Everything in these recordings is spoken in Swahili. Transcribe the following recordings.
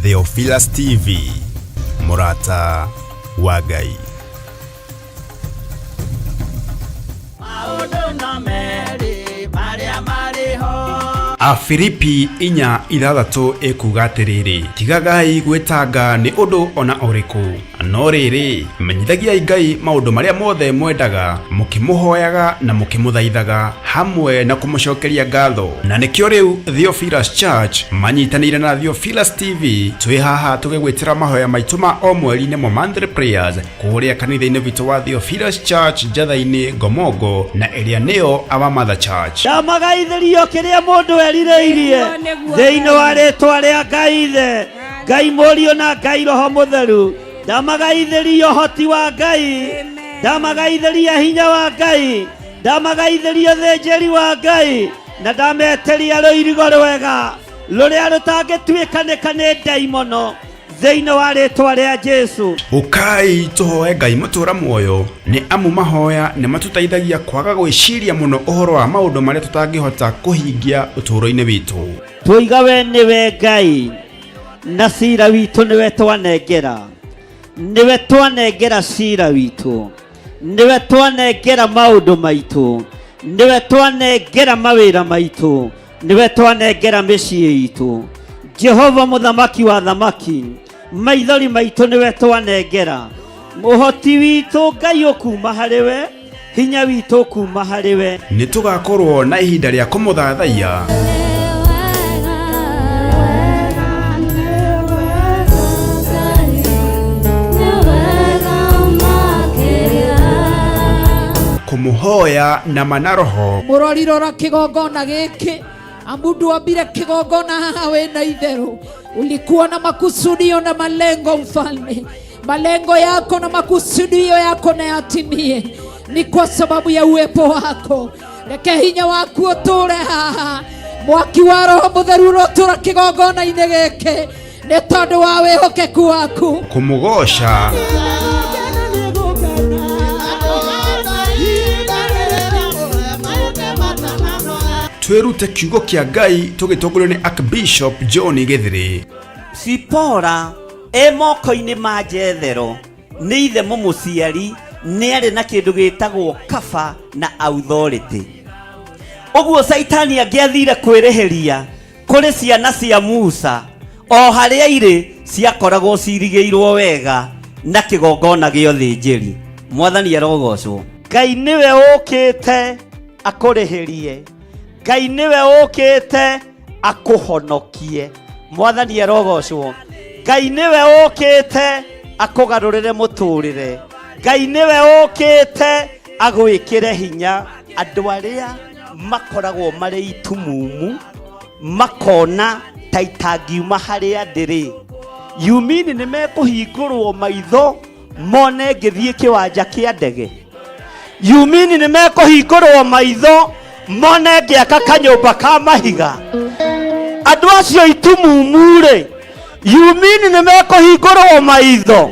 Theophilus TV, Murata wa Ngai. Afilipi 4:6 ekuga atiriri, tigagai gwetanga ni undu ona uriku, no riri menyithagiai Ngai maundu maria mothe mwendaga, mukimuhoyaga na mukimuthaithaga hamwe na kumucokeria ngatho. Na nikio riu Theophilus Church manyitanire na Theophilus TV twi haha tugigwitira mahoya maitu ma o mweri nimo monthly prayers kuria kanitha-ini witu wa Theophilus Church Njatha-ini Ngomongo na eria niyo Our Mother Church. Ndamagaithirio kiria mundu erireirie thiini wa ritwa ria Ngai Ithe, Ngai Murio na Ngai Roho Mutheru. Ndamagaithirio hoti wa Ngai, ndamagaithirio hinya wa Ngai, ndamagaithirio thenjeri wa Ngai, na ndameteria ruirigo rwega ruria rutangituikanika ni daimono thiini wa ritwa ria Jesu. Ukai tuhoe Ngai mutura muoyo, ni amu mahoya ni matutaithagia kwaga gwiciria muno uhoro wa maundu maria tutangihota kuhingia uturo-ini witu. Tuiga we niwe Ngai na cira witu niwe twanengera, niwe twanengera cira witu, niwe twanengera maundu maitu, niwe twanengera mawira maitu, niwe twanengera micii itu. Jehova muthamaki wa thamaki, maithori maitu niwe twanengera, muhoti witu Ngai ukuma hariwe, hinya witu kuma hariwe. Ni tugakorwo na ihinda ria kumuthathaia kumuhoya na manaroho. Murorirora kigongona giki, amundu ambire kigongona haha wena itheru, ulikuwa na makusudio na malengo mfalme. Malengo yako na makusudio yako na yatimie, ni kwa sababu ya uwepo wako. Reke hinya waku uture haha, mwaki wa Roho Mutheru urotura kigongona-ini giki ni tondu wa wihokeku waku. Kumugosha twirute kiugo kia Ngai tugitongorio ni Archbishop John Githiri. Sipora moko-ini ma Jethero ni ithe mumuciari ni ari na kindu gitagwo kaba na authority. Uguo Saitani angiathire kwirihiria kuri ciana cia Musa, o haria iri ciakoragwo cirigiirwo wega na kigongona gio thinjiri. Mwathani arogocwo. Ngai niwe ukite akurihirie, Ngai niwe ukite akuhonokie. Mwathani arogocwo. Ngai niwe ukite akugarurire muturire, Ngai niwe ukite agwikire hinya andu aria makoragwo mari itumumu, makona ta itangiuma haria ndiri. Yumini ni mekuhingurwo maitho mone ngithie kiwanja kia ndege. Yumini ni mekuhingurwo maitho mone ngiaka kanyumba ka mahiga. Andu acio itumumu-ri, yumini ni mekuhingurwo maitho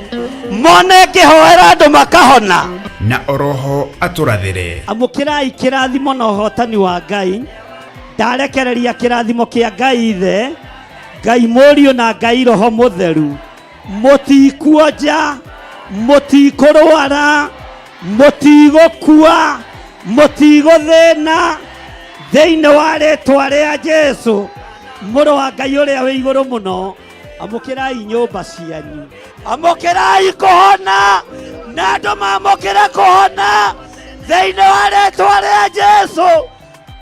mone ngihoera andu makahona. Na oroho aturathire. Amukirai kirathimo na uhotani wa Ngai. Ndarekereria kirathimo kia Ngai Ithe, Ngai Murio na Ngai Roho Mutheru. Mutikuonja, mutikurwara, mutigukua, mutiguthina thiini wa ritwa ria Jesu Muru wa Ngai uria wi iguru muno. Amukirai nyumba cianyu, amukirai kuhona na andu mamukire kuhona thiini wa ritwa ria Jesu.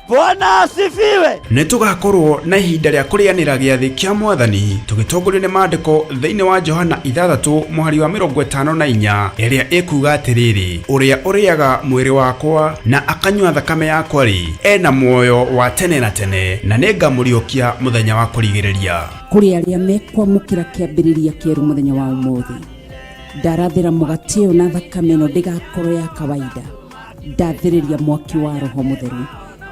Bwana asifiwe. Ni tugakorwo na ihinda ria kurianira giathi kia Mwathani tugitongorio ni maandiko thiini wa Johana 3:54 iria ikuga atiriri, uria uriaga mwiri wakwa na akanyua thakame yakwa ri ena muoyo wa tene na tene, na ningamuriokia muthenya wa kurigiriria. Kuri aria mekwamukira kiambiriria kieru muthenya wa umuthi, ndarathira mugati uyu na thakame no ndigakorwo ya kawaida. Ndathiriria mwaki wa Roho Mutheru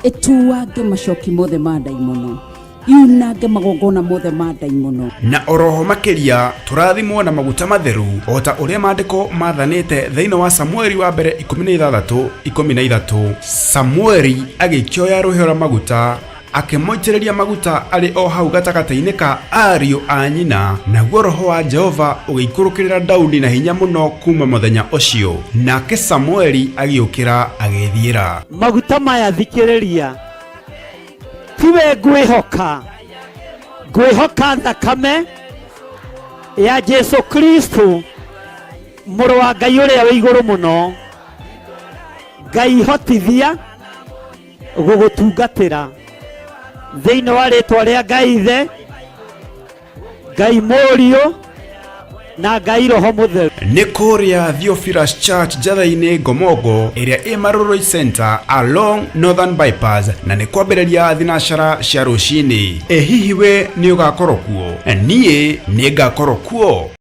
etuwange macoki mothe ma daimono, yunange magongona mothe ma daimono. Na oroho makiria turathimwo na maguta matheru ota uria maandiko mathanite thiini wa Samueli wa mbere 16:13. Samueli agikioya ruhio rwa maguta akĩmoitĩrĩria maguta arĩ o hau gatagata-inĩ ka ariũ a nyina, naguo roho wa Jehova ũgĩikũrũkĩrĩra Daudi na hinya mũno kuma mũthenya ũcio, nake Samueli agĩũkĩra agĩthiĩra. Maguta maya thikĩrĩria, tiwe ngwĩhoka thakame ya Jesu Kristo mũrũ wa Ngai ũrĩa wĩ igũrũ mũno, Ngai hotithia gũgũtungatĩra thĩinĩ wa rĩtwa rĩa Ngai Ithe, Ngai Mũriũ na Ngai Roho Mũtheru. Nĩ kũrĩa Theophilus Church njatha-inĩ Ngomongo ĩrĩa ĩ Maroroi Center along Northern Bypass, na nĩ kwambĩrĩria thinacara cia rũcinĩ. Hihi we nĩ ũgakorwo kuo? Niĩ nĩ ngakorwo kuo.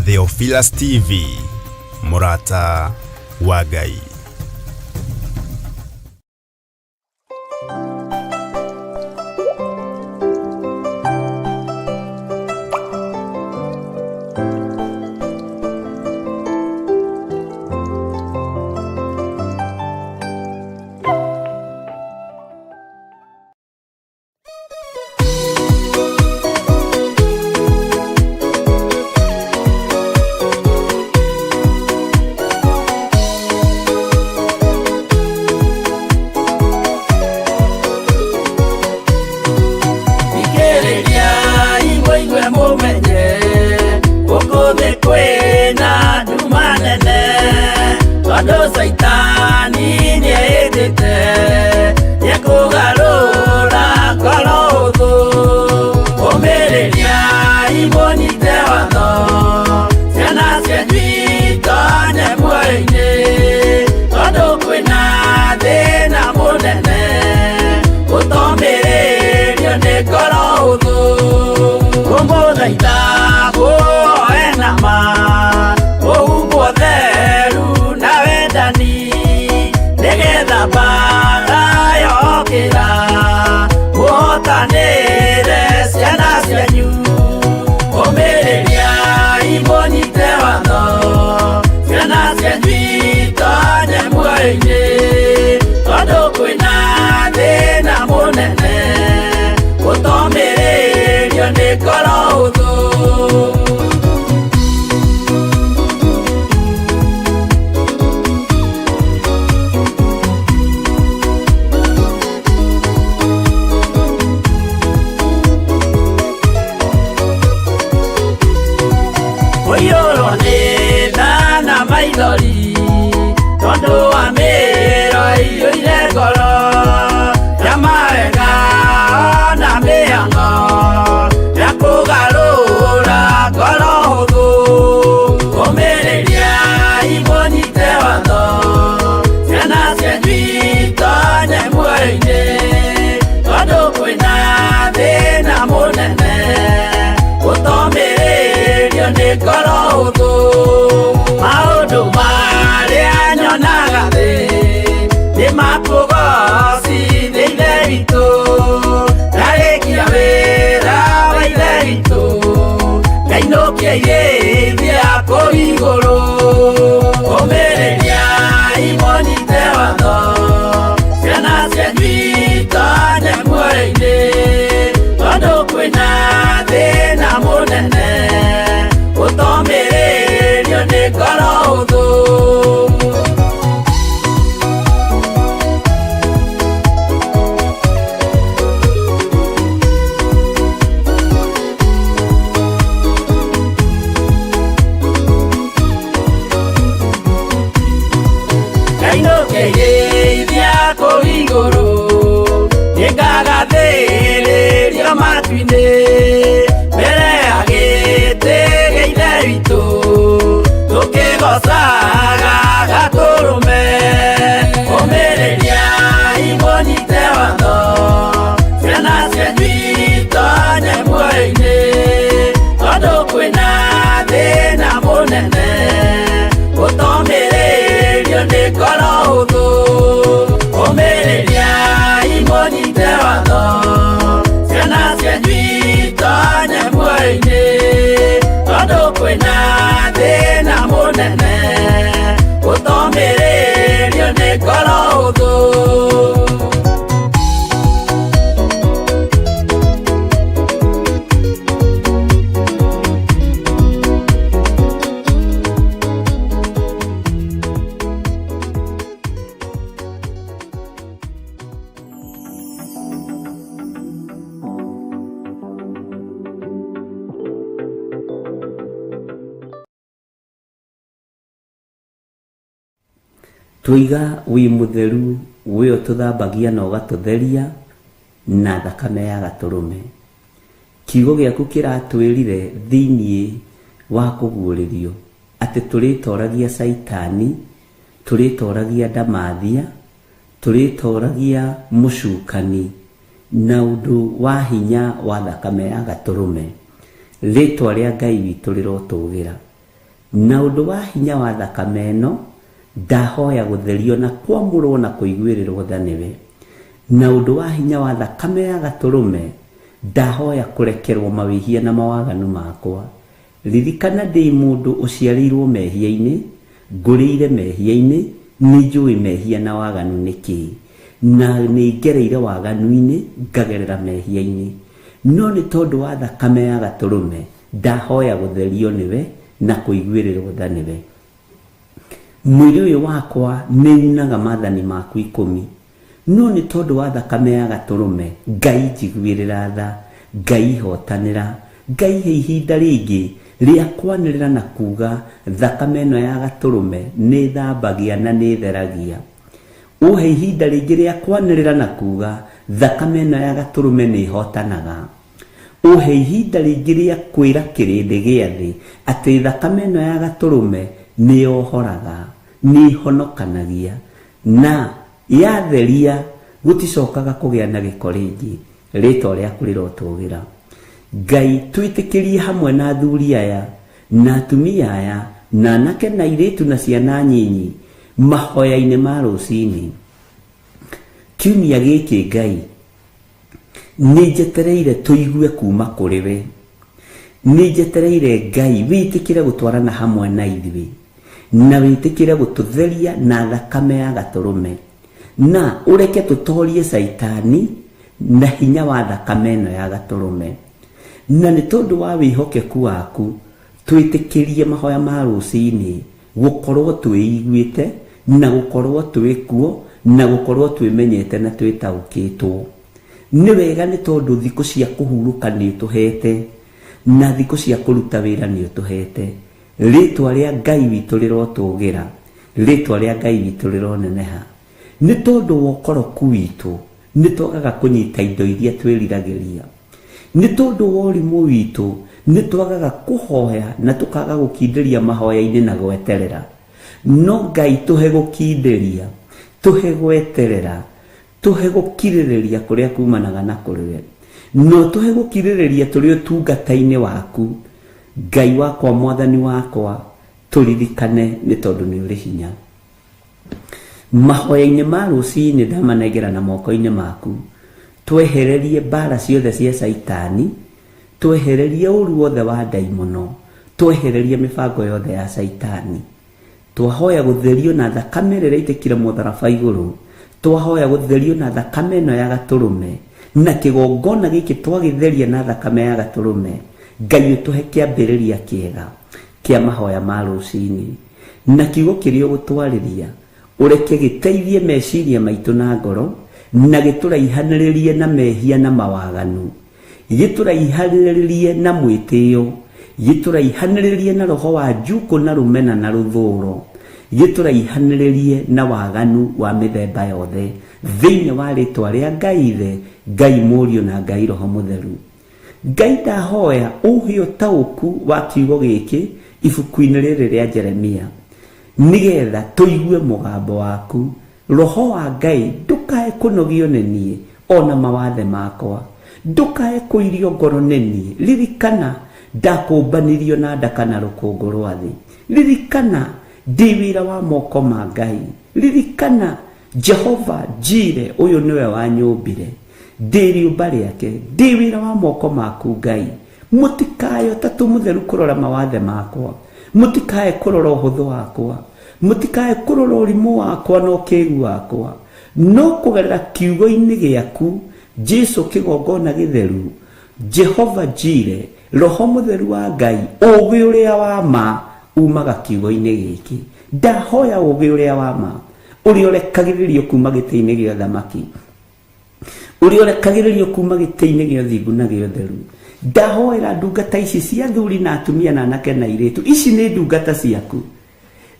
Theophilus TV, mũrata wa Ngai. Kaino ke ye dia ko iguru ingagathĩrĩria matu-inĩ mbere ya gĩtĩ gĩa ithe witũ tũkĩgocaga Gatũrũme ũmĩrĩria imũnyite watho ciana cianyu itonye muoyo-inĩ tondũ kwĩna thĩna mũnene ũtomĩrĩrio nĩ ngoro hũthũ ũmĩrĩria imũnyite watho ciana cianyu itonye muoyo-inĩ tondũ kwĩna thĩna mũnene ũtomĩrĩrio nĩ ngoro hũthũ. Twiga wi mutheru wio tuthambagia na ugatutheria na thakame ya Gatũrũme. Kiugo gĩaku kĩratwĩrire thĩinĩ wa kũguũrĩrio atĩ tũrĩtoragia Saitani, tũrĩtoragia Ndamathia, tũrĩtoragia mũcukani na ũndũ wa hinya wa thakame ya Gatũrũme. Rĩtwa rĩa Ngai witũ rĩrotũgĩra na ũndũ wa hinya wa thakame ĩno ndahoya gũtherio na kwamũrwo na kũiguĩrĩrwo tha nĩwe. Na ũndũ wa hinya wa thakame ya Gatũrũme ndahoya kũrekerwo mawĩhia na mawaganu makwa. Ririkana ndĩ mũndũ ũciarĩirwo mehia-inĩ, ngũrĩire mehia-inĩ, nĩnjũĩ mehia na waganu nĩkĩ, na nĩngereire waganu-inĩ ngagerera mehia-inĩ. No nĩ tondũ wa thakame ya Gatũrũme ndahoya gũtherio nĩwe na kũiguĩrĩrwo tha nĩwe. Mwĩrĩ ũyũ wakwa nĩunaga maathani maku 10, no nĩ tondũ wa thakame ya Gatũrũme Ngai njiguĩrĩra tha, Ngai hotanĩra, Ngai he ihinda rĩngĩ rĩa kwanĩrĩra na kuga thakame ĩno ya Gatũrũme nĩ thambagia na nĩ theragia. Ũhe ihinda rĩngĩ rĩa kwanĩrĩra na kuga thakame ĩno ya Gatũrũme nĩ hotanaga. Ũhe ihinda rĩngĩ rĩa kwĩra kĩrĩndĩ gĩa thĩ atĩ thakame ĩno ya Gatũrũme nĩ yohoraga, nĩ honokanagia, na yatheria gũticokaga kũgĩa na gĩko rĩngĩ. Rĩtwa rĩaku rĩrotũgĩra. Ngai twĩtĩkĩrie hamwe na athuri aya na atumia aya na anake na airĩtu na ciana nyinyi mahoya-inĩ ma rũcinĩ. Kiumia gĩkĩ Ngai nĩnjetereire tũigue kuma kũrĩ we. Nĩnjetereire Ngai wĩtĩkĩre gũtwarana hamwe na ithuĩ na wĩtĩkĩre gũtũtheria na thakame ya Gatũrũme, na ũreke tũtorie Saitani na hinya wa thakame ĩno ya Gatũrũme. Na nĩ tondũ wa wĩhokeku waku twĩtĩkĩrie mahoya ma rũcinĩ gũkorwo twĩiguĩte na gũkorwo twĩkuo na gũkorwo twĩmenyete na twĩtaũkĩtwo. Nĩ wega nĩ tondũ thikũ cia kũhurũka nĩ ũtũhete na thikũ cia kũruta wĩra nĩ ũtũhete. Rĩtwa rĩa Ngai witũ rĩrotũgĩra, rĩtwa rĩa Ngai witũ rĩroneneha. Nĩ tondũ wa ũkoroku witũ nĩ twagaga kũnyita indo iria twĩriragĩria. Nĩ tondũ wa ũrimũ witũ nĩ twagaga kũhoya na tũkaga gũkindĩria mahoya-inĩ na gweterera. No Ngai tũhe gũkindĩria, tũhe gweterera, tũhe gũkirĩrĩria kũrĩa kumanaga na kũrĩwe, no tũhe gũkirĩrĩria tũrĩ ũtungata-inĩ waku. Ngai wakwa, mwathani wakwa, tũririkane nĩ tondũ nĩ ũrĩ hinya. Mahoya-inĩ ma rũcinĩ ndamanengera na moko-inĩ maku. Twehererie mbara ciothe cia Saitani, twehererie ũru wothe wa ndaimono, twehererie mĩbango yothe ya Saitani. Twahoya gũtherio na thakame ĩrĩa ĩitĩkire mũtharaba igũrũ. Twahoya gũtherio na thakame ĩno ya Gatũrũme, na kĩgongona gĩkĩ twagĩtheria na thakame ya Gatũrũme. Ngai ũtũhe kĩambĩrĩria kĩega kĩa mahoya ma rũcinĩ, na kiugo kĩrĩa ũgũtwarĩria ũreke gĩteithie meciria maitũ na ngoro, na gĩtũraihanĩrĩrie na mehia na mawaganu, gĩtũraihanĩrĩrie na mwĩtĩo, gĩtũraihanĩrĩrie na roho wa njuko na rũmena na rũthũũro, gĩtũraihanĩrĩrie na waganu wa mĩthemba yothe thĩinĩ wa rĩtwa rĩa Ngai Ithe, Ngai Mũriũ na Ngai Roho Mũtheru. Ngai ndahoya ũhe ũtaũku wa kiugo gĩkĩ ibuku-inĩ rĩrĩ rĩa Jeremia, nĩgetha tũigue mũgambo waku. Roho wa Ngai ndũkae kũnogio nĩ niĩ ona mawathe makwa, ndũkae kũirio ngoro nĩ niĩ. Ririkana ndakũmbanirio na nda kana rũkũngũ rwa thĩ. Ririkana ndĩ wĩra wa moko ma Ngai. Ririkana Jehova Jire ũyũ nĩwe wanyũmbire, ndĩ rĩũmba rĩake, ndĩ wĩra wa moko maku Ngai. Mũtikae Ũtatũ Mũtheru kũrora mawathe makwa, mũtikae kũrora ũhũthũ wakwa, mũtikae kũrora ũrimũ wakwa na ũkĩĩgu wakwa, no kũgerera kiugo-inĩ gĩaku Jesu kĩgongona gĩtheru, Jehova Jire, Roho Mũtheru wa Ngai, ũũgĩ ũrĩa wa ma umaga kiugo-inĩ gĩkĩ. Ndahoya ũũgĩ ũrĩa wa ma ũrĩa ũrekagĩrĩrio kuma gĩtĩ-inĩ gĩa ũthamaki, ũrĩa ũrekagĩrĩrio kuma gĩtĩ-inĩ gĩa ũthingu na gĩa ũtheru. Ndahoera ndungata ici cia athuri na atumia na anake na airĩtu, ici nĩ ndungata ciaku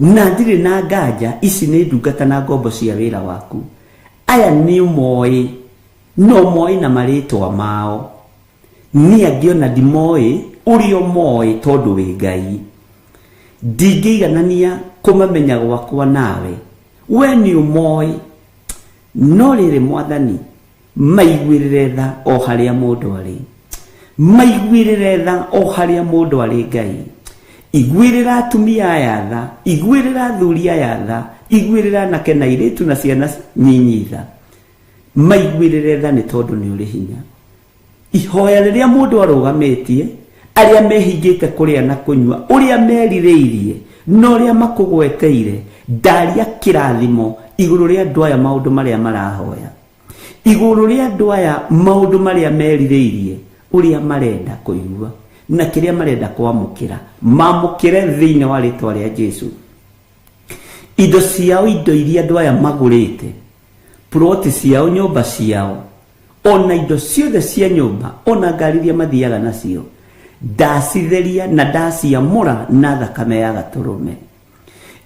na ndirĩ na nganja, ici nĩ ndungata na ngombo cia wĩra waku. Aya nĩ ũmoĩ, no moĩ na marĩtwa mao, niĩ angĩ ona ndimoĩ, ũrĩa ũmoĩ tondũ wĩ Ngai. Ndingĩiganania kũmamenya gwakwa nawe, we nĩ ũmoĩ. No rĩrĩ Mwathani, maiguĩrĩre tha o harĩa mũndũ arĩ, maiguĩrĩre tha o harĩa mũndũ arĩ Ngai. Iguĩrĩra atumia aya tha, iguĩrĩra athuri aya tha, iguĩrĩra anake na airĩtu na ciana nyinyi tha. Maiguĩrĩre tha nĩ tondũ nĩ ũrĩ hinya. Ihoya rĩrĩa mũndũ arũgamĩtie, arĩa mehingĩte kũrĩa na kũnyua, ũrĩa merirĩirie na ũrĩa makũgweteire, ndaria kĩrathimo igũrũ rĩa andũ aya maũndũ marĩa marahoya, igũrũ rĩa andũ aya maũndũ marĩa merirĩirie, ũrĩa marenda kũigua na kĩrĩa marenda kwamũkĩra, mamũkĩre thĩinĩ wa rĩtwa rĩa Jesu. Indo ciao, indo iria andũ aya magũrĩte, ploti ciao, nyũmba ciao, ona indo ciothe cia nyũmba, ona ngari iria mathiaga nacio, ndacitheria na ndaciamũra na thakame ya Gatũrũme.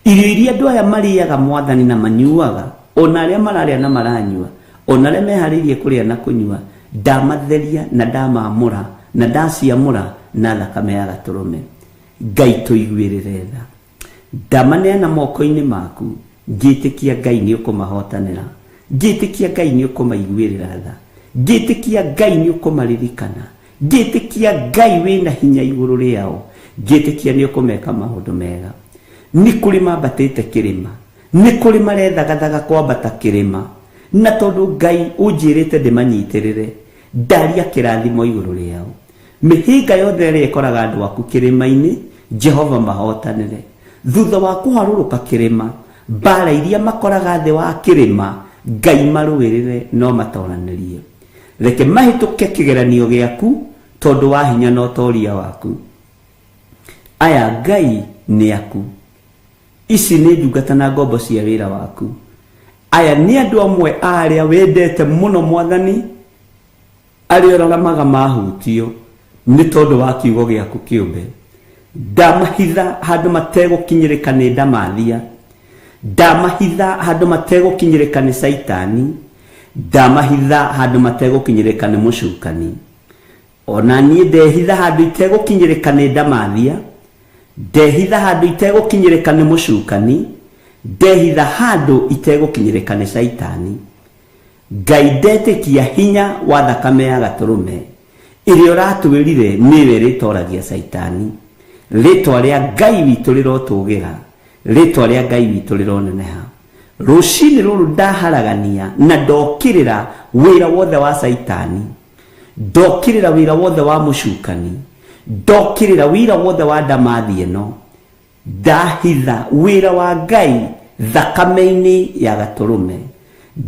Irio iria andũ aya marĩaga Mwathani na manyuaga, ona arĩa mararĩa na maranyua, ona arĩa meharĩirie kũrĩa na kũnyua, ndamatheria na ndamamũra na ndaciamũra na thakame ya Gatũrũme. Ngai tũiguĩrĩre tha, ndamaneana moko-inĩ maku, ngĩtĩkia Ngai nĩ ũkũmahotanĩra, ngĩtĩkia Ngai nĩ ũkũmaiguĩrĩra tha, ngĩtĩkia Ngai nĩ ũkũmaririkana, ngĩtĩkia Ngai wĩna hinya igũrũ rĩao, ngĩtĩkia nĩ ũkũmeka maũndũ mega. Nĩ kũrĩ mambatĩte kĩrĩma, nĩ kũrĩ marethagathaga kwambata kĩrĩma, na tondũ Ngai ũnjĩrĩte ndĩmanyitĩrĩre, ndaria kĩrathimo igũrũ rĩao. Mĩhĩnga yothe ĩrĩa ĩkoraga andũ aku kĩrĩma-inĩ, Jehova mahotanĩre. Thutha wa kũharũrũka kĩrĩma, mbara iria makoraga thĩ wa kĩrĩma, Ngai marũĩrĩre no matoranĩrie. Reke mahĩtũke kĩgeranio gĩaku tondũ wa hinya na ũtoria waku. Aya Ngai nĩ aku, ici nĩ ndungata na ngombo cia wĩra waku. Aya nĩ andũ amwe arĩa wendete mũno Mwathani, arĩa ũraramaga mahutio nĩ tondũ wa kiugo gĩaku kĩũmbe. Ndamahitha handũ mategũkinyĩrĩka nĩ ndamathia, ndamahitha handũ mategũkinyĩrĩka nĩ Saitani, ndamahitha handũ mategũkinyĩrĩka nĩ mũcukani. Ona niĩ ndehitha handũ itegũkinyĩrĩka nĩ ndamathia, ndehitha handũ itegũkinyĩrĩka nĩ mũcukani, ndehitha handũ itegũkinyĩrĩka nĩ Saitani. Ngai ndetĩkia hinya wa thakame ya Gatũrũme ĩrĩa ũratwĩrire nĩwe rĩtoragia Saitani. Rĩtwa rĩa Ngai witũ rĩrotũgĩra, rĩtwa rĩa Ngai witũ rĩroneneha. Rũcinĩ rũrũ ndaharagania na ndokĩrĩra wĩra wothe wa Saitani, ndokĩrĩra wĩra wothe wa mũcukani, ndokĩrĩra wĩra wothe wa ndamathi ĩno, ndahitha wĩra wa Ngai thakame-inĩ ya Gatũrũme.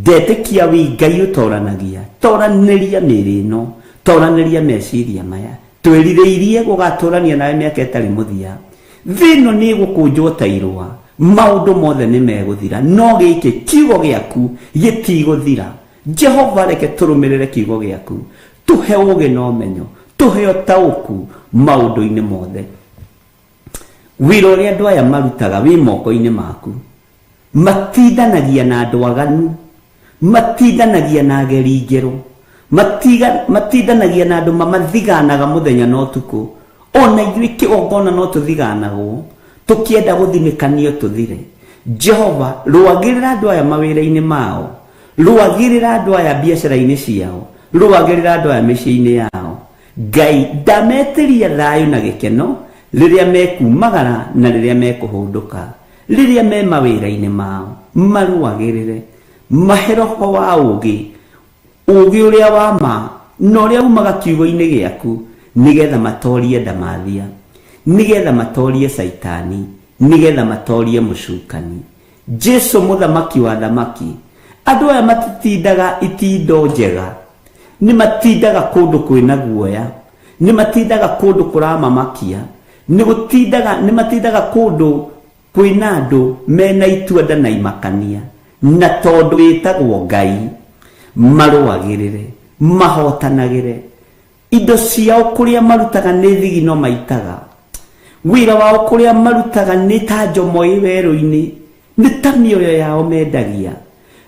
Ndetĩkia wĩ Ngai ũtoranagia, toranĩria mĩĩrĩ ĩno, toranĩria meciria maya, twĩrirĩirie gũgatũrania nawe mĩaka ĩtarĩ mũthia. Thĩ ĩno nĩ ĩgũkũnjwo ta irũa, maũndũ mothe nĩ megũthira, no gĩkĩ kiugo gĩaku gĩtigũthira. Jehova reke tũrũmĩrĩre kiugo gĩaku, tũhe ũũgĩ na ũmenyo, tũhe ũtaũku maũndũ-inĩ mothe. Wĩra ũrĩa andũ aya marutaga wĩ moko-inĩ maku, matindanagia na andũ aganu, matindanagia na ageri ngeru, matindanagia na andu mamathiganaga muthenya na utuku. Ona ithuĩ kĩgongona no tũthiganagwo tũkĩenda gũthinĩkanio tũthire. Jehova, rũagĩrĩra andũ aya mawĩra-inĩ mao, rũagĩrĩra andũ aya biacara-inĩ ciao, rũagĩrĩra andũ aya mĩciĩ-inĩ yao. Ngai, ndametĩria thayũ na gĩkeno rĩrĩa mekumagara na rĩrĩa mekũhũndũka, rĩrĩa me mawĩra-inĩ mao, marũagĩrĩre, mahe roho wa ũũgĩ, ũũgĩ ũrĩa wa ma na ũrĩa umaga kiugo-inĩ gĩaku, nigetha matorie ndamathia, nigetha matorie saitani, nigetha matorie mũcukani. Jesu mũthamaki wa thamaki, andũ aya matitindaga itindo njega, nĩ matindaga kũndũ kwĩna guoya, nĩ matindaga kũndũ kũramamakia, nĩ matindaga kũndũ kwĩna andũ mena itua na imakania, na tondũ wĩtagwo Ngai, marũagĩrĩre, mahotanagĩre. Indo ciao kũrĩa marutaga nĩ thigino maitaga, wĩra wao kũrĩa marutaga nĩ ta njomo ĩ werũ-inĩ, nĩ ta mĩoyo yao mendagia.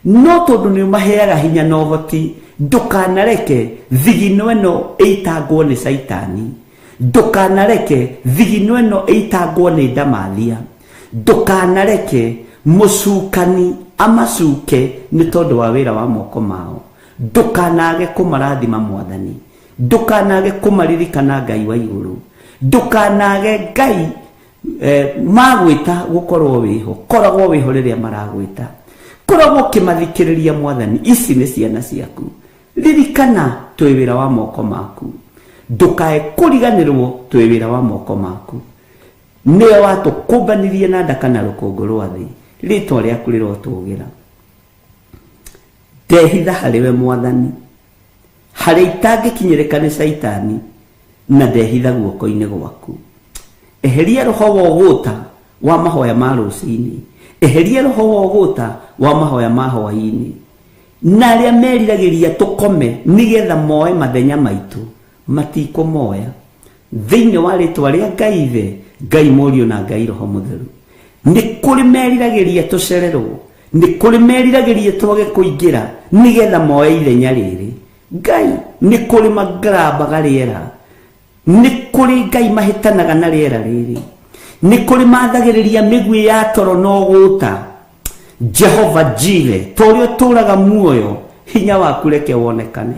No tondũ nĩ maheaga hinya na ũhoti, ndũkanareke thigino ĩno ĩitangwo nĩ saitani, ndũkanareke thigino ĩno ĩitangwo nĩ ndamathia, ndũkanareke mũcukani amacuke nĩ tondũ wa wĩra wa moko mao, ndũkanage kũmarathima Mwathani, ndũkanage kũmaririkana Ngai wa igũrũ, ndũkanage Ngai magwĩta gũkorwo wĩho, koragwo wĩho rĩrĩa maragwĩta, koragwo ũkĩmathikĩrĩria Mwathani. Ici nĩ ciana ciaku, ririkana twĩ wĩra wa moko maku, ndũkae kũriganĩrwo twĩ wĩra wa moko maku. Nĩwe watũkũmbanirie na nda kana rũkũngũ rwa thĩ, rĩtwa rĩaku rĩrotũgĩra. Ndehitha harĩwe Mwathani, harĩa itangĩkinyĩrĩka nĩ saitani, na ndehitha guoko-inĩ gwaku. Eheria roho wa ũgũta wa mahoya ma rũcinĩ, eheria roho wa ũgũta wa mahoya ma hwaĩ-inĩ, na arĩa meriragĩria tũkome nigetha moe mathenya maitũ, matikũmoya thĩinĩ wa rĩtwa rĩa Ngai Ithe, Ngai Mũriũ na Ngai Roho Mũtheru. Nĩ kũrĩ meriragĩria tũcererwo, nĩ kũrĩ meriragĩria twage kũingĩra nigetha moe ithenya rĩrĩ. Ngai, nĩ kũrĩ magrabaga rĩera, nĩ kũrĩ Ngai mahĩtanaga na rĩera rĩrĩ, nĩ kũrĩ mathagĩrĩria mĩguĩ ya toro na ũgũta. Jehova Jire, torĩa ũtũraga muoyo, hinya waku reke wonekane.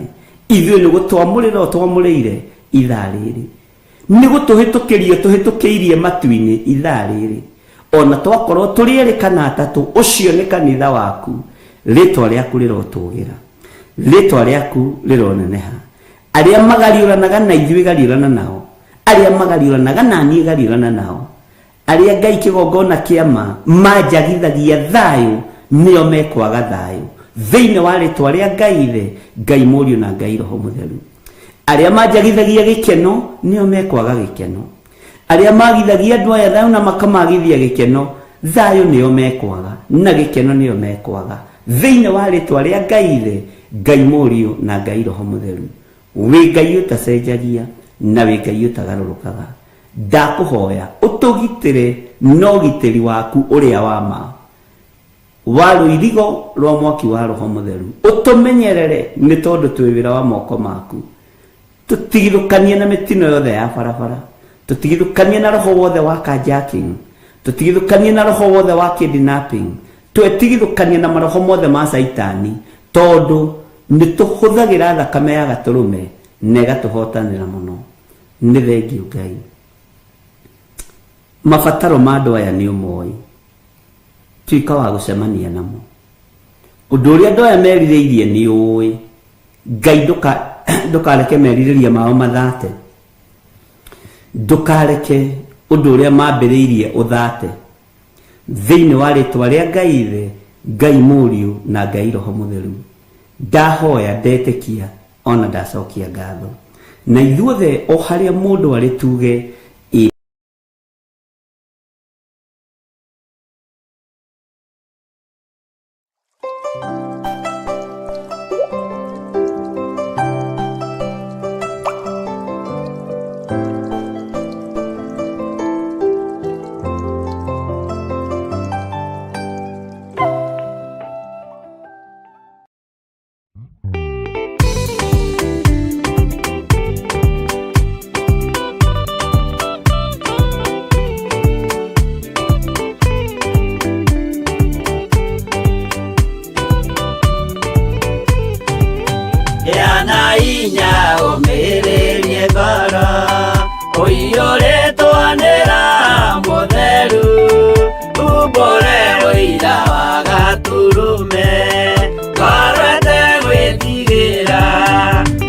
Ithuĩ nĩ gũtwamũrĩra ũtwamũrĩire ithaa rĩrĩ, nĩ gũtũhĩtũkĩrio tũhĩtũkĩirie matu-inĩ ithaa rĩrĩ. Ona twakorwo tũrĩerĩkana atatũ, ũcio nĩ kanitha waku, rĩtwa rĩaku rĩrotũgĩra, rĩtwa rĩaku rĩroneneha. Arĩa magariũranaga na ithuĩ gariũrana nao, arĩa magariũranaga na niĩ gariũrana nao, arĩa Ngai kĩgongona kĩama manjagithagia thayũ, nĩo mekwaga thayũ thĩinĩ wa rĩtwa rĩa Ngai Ithe, Ngai Mũriũ na Ngai Roho Mũtheru. Arĩa manjagithagia gĩkeno, nĩo mekwaga gĩkeno. Arĩa magithagia andũ aya thayũ na makamagithia gĩkeno, thayũ nĩo mekwaga na gĩkeno nĩo mekwaga thĩinĩ wa rĩtwa rĩa Ngai Ithe, Ngai Mũriũ na Ngai Roho Mũtheru. Wĩ Ngai ũtacenjagia na wĩ Ngai ũtagarũrũkaga, ndakũhoya ũtũgitĩre na ũgitĩri waku ũrĩa wa ma wa rũirigo rwa mwaki wa Roho Mũtheru. Ũtũmenyerere nĩ tondũ twĩ wĩra wa moko maku, tũtigithũkanie na mĩtino yothe ya barabara, tũtigithũkanie na roho wothe wa carjacking, tũtigithũkanie na roho wothe wa kidnapping, twetigithũkanie na maroho mothe ma saitani, tondũ nĩ tũhũthagĩra thakame ya gatũrũme na ĩgatũhotanĩra mũno. Nĩ thengiũ Ngai. Mabataro ma andũ aya nĩ ũmoĩ, tuĩka wa gũcemania namo. Ũndũ ũrĩa andũ aya merirĩirie nĩ ũĩ. Ngai ndũkareke merirĩria mao mathate, ndũkareke ũndũ ũrĩa mambĩrĩirie ũthate thĩinĩ wa rĩtwa rĩa Ngai Ithe, Ngai Mũriũ na Ngai Roho Mũtheru. Ndahoya, ndetĩkia, ona ndacokia ngatho. Na ithuothe o harĩa mũndũ arĩ tuge inya umiririe ngoro uiyũrĩtwanĩra mũtheru umbũre ũira wa Gaturume ngorwete gwĩtigĩra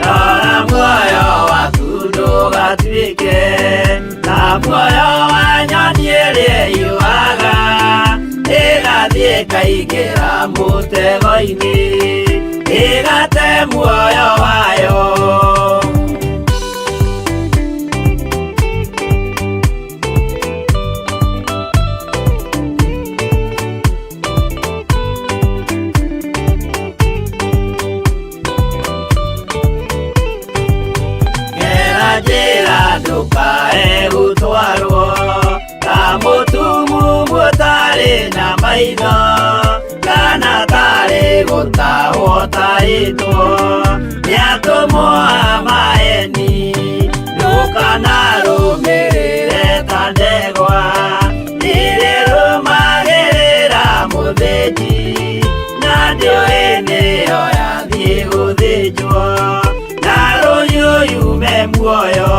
rora muoyo waku ndũgatuĩke ta muoyo wa nyoni ĩrĩa yũaga ĩgathiĩ ĩkaingĩra mũtego-inĩ ĩgate muoyo wayo. Njĩra ndũkae gũtwarwo ta mũtumu mũtarĩ na maitho kana tarĩ gũtahwo tahĩtwo nĩ atũmwo a maeni ndũkanarũmĩrĩre ta ndegwa ĩrĩrũmagĩrĩra mũthĩnji na ndĩũĩ nĩyo yathiĩ gũthĩnjwo na rũhiũ yume muoyo.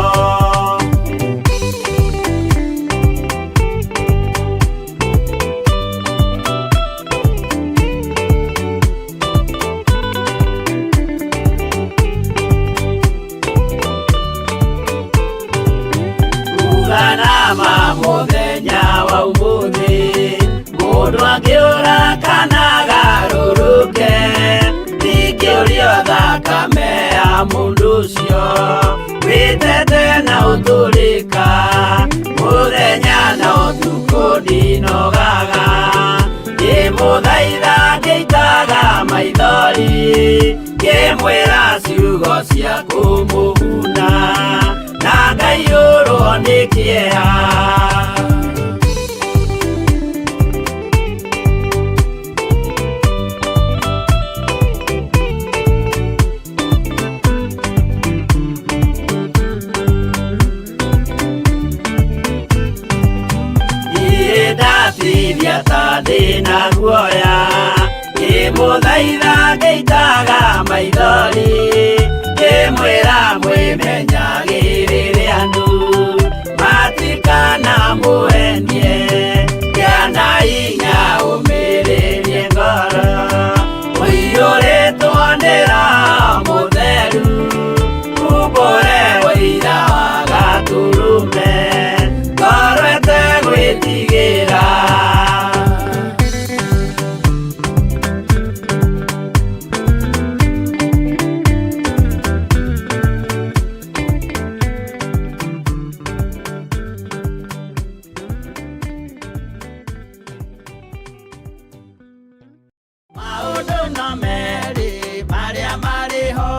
Uganama mũthenya wa ũmũthĩ mũndũ angĩũra kana agarũrũke ndingĩũrio thakame ya mũndũ ũcio wĩtete na ũtũrĩka mũthenya na ũtukũ ndinogaga ngĩmũthaitha ngĩitaga maithori ngĩmwĩra ciugo cia kũmũhuna na ngaiyũrwo nĩ kĩeha. Ndatiria ta ndĩna guoya ngĩmũthaitha ngĩitaga maithori ngĩmwĩra mwĩmenyagĩrĩre andũ matikanamũhenie kĩana hinya ũmĩrĩrie ngoro ũiyũrĩtwanĩra mũtheru umbũre ũira wa Gaturume ngorwete gwĩtigĩra. Maũndũ no merĩ marĩa marĩ ho.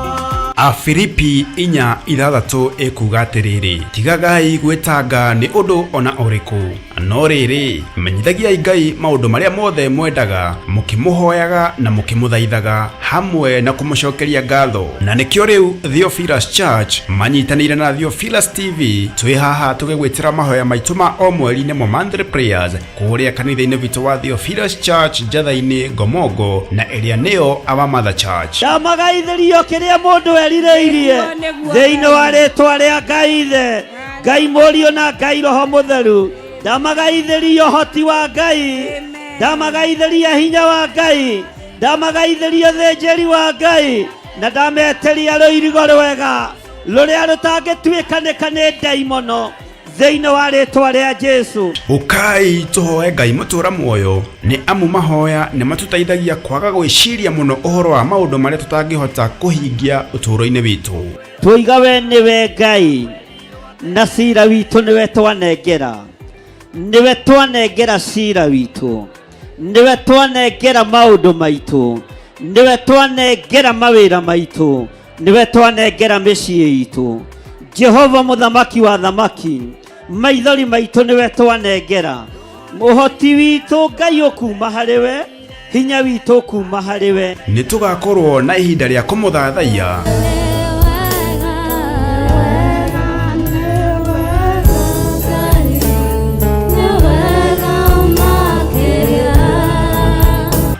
Afilipi 4:6 ekuga atĩrĩrĩ, tigagai gwĩtanga nĩ ũndũ ona ũrĩkũ, no rĩrĩ menyithagiai Ngai maũndũ marĩa mothe mwendaga mũkĩmũhoyaga na mũkĩmũthaithaga hamwe na kũmũcokeria ngatho. Na nĩkĩo rĩu Theophilus Church manyitanĩire na Theophilus TV twĩ haha tũgĩgwĩtĩra mahoya maitũ ma o mweri-inĩ mo monthly prayers kũrĩa kanitha-inĩ witũ wa Theophilus Church Njatha-inĩ Ngomongo na ĩrĩa nĩyo Our Mother Church. Ndamagaithĩrio kĩrĩa mũndũ erirĩirie thĩinĩ wa rĩtwa rĩa Ngai Ithe, Ngai Mũriũ na Ngai Roho Mũtheru. Ndamagaithĩria ũhoti wa Ngai, ndamagaithĩria hinya wa Ngai, ndamagaithĩria ũthĩnjĩri wa Ngai, na ndameteria rũirigo rwega rũrĩa rũtangĩtuĩkanĩka nĩ ndaimono thĩinĩ wa rĩtwa rĩa Jesu. Ũkai tũhoe Ngai mũtũra muoyo, nĩ amu mahoya nĩ matũteithagia kwaga gwĩciria mũno ũhoro wa maũndũ marĩa tũtangĩhota kũhingia ũtũũro-inĩ witũ. Tũiga we nĩwe Ngai na cira witũ nĩwe twanengera, nĩwe twanengera cira witũ, nĩwe twanengera maũndũ maitũ, nĩwe twanengera mawĩra maitũ, nĩwe twanengera mĩciĩ itũ. Jehova mũthamaki wa thamaki, maithori maitũ nĩwe twanengera, ũhoti witũ Ngai ũkuma harĩwe, hinya witũ ũkuma harĩwe. Nĩ tũgakorwo na ihinda rĩa kũmũthathaiya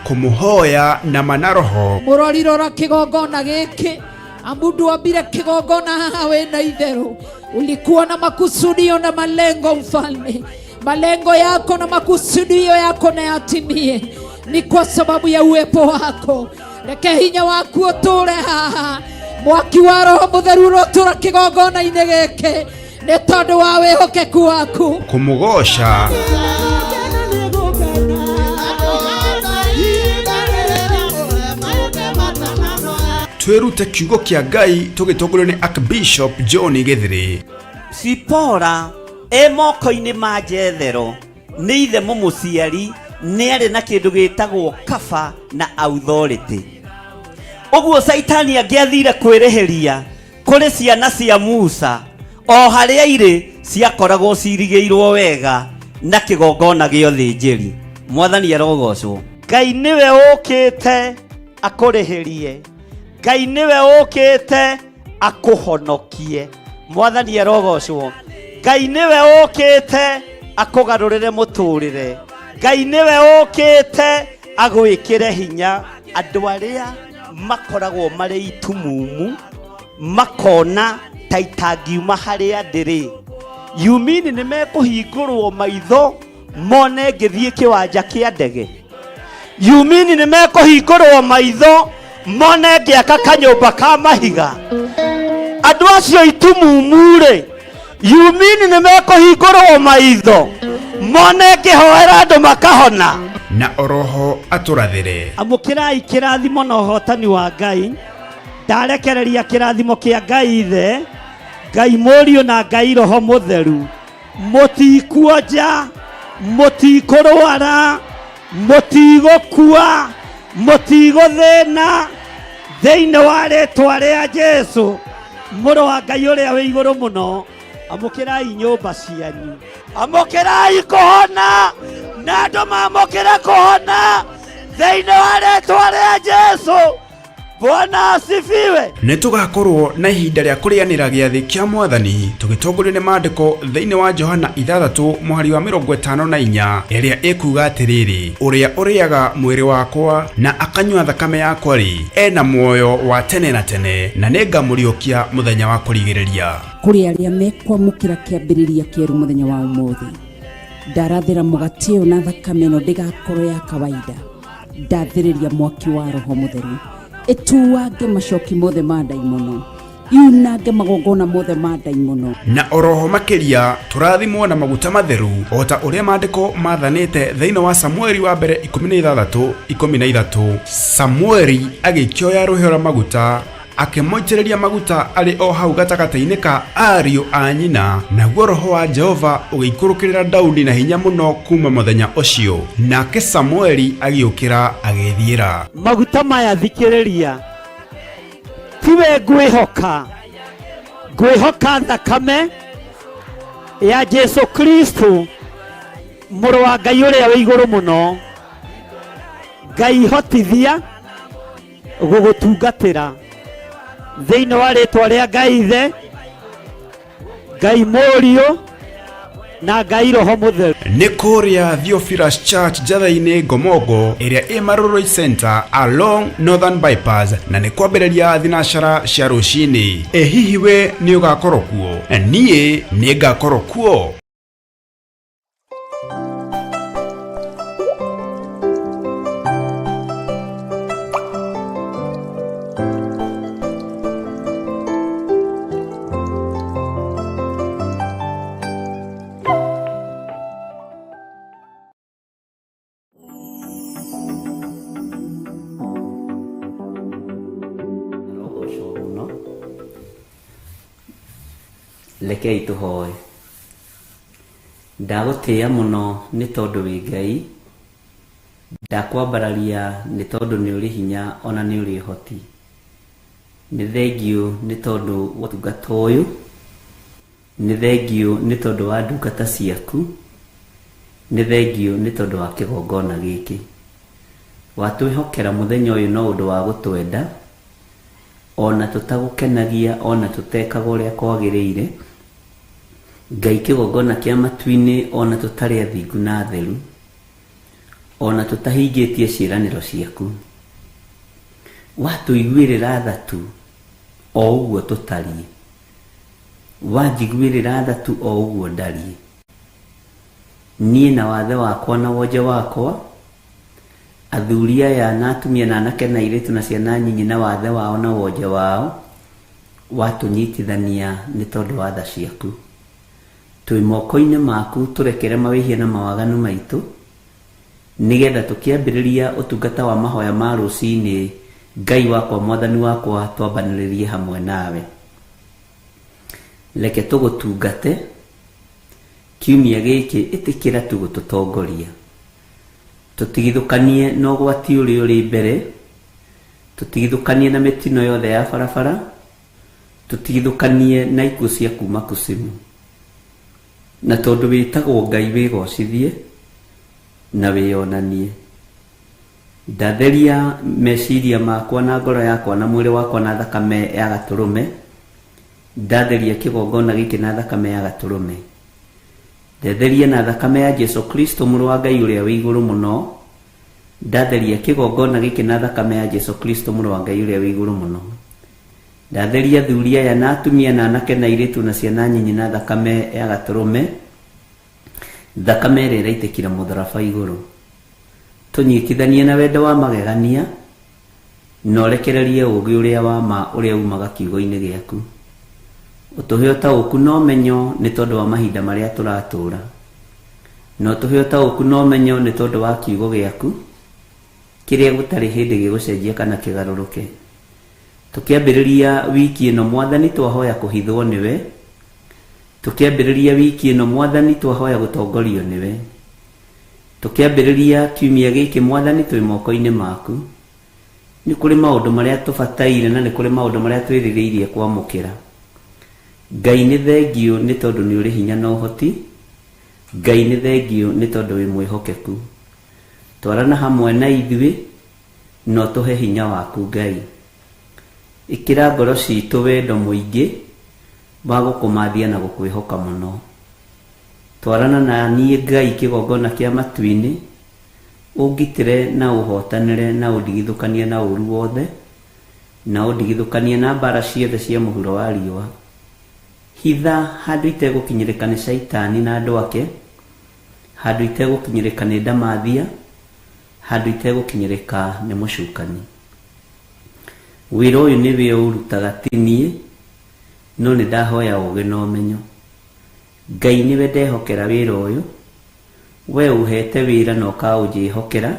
kũmũhoya na mana roho. Mũrori rora kĩgongona gĩkĩ Amundu ambire kigongona haha wena itherũ. Ulikuwa na makusudio na malengo mfalme. Malengo yako na makusudio yako na yatimie. Ni kwa sababu ya uwepo wako. Reke hinya waku ũtũre haha. Mwaki wa Roho Mũtheru ũrotũra kĩgongona-inĩ gĩkĩ. Nĩ tondũ wa wĩhokeku waku. Kũmũgoca twirute kiugo kia Ngai tugitongorio ni Archbishop John Githiri. Sipora moko-inĩ ma Jethero nĩ ithe mũmũciari nĩ arĩ na kĩndũ gĩtagwo kaba na authority. Ũguo Saitani angĩathire kwĩrĩhĩria kũrĩ ciana cia Musa o harĩa irĩ ciakoragwo cirigĩirwo wega na kĩgongona gĩa ũthĩnjĩri. Mwathani arogocwo. Ngai nĩwe ũkĩte akũrĩhĩrie. Ngai nĩwe ũkĩte akũhonokie. Mwathani arogocwo. Ngai nĩwe ũkĩte akũgarũrĩre mũtũrĩre. Ngai nĩwe ũkĩte agwĩkĩre hinya andũ arĩa makoragwo marĩ itumumu makona ta itangiuma harĩa ndĩrĩ. Yumini nĩ mekũhingũrwo maitho mone ngĩthiĩ kĩwanja kĩa ndege. Yumini nĩ mekũhingũrwo maitho mone ngĩaka kanyũmba ka mahiga. Andũ acio itumumu-rĩ, yumini nĩ mekũhingũrwo maitho mone ngĩhoera andũ makahona. Na oroho atũrathĩre. Amũkĩrai kĩrathimo na ũhotani wa Ngai. Ndarekereria kĩrathimo kĩa Ngai Ithe, Ngai Mũriũ na Ngai Roho Mũtheru. Mũtikuonja, mũtikũrwara, mũtigũkua, mũtigũthĩna thĩinĩ wa rĩĩtwa rĩa Jesũ mũrũ wa Ngai ũrĩa wĩ igũrũ mũno. Amũkĩrai nyũmba cianyu. Amũkĩrai kũhona na andũ mamũkĩre kũhona thĩinĩ wa rĩĩtwa rĩa Jesũ. Bwana asifiwe. Nĩtũgakorwo na ihinda rĩa kũrĩanĩra gĩathĩ kĩa Mwathani tũgĩtongorio nĩ maandĩko thĩinĩ wa Johana 6:54 ĩrĩa ĩkuga atĩrĩrĩ, ũrĩa ũrĩaga mwĩrĩ wakwa na akanyua thakame yakwa-rĩ ena muoyo wa tene na tene, na nĩngamũriũkia mũthenya wa kũrigĩrĩria. Kũrĩ arĩa mekwamũkĩra kĩambĩrĩria kĩerũ mũthenya wa ũmũthĩ, ndarathĩra mũgate ũyũ na thakame ĩno ndĩgakorwo ya kawaida. Ndathĩrĩria mwaki wa Roho Mũtheru etuange macoki mothe ma ndaimono, yunange magongona mothe ma ndaimono. Na oroho makĩria tũrathimwo na maguta matheru o ta ũrĩa maandĩko mathanĩte thĩinĩ wa Samueli wa mbere 16:13. Samueli agĩkioya rũhĩa rwa maguta akĩmoitĩrĩria maguta arĩ o hau gatagatĩ-inĩ ka ariũ a nyina, naguo Roho wa Jehova ũgĩikũrũkĩrĩra Daudi na hinya mũno kuma mũthenya ũcio, nake Samueli agĩũkĩra agĩthiĩra. Maguta maya thikĩrĩria, tiwe ngwĩhoka thakame ya Jesu Kristo mũrũ wa Ngai ũrĩa wĩ igũrũ mũno. Ngai hotithia gũgũtungatĩra thĩinĩ wa rĩĩtwa rĩa Ngai Ithe, Ngai Mũriũ na Ngai Roho Mũtheru. Nĩ kũrĩa Theophilus Church Njatha-inĩ Ngomongo ĩrĩa ĩ Maroroi Center along Northern Bypass, na nĩ kwambĩrĩria thinacara cia rũcinĩ. Hihi we nĩ ũgakorwo kuo? Niĩ nĩ ngakorwo kuo. Rekei tũhoe. Ndagũtĩĩa mũno nĩ tondũ wĩ Ngai, ndakwambararia nĩ tondũ nĩ ũrĩ hinya ona nĩ ũrĩ ũhoti. Nĩ thengio nĩ tondũ wa ũtungata ũyũ, nĩ thengio nĩ tondũ wa ndungata ciaku, nĩ thengio nĩ tondũ wa kĩgongona gĩkĩ. Watwĩhokera mũthenya ũyũ no ũndũ wa gũtwenda, ona tũtagũkenagia, ona tũtekaga ũrĩa kwagĩrĩire. Ngai kĩgongona kĩa matu-inĩ ona tũtarĩ athingu na theru, ona tũtahingĩtie ciĩranĩro ciaku. Watũiguĩrĩra tha tu, o uguo tutarie, wanjiguĩrĩra tha tu o uguo ndarie. Niĩ na wathe wakwa na wonje wakwa, athuri aya na atumia na anake na airĩtu na ciana nyinyi na wathe wao na wonje wao, watũnyitithania nĩ tondũ wa tha ciaku. Twĩ moko-inĩ maku, tũrekere mawĩhia na mawaganu maitũ, nĩgetha tũkĩambĩrĩria ũtungata wa mahoya ma rũcinĩ. Ngai wakwa, mwathani wakwa, twambanĩrĩrie hamwe nawe. Reke tũgũtungate kiumia gĩkĩ, ĩtĩkĩra tu gũtũtongoria, tũtigithũkanie na ũgwati ũrĩa ũrĩ mbere, tũtigithũkanie na mĩtino yothe ya barabara, tũtigithũkanie na ikuũ cia kuma kusimu. Na tondũ wĩtagwo Ngai, wĩgocithie na wĩonanie. Ndatheria meciria makwa na ngoro yakwa na mwĩrĩ wakwa na thakame ya Gatũrũme. Ndatheria kĩgongona gĩkĩ na thakame ya Gatũrũme. Ndatheria na thakame ya Jesu Kristo, mũrũ wa Ngai ũrĩa wĩ igũrũ mũno. Ndatheria kĩgongona gĩkĩ na thakame ya Jesu Kristo, mũrũ wa Ngai ũrĩa wĩ igũrũ mũno. Ndatheria athuri aya na atumia na anake na airĩtu na ciana nyinyi na thakame ya Gatũrũme, thakame ĩrĩa ĩraitĩkira mũtharaba igũrũ. Tũnyitithanie na wendo wa magegania, na ũrekererie ũũgĩ ũrĩa wa ma ũrĩa umaga kiugo-inĩ gĩaku. Ũtũhe ũtaũku na ũmenyo nĩ tondũ wa mahinda marĩa tũratũũra, na ũtũhe ũtaũku na ũmenyo nĩ tondũ wa kiugo gĩaku, kĩrĩa gũtarĩ hĩndĩ gĩgũcenjia kana kĩgarũrũke. Tũkĩambĩrĩria wiki ĩno Mwathani, twahoya kũhithwo nĩwe. Tũkĩambĩrĩria wiki ĩno Mwathani, twahoya gũtongorio nĩwe. Tũkĩambĩrĩria kiumia gĩkĩ Mwathani, twĩ moko-inĩ maku. Nĩ kũrĩ maũndũ marĩa tũbataire na nĩ kũrĩ maũndũ marĩa twĩrĩgĩirie kwamũkĩra. Ngai nĩ thengio nĩ tondũ nĩ ũrĩ hinya na ũhoti. Ngai nĩ thengio nĩ tondũ wĩ mwĩhokeku. Twarana hamwe na ithuĩ, no tũhe hinya waku Ngai. Ĩkĩra ngoro citũ wendo mũingĩ wa gũkũmathia na gũkwĩhoka mũno. Twarana na niĩ Ngai kĩgongona kĩa matu-inĩ, ũngitĩre na ũhotanĩre na ũndigithũkanie na ũru wothe, na ũndigithũkanie na mbara ciothe cia mũhuro wa riũa. Hitha handũ itegũkinyĩrĩka nĩ Shaitani na andũ ake, handũ itegũkinyĩrĩka nĩ ndamathia, handũ itegũkinyĩrĩka nĩ mũcukani. Wĩra ũyũ nĩwe ũrutaga ti niĩ, no nĩ ndahoya ũũgĩ na ũmenyo. Ngai nĩwe ndehokera wĩra ũyũ, we ũhete wĩra na ũkaũnjĩhokera,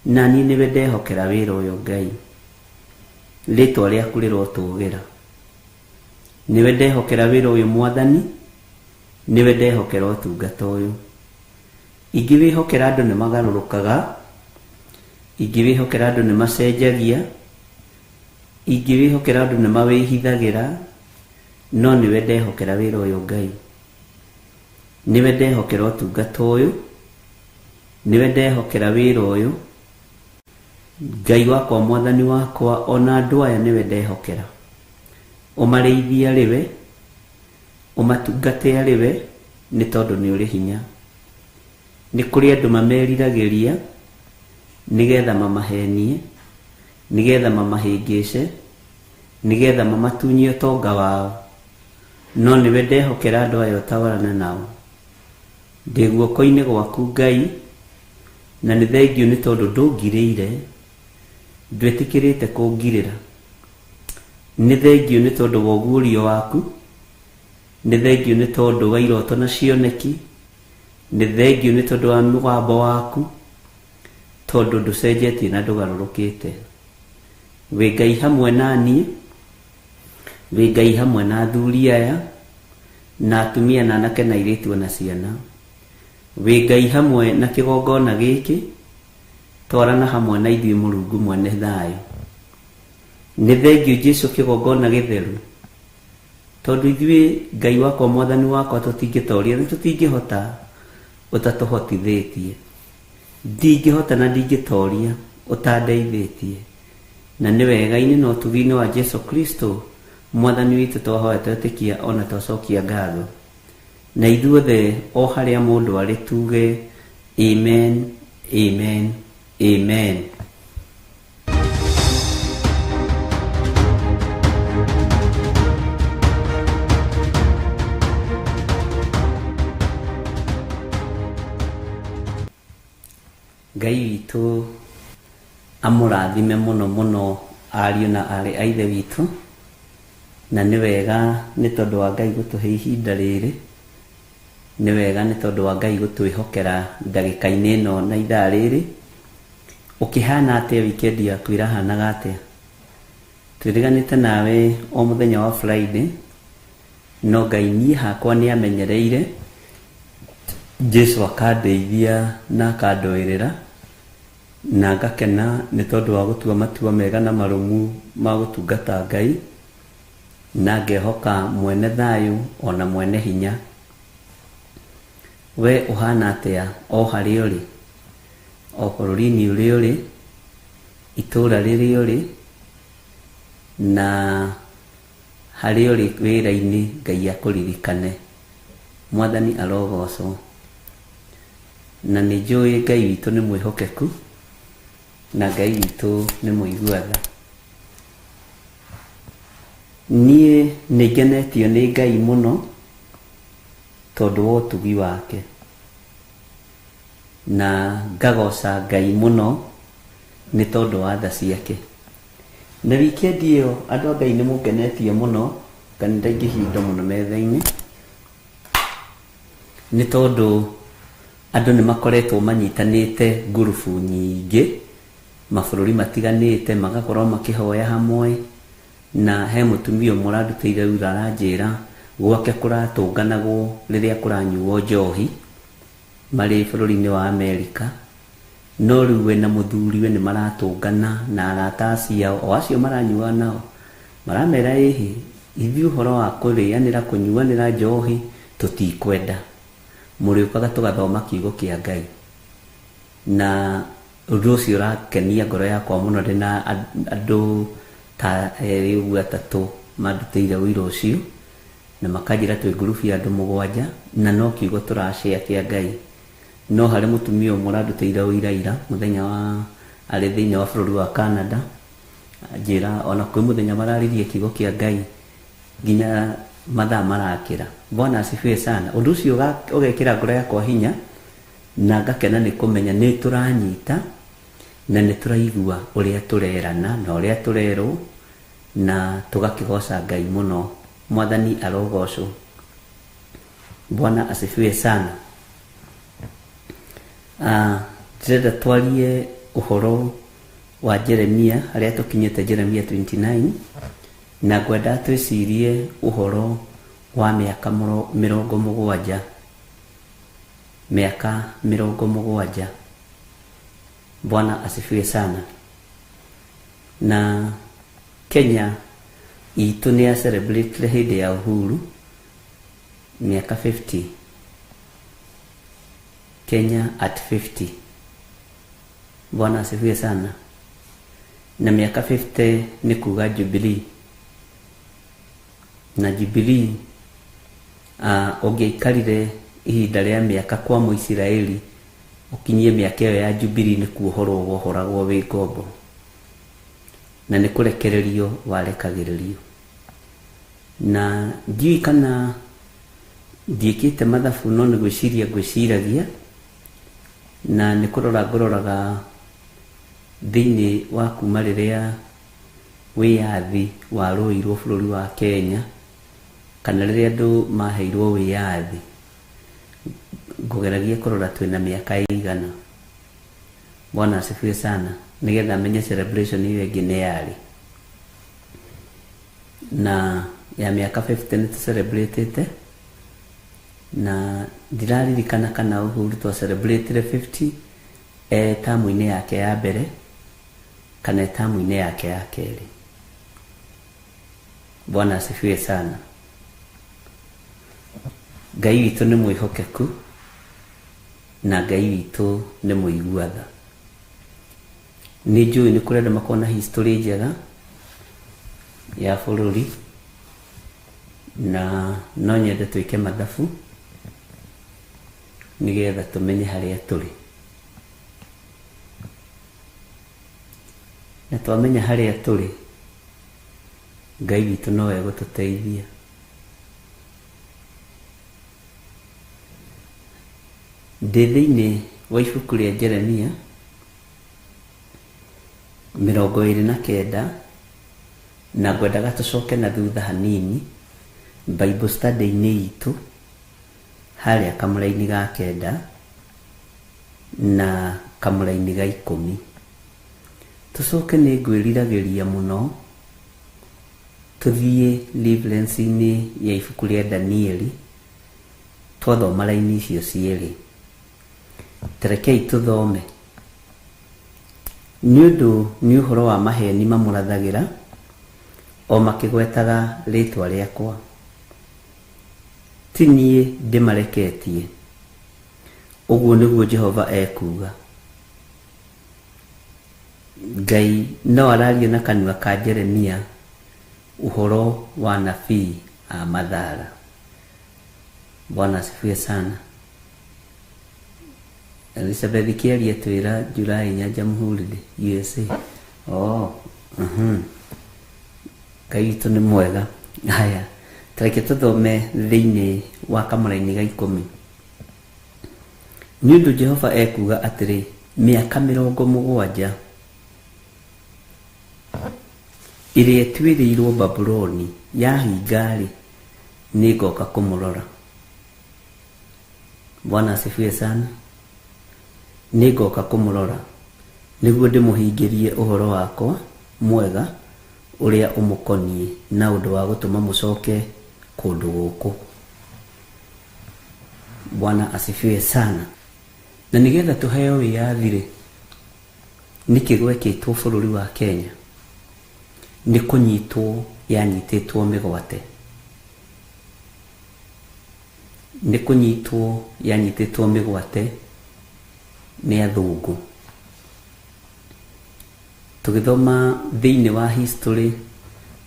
na niĩ nĩwe ndehokera wĩra ũyũ Ngai. Rĩtwa rĩaku rĩrotũũgĩra. Nĩwe ndehokera wĩra ũyũ Mwathani, nĩwe ndehokera ũtungata ũyũ. Ingĩwĩhokera andũ nĩ magarũrũkaga, ingĩwĩhokera andũ nĩ macenjagia, ingĩwĩhokera andũ nĩ mawĩhithagĩra, no nĩwe ndehokera wĩra ũyũ Ngai. Nĩwe ndehokera ũtungata ũyũ, nĩwe ndehokera wĩra ũyũ. Ngai wakwa, Mwathani wakwa, ona andũ aya nĩwe ndehokera. Ũmarĩithie arĩwe, ũmatungate arĩwe, nĩ tondũ nĩ ũrĩ hinya. Nĩ kũrĩ andũ mameriragĩria nĩgetha mamahenie, nĩgetha mamahĩngĩce, nĩgetha mamatunyie ũtonga wao, no nĩwe ndehokera andũ aya ũtawarane nao. Ndĩ guoko-inĩ gwaku Ngai, na nĩ thengio nĩ tondũ ndũngirĩire, ndwĩtĩkĩrĩte kũngirĩra. Nĩ thengio nĩ tondũ wa ũguũrio waku, nĩ thengio nĩ tondũ wa iroto na cioneki, nĩ thengio nĩ tondũ wa mũgambo waku, tondũ ndũcenjetie na ndũgarũrũkĩte. Wĩ Ngai hamwe na niĩ, wĩ Ngai hamwe na athuri aya, na atumia na anake na airĩtu na ciana. Wĩ Ngai hamwe na kĩgongona gĩkĩ, twarana hamwe na ithuĩ Mũrungu mwene thayũ. Nĩ thengio Jesũ kĩgongona gĩtheru, tondũ ithuĩ Ngai wakwa, Mwathani wakwa, tũtingĩtoria na tũtingĩhota ũtatũhotithĩtie. Ndingĩhota na ndingĩtoria ũtandeithĩtie. Na nĩ wega-inĩ na ũtugi-inĩ wa Jesũ Kristo Mwathani witũ twahoya twetĩkia ona twacokia ngatho. Na ithuothe o harĩa mũndũ arĩ tuge amen, amen, amen. Ngai witũ amũrathime mũno mũno ariũ na arĩ a ithe witũ, na nĩ wega nĩ tondũ wa Ngai gũtũhe ihinda rĩrĩ, nĩ wega nĩ tondũ wa Ngai gũtwĩhokera ndagĩka-inĩ ĩno na ithaa rĩrĩ. Ũkĩhana atĩa weekend yaku irahanaga atĩa? Twĩriganĩte nawe o mũthenya wa Friday, no Ngai niĩ hakwa nĩ amenyereire, Jesu akandeithia na akandũĩrĩra, na ngakena nĩ tondũ wa gũtua matua mega na marũmu ma gũtungata Ngai, na ngehoka mwene thayũ ona mwene hinya. We ũhana atĩa o harĩa ũrĩ, o bũrũri-inĩ ũrĩa ũrĩ, itũũra rĩrĩa ũrĩ, na harĩa ũrĩ wĩra-inĩ, Ngai akũririkane. Mwathani arogocwo. Na nĩ njũĩ Ngai witũ nĩ mwĩhokeku, na Ngai witũ nĩ mũigua-tha. Niĩ nĩ ngenetio nĩ Ngai mũno tondũ wa ũtugi wake, na ngagoca Ngai mũno nĩ tondũ wa tha ciake. Na weekend ĩyo andũ a Ngai nĩ mũngenetie mũno, kana ndaingĩhindwo mũno metha-inĩ, nĩ tondũ andũ nĩ makoretwo manyitanĩte ngurubu nyingĩ, mabũrũri matiganĩte, magakorwo makĩhoya hamwe. Na he mũtumia ũmwe ũrandutĩire wĩra aranjĩra gwake kũratũnganagwo rĩrĩa kũranyuo njohi marĩ bũrũri-inĩ wa Amerika, no rĩu we na mũthuriwe nĩ maratũngana na arata acio o acio maranyua nao, maramera ĩhĩ ithuĩ ũhoro wa kũrĩanĩra kũnyuanĩra njohi tũtikwenda, mũrĩũkaga tũgathoma kiugo kĩa Ngai. Na ũndũ ũcio ũrakenia ngoro yakwa mũno, ndĩ na andũ ta erĩ ũguo atatũ mandutĩire wĩra ũcio, na makanjĩra twĩ ngurubu ya andũ 7, na no kiugo tũrashare kĩa Ngai. No harĩ mũtumia ũmwe ũrandutĩire wĩra ira mũthenya wa arĩ thĩinĩ wa bũrũri wa Canada, njĩra ona kwĩ mũthenya mararirie kiugo kĩa Ngai nginya mathaa marakĩra. Bwana asifiwe sana. Ũndũ ũcio ũgekĩra ngoro yakwa hinya, na ngakena nĩ kũmenya nĩ tũranyita na nĩ tũraigua ũrĩa tũrerana na ũrĩa tũrerwo, na tũgakĩgoca Ngai mũno. Mwathani arogocwo. Bwana asifiwe sana. Ndĩrenda twarie ũhoro wa Jeremia, harĩa tũkinyĩte Jeremia 29, na ngwenda twĩcirie ũhoro wa mĩaka 70. Mĩaka 70. Bwana asifiwe sana. Na Kenya itũ nĩ ya celebrate hĩndĩ ya uhuru mĩaka 50. Kenya at 50. Bwana asifiwe sana. Na miaka 50 ni kuga Jubilee. Na Jubilee ũngĩikarire ihinda rĩa miaka kwa Mũisiraeli, ũkinyie miaka ĩyo ya Jubilee nĩ kuohorwo wohoragwo wĩ ngombo, na nĩ kũrekererio warekagĩrĩrio. Na ndiũĩ kana ndiĩkĩte mathabu, no nĩ gwĩciragia, na nĩ kũrora ngũroraga thĩinĩ wa kuma rĩrĩa wĩyathi warũĩirwo bũrũri wa Kenya, kana rĩrĩa andũ maheirwo wĩyathi, ngũgeragia kũrora twĩna mĩaka ĩigana. Bwana asifiwe sana, nĩgetha menye celebration ĩyo ĩngĩ nĩ yarĩ. Na ya mĩaka 50 nĩ tũcelebrate, na ndiraririkana kana Uhuru twa celebrate 50 tamu-inĩ yake ya mbere kana tamu-inĩ yake ya kerĩ. Bwana asifiwe sana. Ngai witũ nĩ mwĩhokeku, na Ngai witũ nĩ mũigua-tha. Nĩ njũĩ nĩ kũrĩ andũ makona history njega ya bũrũri, na no nyende twĩke mathabu nĩgetha tũmenye harĩa tũrĩ. Na twamenya harĩa tũrĩ, Ngai witũ no egũtũteithia. Ndĩ thĩinĩ wa ibuku rĩa Jeremia, 29 na ngwendaga tucoke na thutha hanini Bible study-inĩ itũ harĩa kamũra-inĩ ga 9 na kamũra-inĩ ga 10. Tucoke nĩ ngwĩriragĩria mũno tuthiĩ reference-inĩ ya ibuku rĩa Danieli twathoma raini icio cierĩ. Terekei tuthome. Nĩũndũ nĩ ũhoro wa maheni mamũrathagĩra o makĩgwetaga rĩtwa rĩakwa. Ti niĩ ndĩmareketie, ũguo nĩguo Jehova ekuga. Ngai no araria na kanua ka Jeremia uhoro wa nabii Amathara. Bwana asifiwe sana. Elizabeth Kiaria twira Julai Nyaja Muhuride USA. Ngai witũ nĩ mwega. Haya, tareke tuthome thĩinĩ wa kamũra-inĩ ga 10. Nĩũndũ Jehova ekuga atĩrĩ, mĩaka 70 ĩrĩa ĩtuĩrĩirwo Babuloni yahinga-rĩ, nĩngoka kũmũrora. Bwana asifiwe sana. Nĩngoka kũmũrora nĩguo ndĩmũhingĩrie ũhoro wakwa mwega ũrĩa ũmũkoniĩ na ũndũ wa gũtũma mũcoke kũndũ gũkũ. Bwana asifiwe sana. Na nĩgetha tũheo wĩyathi-rĩ, nĩkĩ gwekĩtwo bũrũri wa Kenya? Nĩ kũnyitwo yanyitĩtwo mĩgwate. Nĩ kũnyitwo yanyitĩtwo mĩgwate nĩ athũngũ. Tũgĩthoma thĩinĩ wa history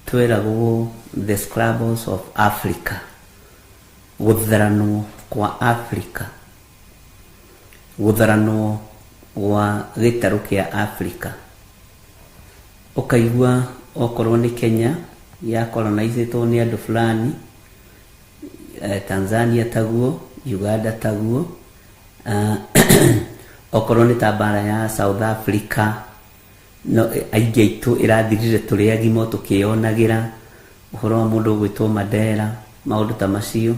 tweragwo the scrabbles of Africa, gũtharanwo kwa Africa, gũtharanwo gwa gĩtarũ kĩa Africa. Ũkaigua okorwo nĩ Kenya ya colonizĩtwo nĩ andũ fulani, Tanzania taguo, Uganda taguo, okorwo nĩ ta bara ya South Africa, no aingĩ aitũ ĩrathirire tũrĩ agima tũkĩonagĩra ũhoro wa mũndũ gwĩtwo Mandela, maũndũ ta macio.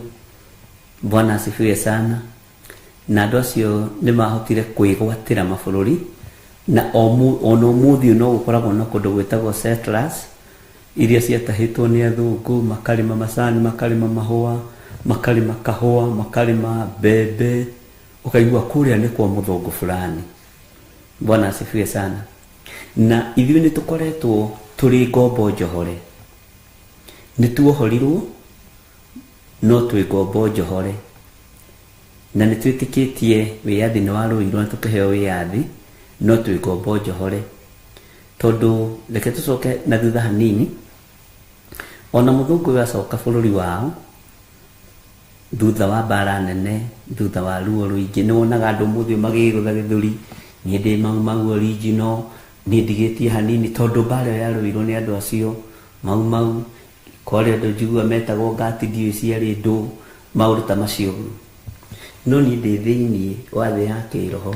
Bwana asifiwe sana. Na andũ acio nĩ mahotire kwĩgwatĩra mabũrũri, na ona ũmũthĩ no gũkoragwo na kũndũ gwĩtagwo settlers iria ciatahĩtwo nĩ athũngũ, makarĩma macani, makarĩma mahũa, makarĩma kahũa, makarĩma mbembe, ũkaigua kũrĩa nĩ kwa mũthũngũ fulani. Bwana asifiwe sana. Na ithuĩ nĩ tũkoretwo tũrĩ ngombo njohore. Nĩ tuohorirwo no twĩ ngombo njohore. Na nĩ twĩtĩkĩtie wĩyathi nĩ warũirwo na tũkĩheo wĩyathi no twĩ ngombo njohore. Tondũ reke tũcoke na thutha hanini, ona mũthũngũ ũyũ acoka bũrũri wao thutha wa mbara nene, thutha wa ruo rũingĩ, nĩ wonaga andũ mũthĩ magĩgũtha gĩthũri, niĩ ndĩ mau original, niĩ ndigĩtie hanini, tondũ mbara ĩyo yarũirwo nĩ andũ acio mau kwarĩ andũ njigua metagwo ngati ndiũĩ ciarĩ ndũ, maũndũ ta macio. No niĩ ndĩ thĩinĩ wa thĩ ya kĩroho.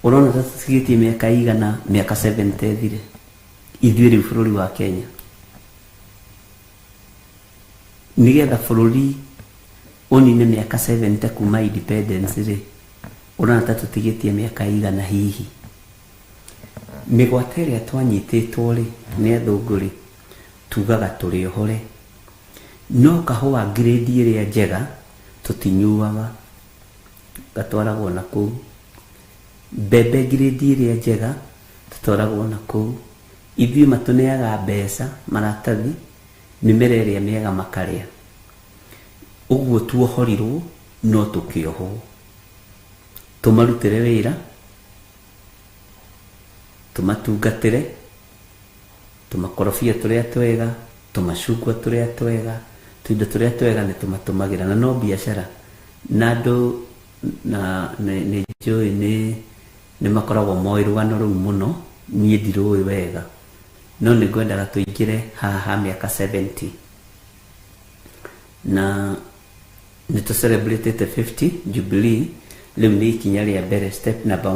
Ũrona ta tũtigĩtie mĩaka igana, mĩaka 70 thire ithuĩ rĩu bũrũri wa Kenya. Nĩgetha bũrũri ũnine mĩaka 70 kuma independence-rĩ, ũrona ta tũtigĩtie mĩaka igana hihi. Mĩgwate ĩrĩa twanyitĩtwo-rĩ nĩ athũngũ-rĩ, tugaga tũrĩ ohore. No kahũa grade ĩrĩa njega tũtinyuaga, gatwaragwo na kũu. Mbembe grade ĩrĩa njega tũtwaragwo na kũu. Ithuĩ matũneaga mbeca, maratathi, mĩmera ĩrĩa mĩega makarĩa. Ũguo tuohorirwo no tũkĩohwo. Tũmarutĩre wĩra, tũmatungatĩre, tũmakorobia tũrĩa twega, tũmacungwa tũrĩa twega, tũindo tũrĩa twega nĩ tũmatũmagĩra, na no biacara. Na andũ nĩ njũĩ nĩ makoragwo moĩ rũgano rũu mũno, niĩ ndirũĩ wega, no nĩ ngwendaga tũingĩre haha mĩaka 70. Na nĩ tũ celebrate 50 Jubilee, rĩu nĩ ikinya rĩa mbere, step number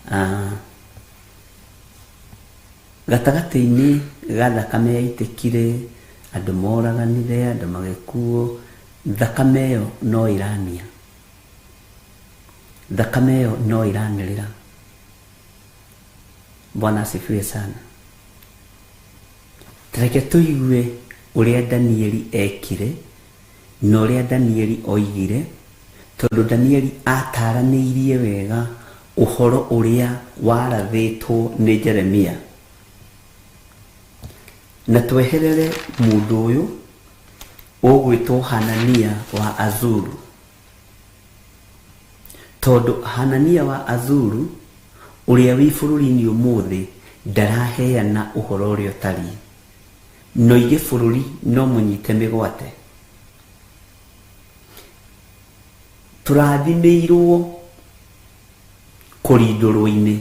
1. gatagati-ini ga thakame yaitikire andu moraganire andu magikuo thakame yo no irania thakame yo no iranirira Bwana asifiwe sana Tareke tuigue uria Danieli ekire no uria Danieli oigire tondu Danieli ataraniirie wega uhoro uria warathitwo ni Jeremia na tweherere mundu uyu ugwitwo Hanania wa Azuru tondu Hanania wa Azuru uria wi bururi-ini umuthi ndaraheana uhoro uria utari no ige bururi no munyite migwate turathimirwo kurindurwo-ini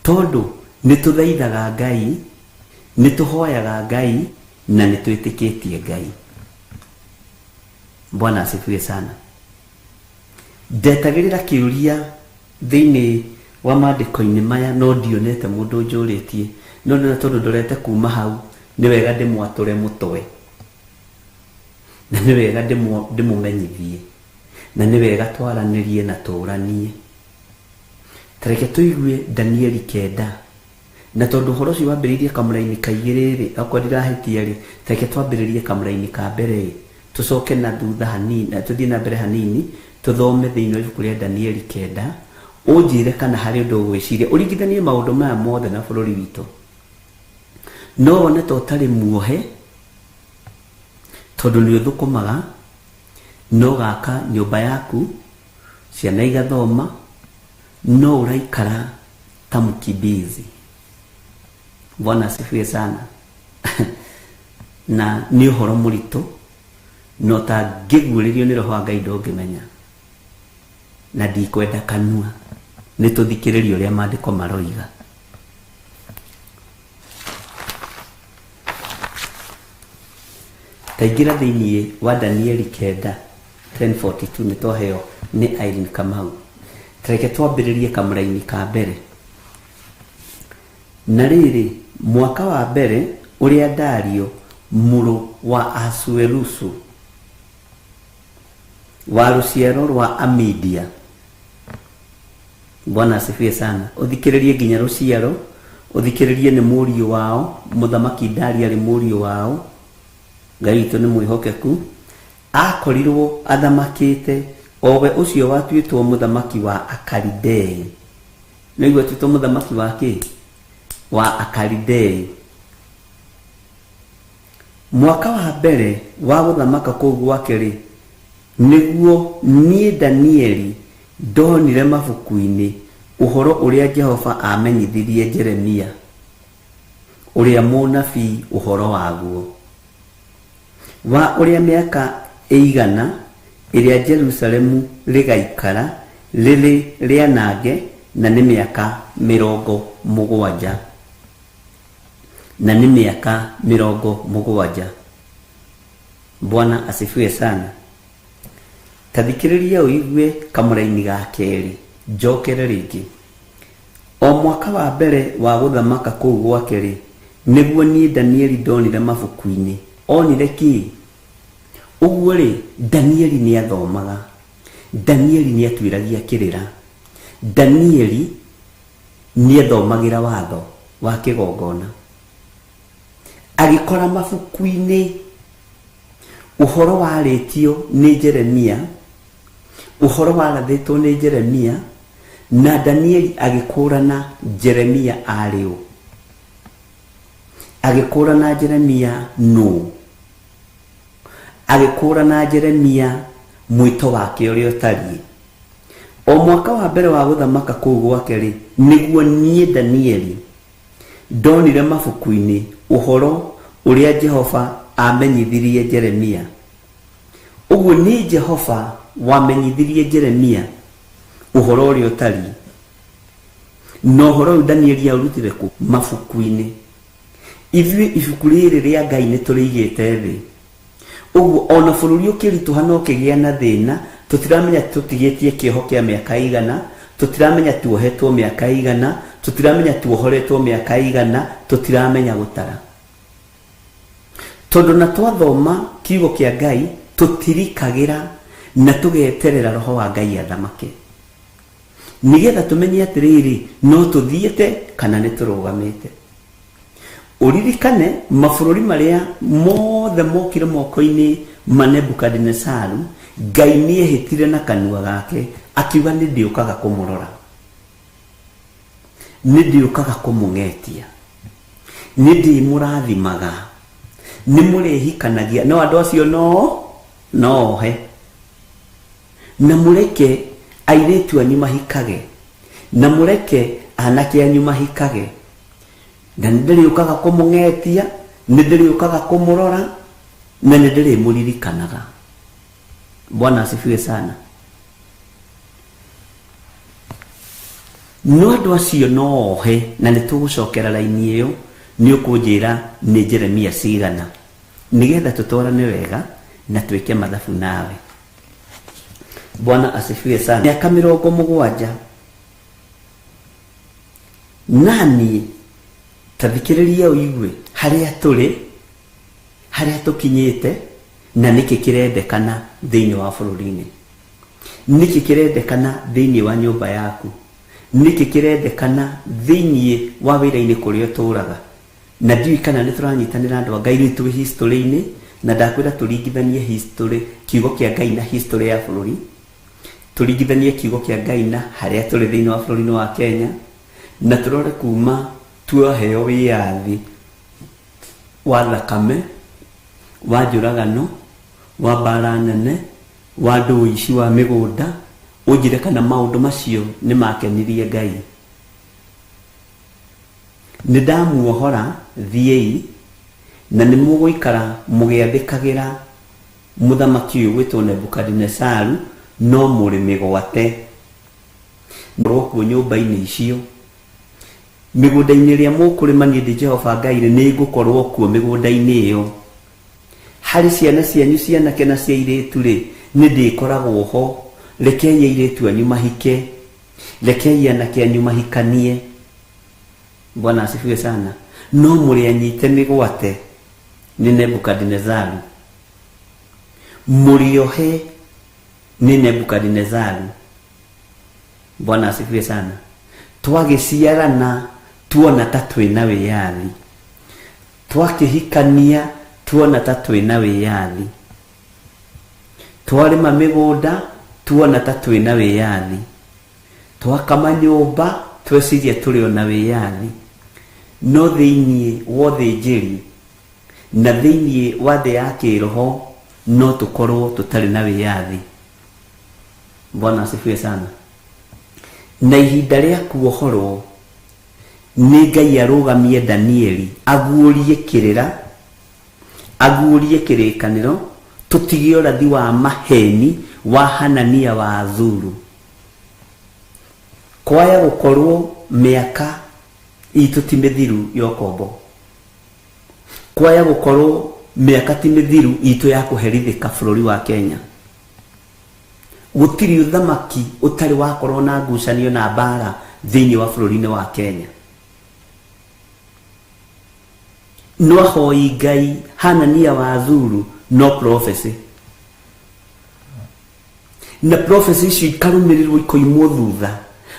tondu nituthaithaga Ngai nituhoyaga Ngai na nitwitikitie Ngai Bwana asifiwe sana ndetagirira kiuria thiini wa maandiko-ini maya no ndionete mundu njuritie no na tondu ndorete kuma hau ni wega ndimwature mutwe na ni wega ndimumenyithie na ni wega twaranirie na turanie Tareke tuigue Danieli 9 na tondu horo ucio wambiririe kamuraini kaigiriri akwandira hetiari tareke twambiririe kamuraini ka mbere tucoke na thutha hanini tuthie na mbere hanini tuthome thiini wa ibuku ria Danieli 9 unjire kana hari undu ugwiciria uringithanie maundu maya mothe na bururi witu no wone to tari muohe tondu ni uthukumaga no gaka nyumba yaku ciana igathoma no uraikara ta mukimbizi Bwana asifiwe sana na ni uhoro muritu no ta ngiguuririo ni roho wa Ngai ndongimenya na ndikwenda kanua nituthikiririe uria maandiko maroiga taingira thiini wa Danieli 9:10-42 nitoheo ni Irene Kamau Tareke twambiririe kamuraini ka mbere na riri mwaka wa mbere uria Dario muru wa Asuerusu wa ruciaro rwa Amedia Bwana asifiwe sana uthikiririe nginya ruciaro uthikiririe ni muriu wao muthamaki Dario ari muriu wao Ngai witu ni mwihokeku akorirwo athamakite owe ucio watuitwo muthamaki wa Akalidei niguo tuitwo muthamaki wa ki wa Akalidei mwaka wa mbere wa guthamaka kuu gwake ri niguo nie Danieli ndonire mabuku-ini uhoro uria Jehova amenyithirie Jeremia uria munabii uhoro waguo wa uria miaka eigana iria Jerusalemu rigaikara riri rianange na ni miaka 70 na ni miaka 70 Bwana asifiwe sana tathikiriria uigue kamuraini ga keri njokere ringi o mwaka wa mbere wa guthamaka kuu gwake ri niguo nie Danieli ndonire mabuku-ini onire ki uguo ri Danieli ni athomaga Danieli ni atwiragia kirira Danieli ni athomagira watho wa kigongona agikora mabuku-ini uhoro waritio ni Jeremia uhoro warathitwo ni Jeremia na Danieli agikurana Jeremia ariu agikurana Jeremia no agikurana Jeremia mwito wake uria utari o mwaka wa mbere wa guthamaka kuu gwake ri niguo nie Danieli ndonire mabuku-ini uhoro uria Jehova amenyithirie Jeremia uguo ni Jehova wamenyithirie Jeremia uhoro uria utari no uhoro Danieli arutire ku mabuku-ini ithuĩ ibuku rĩrĩ rĩa Ngai nĩ tũrĩigĩte thĩ uguo ona bũrũri ũkĩritũha no kĩgĩa na thĩna tutiramenya tutigĩtie kĩoho kĩa mĩaka igana tutiramenya tuohetwo mĩaka igana tutiramenya tuohoretwo miaka igana, tutiramenya gutara. Tondu na twathoma kiugo kia Ngai tutirikagira na tugeterera roho wa Ngai athamake, nigetha tumenye atiriri no tuthiete kana ni turugamite. Uririkane mabururi maria mothe mokire moko-ini ma Nebukadnezaru, Ngai niehitire na kanua gake akiuga ni ndiukaga kumurora, ni ndiukaga kumung'etia, ni ndimurathimaga, ni murehikanagia no andu acio no he na mureke airetu anyu mahikage, na mureke anake anyu mahikage, na ndiriukaga kumung'etia, ndiriukaga kumurora, na ndirimulirikanaga. Bwana asifiwe sana. No andu acio no he na nitugucokera laini iyo ni ukunjira ni Jeremia cigana, nigetha tutwarane wega na twike mathabu nawe. Bwana asifiwe sana. Miaka 70 nani tathikiriria uigwe haria turi, haria tukinyite, na niki kirendekana thiini wa bururi-ini, niki kirendekana thiini wa nyumba yaku, niki kirendekana thiini wa wira-ini kuria turaga. Na ndiui kana ni turanyitanira andu a Ngai ni twi history-ini, na ndakwira turingithanie history, kiugo kia Ngai na history ya bururi, turingithanie kiugo kia Ngai na haria turi thiini wa bururi-ini wa Kenya, na turore kuma tuoheo wiathi wa thakame, wa njuragano, wa mbara nene, wa nduici wa migunda, unjire kana maundu macio ni makenirie Ngai. Nidamuohora thiei na ni muguikara mugiathikagira muthamaki uyu gwitwo Nebukadnezaru, no muri migwate roku nyumba-ini icio. Migunda-ini ria mukurima ni ndi Jehova Ngai ni ngukorwo kuo migunda-ini iyo. Hari ciana cianyu cianake na cia airitu ri ni ndikoragwo ho. Rekei airitu anyu mahike, rekei anake anyu mahikanie. Bwana asifiwe sana. No muri anyite migwate ni Nebukadnezaru, muriohe ni Nebukadnezaru. Bwana asifiwe sana. Twagiciarana tuona ta twina wiyathi, twakihikania tuona ta twina wiyathi, twarima migunda tuona ta twina wiyathi, twakama nyumba tweciria turi ona wiyathi. No thiini wa thĩnjĩri na thiini wa thĩ ya kĩroho no tukorwo tutari na wiyathi. Bwana asifiwe sana. Na ihinda ria kuohorwo ni Ngai arugamie Danieli aguurie kirira, aguurie kirikaniro, tutige ũrathi wa maheni wa Hanania wa Azuru. Kwaya gukorwo miaka itu ti mithiru yokombo, kwaya gukorwo miaka ti mithiru itu ya kuherithika bururi wa Kenya. Gutiri uthamaki utari wakorwo na ngucanio na mbara thiini wa bururi-ini wa Kenya. No hoi Ngai Hanania wa Azuru no prophecy, na prophecy icio ikarumirirwo ikoimwo thutha.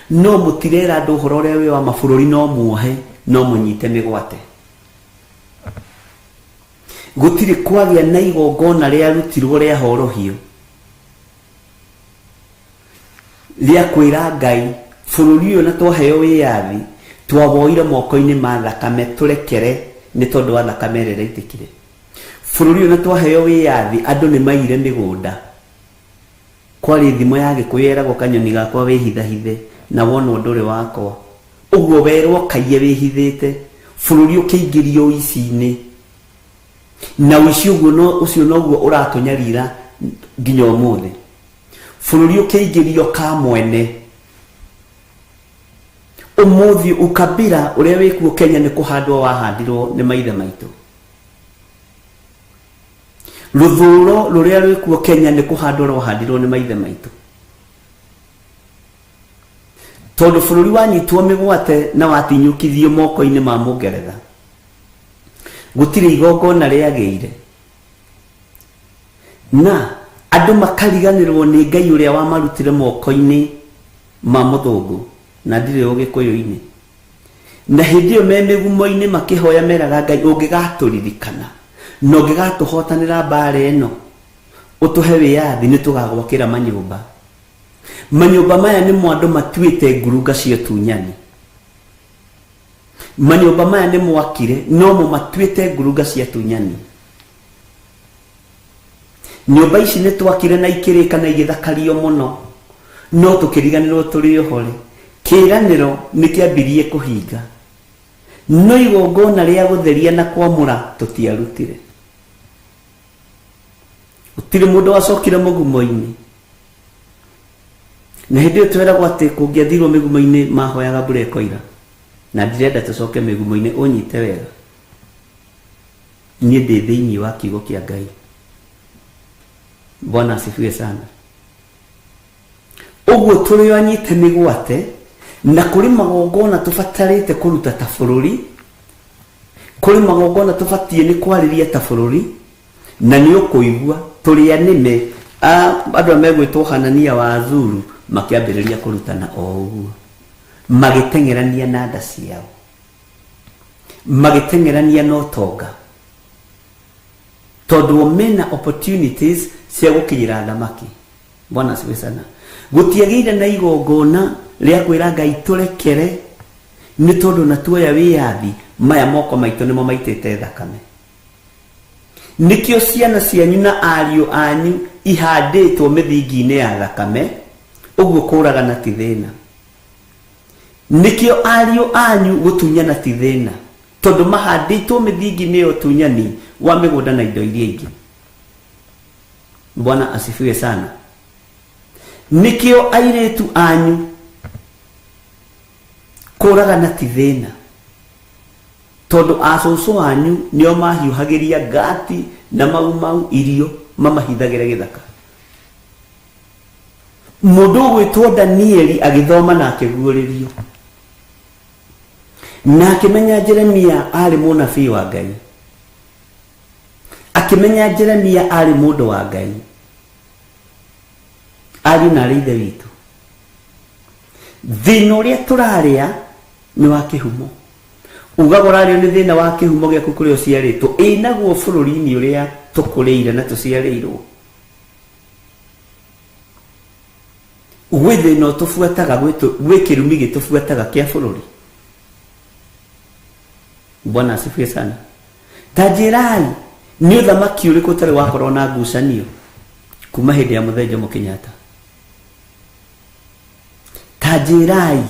No mutirera andu uhoro uria wi wa mabururi no muohe, no munyite migwate. Gutiri kwagia na igongona ria rutirwo ria horohio ria kwira Ngai bururi uyu na twaheo wiyathi twaboire moko-ini ma thakame turekere ni tondu wa thakame ria itikire. Bururi uyu na twaheo wiyathi andu ni maire migunda, kwari thimo ya Gikuyu yeragwo kanyoni gakwa wihithahithe na wona nduri wakwa, uguo werwo kaiye wihithite bururi ukiingirio ici-ini, na wici ucio no guo uratunyarira nginya umuthi. Bururi ukiingirio ka mwene, umuthi ukabira uria wikuo Kenya ni kuhandwo wahandirwo ni maithe maitu. Ruthuro ruria rwikuo Kenya ni kuhandwo rwahandirwo ni maithe maitu. tondu bururi wanyitwo migwate na watinyukithio moko-ini ma Mungeretha gutire igongona riageire na andu makariganirwo ni Ngai uria wamarutire moko-ini ma muthungu na ndire ugikuyu-ini na hindi iyo me migumo-ini makihoya meraga Ngai ungigaturirikana na ungigatuhotanira mbara ino utuhe wiathi ni tugagwakira manyumba maya ni mwandu matuite ngurunga cia tunyani manyumba maya ni mwakire no mo matuite ngurunga cia tunyani nyumba ici ni twakire na ikirika na igithakario muno no tukiriganirwo turi ohore kiraniro ni kiambirie kuhinga no igongona ria gutheria na kwamura tutiarutire utire mundu wacokire mugumo-ini na hindi iyo tweragwo ati kungiathirwo migumo-ini mahoyaga mbura ikoira na ndirenda tucoke migumo-ini unyite wega nie ndi thiini wa kiugo kia Ngai. Bwana asifiwe sana. Uguo turi anyite migwate na kuri magongona tufatarite kuruta ta bururi kuri magongona tufatie ni kwariria ta bururi na ni ukuigua turi anime andu amegwitwo Hanania wa Azuru makiambiriria kurutana o uguo magitengerania na nda ciao magitengerania no tonga tondu mena opportunities cia gukinyira thamaki. Bwana asifiwe sana. Gutiagire na igongona ria kwira Ngai turekere ni tondu na tuoya wiathi maya moko maitu nimo maitete thakame nikio ciana cianyu na ariu anyu ihanditwo mithingi-ini ya thakame uguo kuraga na ti thina nikio ariu anyu gutunyana ti thina tondu mahanditwo mithingi-ini ya utunyani wa migunda na indo iria ingi. Bwana asifiwe sana. Nikio airetu anyu kuraga na ti thina tondu acucu anyu nio mahiuhagiria ngati na mau irio mamahithagira githaka. Mundu gwitwo Danieli agithoma na akiguuririo na akimenya Jeremia ari munabii wa Ngai akimenya Jeremia ari mundu wa Ngai ari na rithe witu thina uria turaria ni wa kihumo ugagora ni thina wa kihumo giaku kuri uciaritwo inaguo bururi-ini uria tukureire na tuciarirwo gwithe no tufuataga gwikirumi gitufuataga kia bururi. Bwana asifiwe sana. Tajirai ni uthamaki uriku tari wakorwo na ngucanio kuma hindi ya Muthee Jomo Kenyatta. Tajirai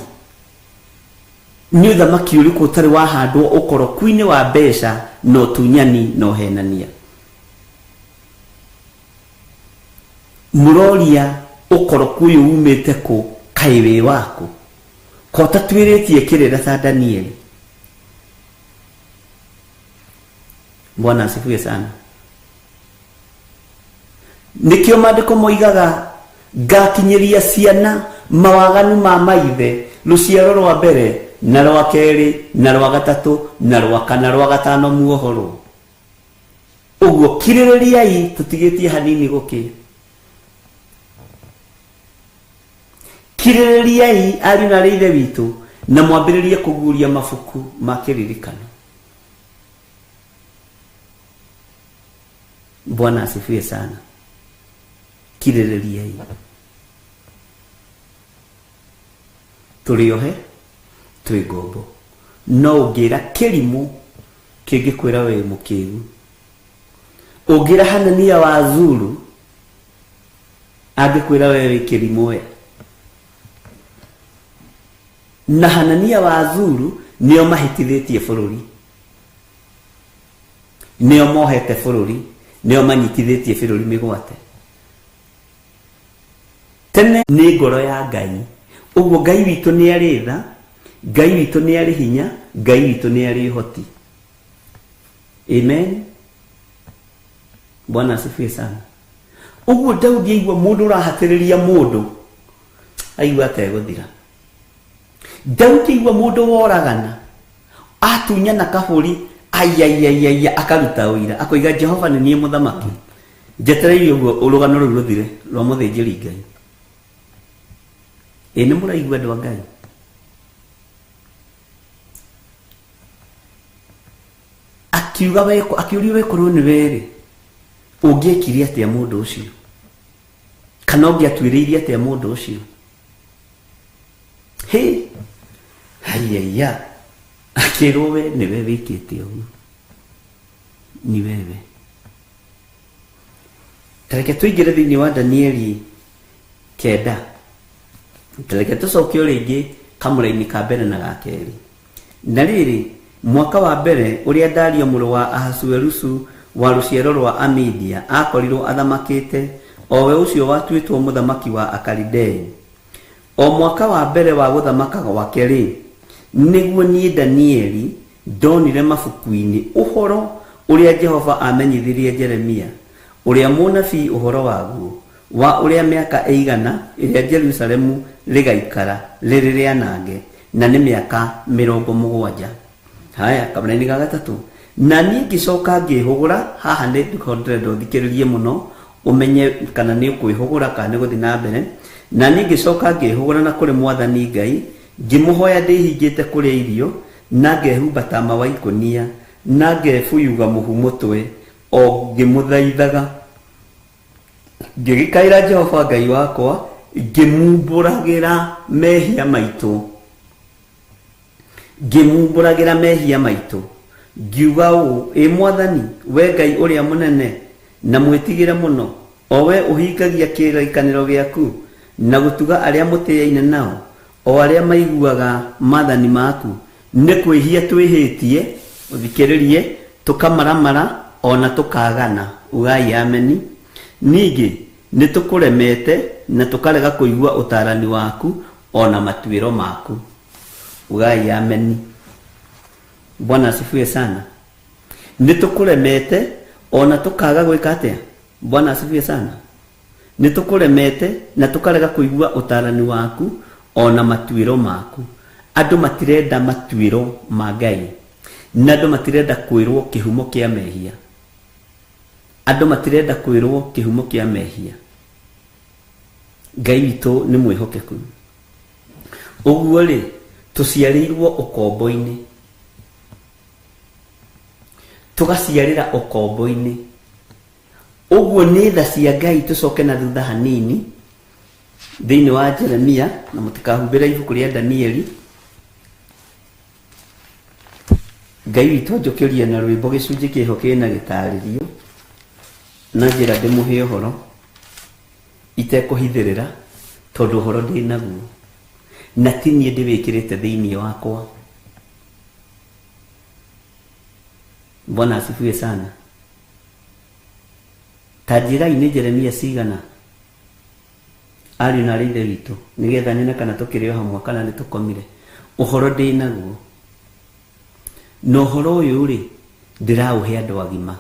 ni uthamaki uriku utari wahandwo ukoroku-ini wa mbeca no tunyani no henania. Muroria ukoroku uyu umite ku kaiwe wako ko tatwiritie kirira ta Danieli. Bwana asifiwe sana. Nikio maandiko moigaga ngakinyiria ciana mawaganu ma maithe ruciaro rwa mbere na rwa keri na rwa gatatu na rwa kana rwa gatano muohoro uguo kiririai tutigitie hanini guki kiririai ari na rithe witu na mwambiririe kuguria mafuku ma kiririkano. Bwana asifiwe sana. Kiririai turiohe twigombo no ngira kirimu kingikwira we mukigu ungira Hanania wa Azuru angikwira we kirimu we na Hanania wa Azuru nio mahitithitie bururi nio mohete bururi nio manyitithitie bururi migwate tene ni ngoro ya Ngai uguo Ngai witu ni ari tha Ngai witu ni ari hinya Ngai witu ni ari hoti. Amen. Bwana asifiwe sana. Uguo Daudi aigua mundu urahatiriria mundu aigua ateguthira ndaukiigua mundu woragana atunyana kahuri ayayayaya akaruta uira akoiga Jehova ni niĩ mũthamaki njetereire ũguo ũrũgano rũu rũthire rwa mũthĩnjĩri Ngai. Nĩ mũraigua andũ a Ngai? Akiuria wekũrwo nĩ werĩ ũngĩekire atĩa mũndũ ũcio kana ũngĩatuĩrĩirie atĩa mũndũ ũcio? Hayaya akĩrwo we nĩwe wĩkĩte ũguo, ni wewe. Tareke tũingĩre thĩinĩ wa Danieli 9. Tareke tũcoke rĩngĩ kamũra-inĩ ka mbere na ga kerĩ. Na rĩrĩ mwaka wa mbere ũrĩa Dario mũrũ wa Ahasuerusu wa rũciaro rwa Amedia akorirwo athamakĩte, o we ũcio watuĩtwo mũthamaki wa Akalidei. O mwaka wa mbere wa gũthamaka gwake rĩ, nĩguo niĩ Danieli ndonire mabuku-inĩ ũhoro ũrĩa Jehova amenyithirie Jeremia ũrĩa mũnabii ũhoro waguo wa ũrĩa mĩaka 100 ĩrĩa Jerusalemu rĩgaikara rĩrĩ rĩanange, na nĩ mĩaka 70. Haya, kamũra-inĩ ga gatatũ, na niĩ ngĩcoka ngĩhũgũra. Haha nĩ ndĩrenda ũthikĩrĩrie mũno ũmenye kana nĩ ũkwĩhũgũra kana nĩ gũthiĩ na mbere. Na niĩ ngĩcoka ngĩhũgũra na kũrĩ Mwathani Ngai, ngĩmũhoya ndĩhingĩte kũrĩa irio, na ngehumba taama wa ikũnia, na ngebuyuga mũhu mũtwe, o ngĩmũthaithaga, ngĩgĩkaĩra Jehova Ngai wakwa, ngĩmumbũragĩra mehia maitũ, ngiuga ũũ: Mwathani, we Ngai ũrĩa mũnene na mwĩtigĩre mũno, o we ũhingagia kĩrĩkanĩro gĩaku na gũtuga arĩa mũtĩĩaine nao, o arĩa maiguaga maathani maku, nĩ kwĩhia twĩhĩtie, ũthikĩrĩrie, tũkamaramara ona tũkagana. Ugai ameni. Ningĩ nĩ tũkũremete na tũkarega kũigua ũtaarani waku ona matuĩro maku. Ugai ameni. Bwana asifiwe sana. Nĩ tũkũremete ona tũkaga gwĩka atĩa? Bwana asifiwe sana. Nĩ tũkũremete na tũkarega kũigua ũtaarani waku ona matuĩro maku. Andũ matirenda matuĩro ma Ngai, na andũ matirenda kwĩrwo kĩhumo kĩa mehia. Andũ matirenda kwĩrwo kĩhumo kĩa mehia. Ngai witũ nĩ mwĩhokeku. Ũguo rĩ, tũciarĩirwo ũkombo-inĩ, tũgaciarĩra ũkombo-inĩ. Ũguo nĩ tha cia Ngai. Tũcoke na thutha hanini thĩinĩ wa Jeremia, na mũtikahumbĩre ibuku rĩa Danieli. Ngai witũ njũkĩria na rwĩmbo gĩcunjĩ kĩho kĩna gĩtarĩrio na njĩra ndĩmũhe ũhoro itekũhithĩrĩra, tondũ ũhoro ndĩ naguo na ti niĩ ndĩwĩkĩrĩte thĩinĩ wakwa. Bwana asifiwe sana. Ta njĩrai nĩ Jeremia cigana ariũ na ithe witũ, nĩgetha nyone kana tũkĩrĩ o hamwe kana nĩ tũkomire. Ũhoro ndĩ naguo, na ũhoro ũyũ rĩ, ndĩraũhe andũ agima,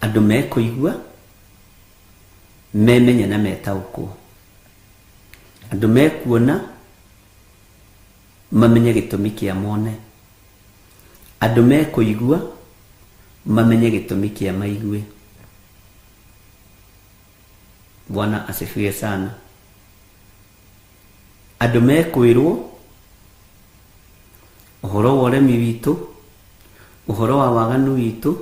andũ mekũigua, memenye na metaũkwo, andũ mekuona, mamenye gĩtũmi kĩa mone, andũ mekũigua, mamenye gĩtũmi kĩa maigue. Bwana asifiwe sana. Andũ mekwĩrwo ũhoro wa ũremi witũ, ũhoro wa waganu witũ,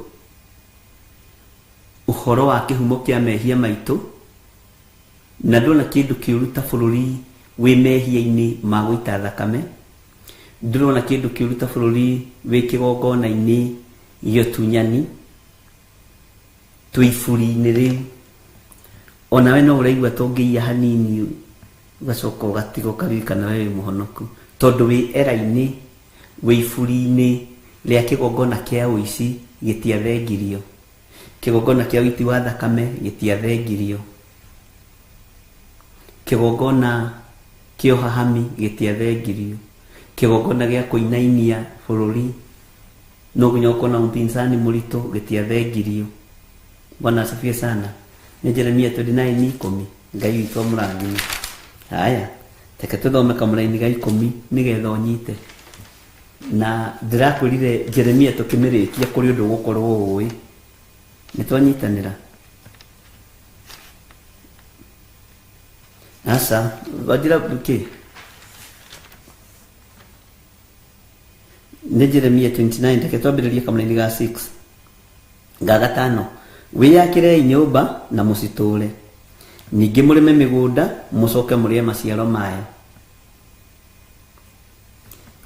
ũhoro wa kĩhumo kĩa mehia maitũ, na ndona kĩndũ kĩũru ta bũrũri wĩ mehia-inĩ ma gũita thakame. Ndĩrona kĩndũ kĩũru ta bũrũri wĩ kĩgongona-inĩ gĩa ũtunyani, twĩ iburi-inĩ rĩu. Ona we no ũraigua tũngĩia hanini ũgacoka ũgatiga ũkaririkana we wĩ mũhonoku, tondũ wĩ era-inĩ, wĩ iburi-inĩ rĩa kĩgongona kĩa ũici gĩtiathengirio, kĩgongona kĩa ũiti wa thakame gĩtiathengirio, kĩgongona kĩa ũhahami gĩtiathengirio, kĩgongona gĩa kũinainia bũrũri no nginya ũkorwo na mpinzani mũritũ gĩtiathengirio. Bwana asifiwe sana. Nĩ Jeremia 29:10. Ngai witũ mũrathime. Haya, Teke tuthome kamũraini ga 10 nigetha ũnyite. Na ndĩrakwĩrire Jeremia tũkĩmĩrĩkia kũrĩ ũndũ gũkorwo ũĩ. Nĩtwanyitanĩra. Asa, wajira buke. Nĩ Jeremia 29 teke twambĩrĩrie kamũraini ga 6. Ga 5. Wĩyakĩrei nyũmba na mũcitũre. Ningĩ mũrĩme mĩgũnda mũcoke mũrĩe maciaro mayo.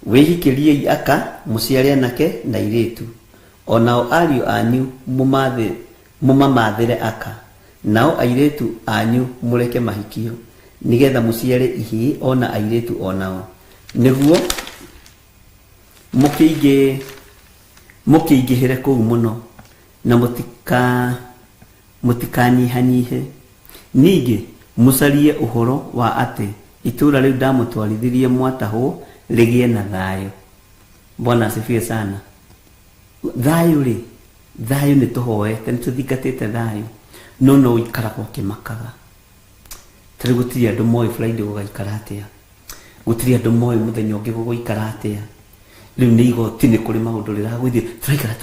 Wĩhikĩriei aka mũciare anake na airĩtu. Onao ariũ anyu mũmamathĩre aka. Nao airĩtu anyu mũreke mahikio. Nigetha mũciare ihĩĩ ona airĩtu onao. Nĩguo mũkĩingĩhĩre kũu mũno na mũtikanyihanyihe. Ningĩ mũcarie ũhoro wa atĩ itũũra rĩu ndamũtwarithirie mwatahwo rĩgĩe na thayũ. Bwana asifiwe sana. Thayũ nĩ tũhoete, nĩ tũthingatĩte thayũ, no ũikaraga ũkĩmakaga. Tarĩ gũtirĩ andũ moĩ Friday gũgaikara atĩa, gũtirĩ andũ moĩ mũthenya ũngĩ gũgaikara atĩa. Rĩu nĩ igoti nĩ kũrĩ maũndũ rĩragũithia tũraikara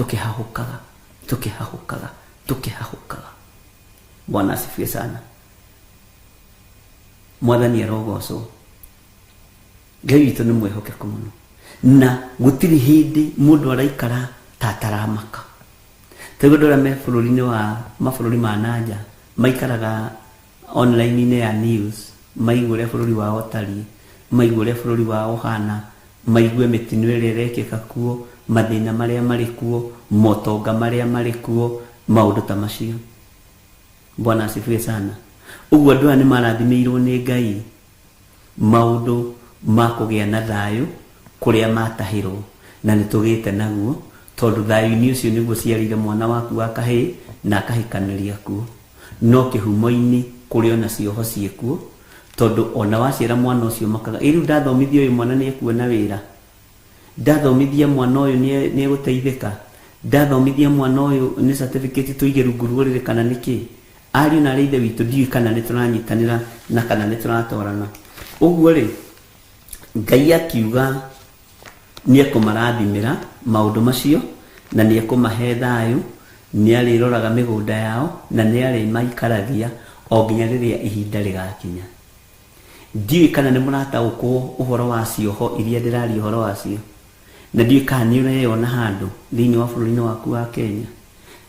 tũkĩhahũkaga. Bwana asifiwe sana. Mwathani arogocwo. Ngai witũ nĩ mwĩhokeku mũno, na gũtirĩ hĩndĩ mũndũ araikara tataramaka. Tegu ndora me mabũrũri ma nanja maikaraga online-inĩ ya news, maigũre bũrũri wao tariĩ, maigũre bũrũri wao hana, maigue mĩtino ĩrĩa ĩrekĩka kuo, mathĩna marĩa marĩ kuo, motonga marĩa marĩ kuo, maũndũ ta macio. Bwana asifiwe sana. Ũguo andũ aya nĩ marathimĩirwo nĩ Ngai maũndũ ma kũgĩa na thayũ kũrĩa matahĩrwo, na nĩ tũgĩte naguo, tondũ thayũ-inĩ ũcio nĩguo ciarĩire mwana waku wa kahĩĩ na akahikanĩria kuo. No kĩhumo-inĩ kũrĩ ona cioho ciĩkuo, tondũ ona waciara mwana ũcio makaga. Rĩu ndathomithia ũyũ mwana nĩ ekuona wĩra, ndathomithia mwana ũyũ nĩ egũteithĩka, ndathomithia mwana ũyũ nĩ certificate tũige rungu rũrĩrĩ kana nĩkĩ. Ariũ na ithe witũ ndiũĩ kana nĩ tũranyitanĩra na kana nĩ tũratwarana. Ũguo rĩ, Ngai akiuga nĩ ekũmarathimĩra maũndũ macio na nĩ ekũmahe thayũ, nĩ arĩroraga mĩgũnda yao na nĩ arĩmaikaragia o nginya rĩrĩa ihinda rĩgakinya. Ndiũĩ kana nĩ mũrataũkwo ũhoro wa cioho iria ndĩraria ũhoro wacio, na ndiũĩ kana nĩ ũreyona handũ thĩinĩ wa bũrũri-inĩ waku wa Kenya.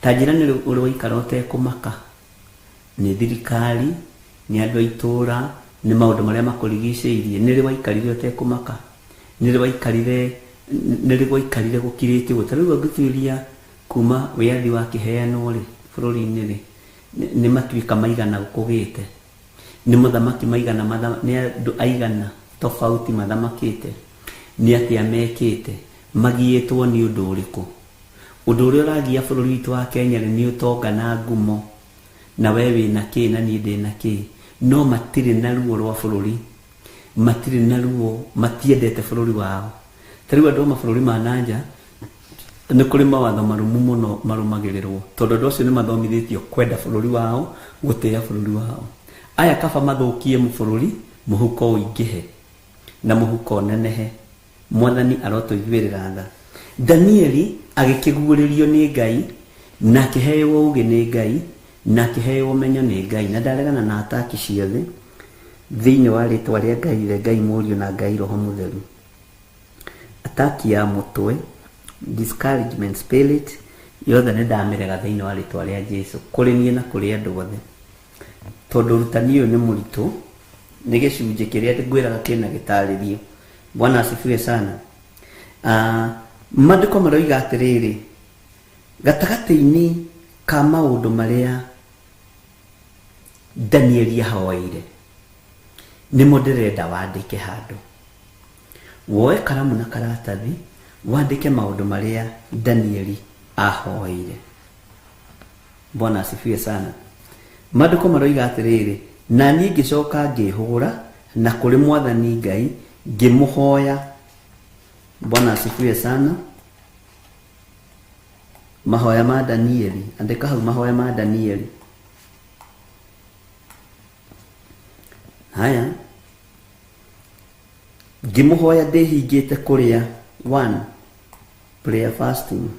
Ta njĩra nĩ ũrĩ waikara ũtekũmaka, nĩ thirikari, nĩ andũ a itũũra, nĩ maũndũ marĩa makũrigicĩirie, nĩ rĩ waikarire ũtekũmaka, nĩ rĩ waikarire gũkirĩte ũguo. Ta rĩu ngũtuĩria kuma wĩyathi wa kĩheanwo rĩ bũrũri-inĩ rĩ, nĩ matuĩka maigana gũkũgĩte, nĩ mũthamaki maigana, nĩ andũ aigana tofauti mathamakĩte, nĩ atĩa mekĩte, magiyĩtwo nĩ ũndũ ũrĩkũ. Ũndũ ũrĩa ũragia bũrũri witũ wa Kenya nĩ ũtonga na ngumo, na we wĩna kĩ na niĩ ndĩna kĩ, no matirĩ na ruo rwa bũrũri, matirĩ na ruo, matiendete bũrũri wao. Ta rĩu andũ a mabũrũri ma nanja nĩ kũrĩ mawatho marũmu mũno marũmagĩrĩrwo, tondũ andũ acio nĩ mathomithĩtio kwenda bũrũri wao, gũtĩĩa bũrũri wao. Aya kaba mathũkie bũrũri, mũhuko ũingĩhe na mũhuko ũnenehe. Mwathani arotũiguĩrĩra tha. Danieli agĩkĩguũrĩrio nĩ Ngai na akĩheo ũũgĩ nĩ Ngai na akĩheo ũmenyo nĩ Ngai, na ndaregana na ataki ciothe thĩinĩ wa rĩtwa rĩa Ngai, Ngai Mũriũ na Ngai Roho Mũtheru. Ataki ya mũtwe, discouragement spirit, yothe nĩ ndamĩrega thĩinĩ wa rĩtwa rĩa Jesũ, kũrĩ niĩ na kũrĩ andũ othe, tondũ ũrutani ũyũ nĩ mũritũ, nĩ gĩcunjĩ kĩrĩa ngwĩraga kĩna gĩtarĩrio. Bwana asifiwe sana. Maandĩko maroiga atĩrĩrĩ, gatagatĩ-inĩ ka maũndũ marĩa Danieli ahoire, nĩmo ndĩrenda wandĩke handũ. Woe karamu na karatathi wandĩke maũndũ marĩa Danieli ahoire. Bwana asifiwe sana. Maandĩko maroiga atĩrĩrĩ, na niĩ ngĩcoka ngĩhũra na kũrĩ Mwathani Ngai ngĩmũhoya. Bwana asifiwe sana. Mahoya ma Danieli, andĩka hau mahoya ma Danieli. Haya, Ngimuhoya ndihingite kuria 1 prayer fasting.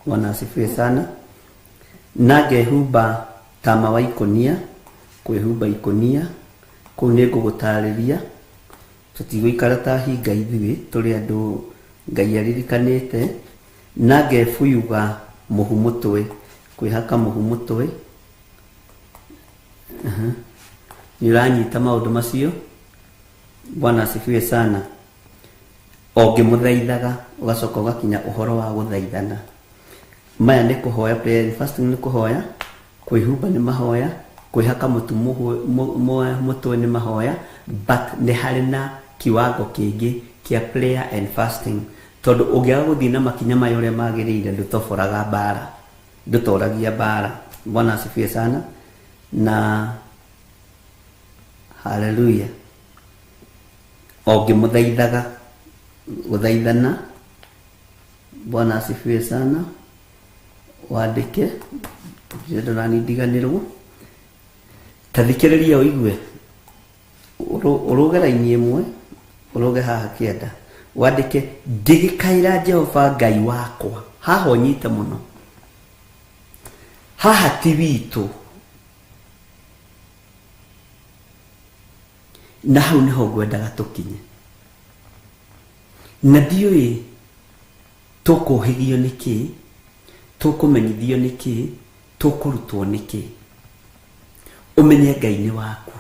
Bwana asifiwe sana. Na ngehumba tama wa ikonia, kwihumba ikonia kuu nĩ ngũgũtarĩria. Tũtigũikara ta hinga ithuĩ tũrĩ andũ Ngai aririkanĩte. Na ngefuyuga mũhu mũtwe, kwĩhaka mũhu mũtwe. Nĩũranyita maũndũ macio. Bwana asifiwe sana. O ngĩmũthaithaga ũgacoka ũgakinya ũhoro wa gũthaithana. Maya nĩ kũhoya, prayer fasting nĩ kũhoya, kwĩhumba nĩ mahoya, kwĩhaka mũtu mũtwe nĩ mahoya, but nĩ harĩ na kiwango kĩngĩ kia prayer and fasting. Tondũ ũngĩaga gũthiĩ na makinya maya ũrĩa magĩrĩire ndũtoboraga mbara, ndũtoragia mbara. Bwana asifiwe sana. Na haleluya. O ngĩmũthaithaga gũthaithana. Bwana asifiwe sana. Wandike ndorani ndiganĩrwo. Tathikĩrĩria ũigue. Ũrũge raini ĩmwe, ũrũge haha kĩanda. Wandike ndigĩkaĩra Jehova Ngai wakwa. Haha ũnyite mũno. Haha ti witũ. Na hau nĩho ngwendaga tũkinye. Na ndiũĩ tũkũhĩgio nĩkĩ, tũkũmenyithio nĩkĩ, tũkũrutwo nĩkĩ. Ũmenye Ngai nĩ waku.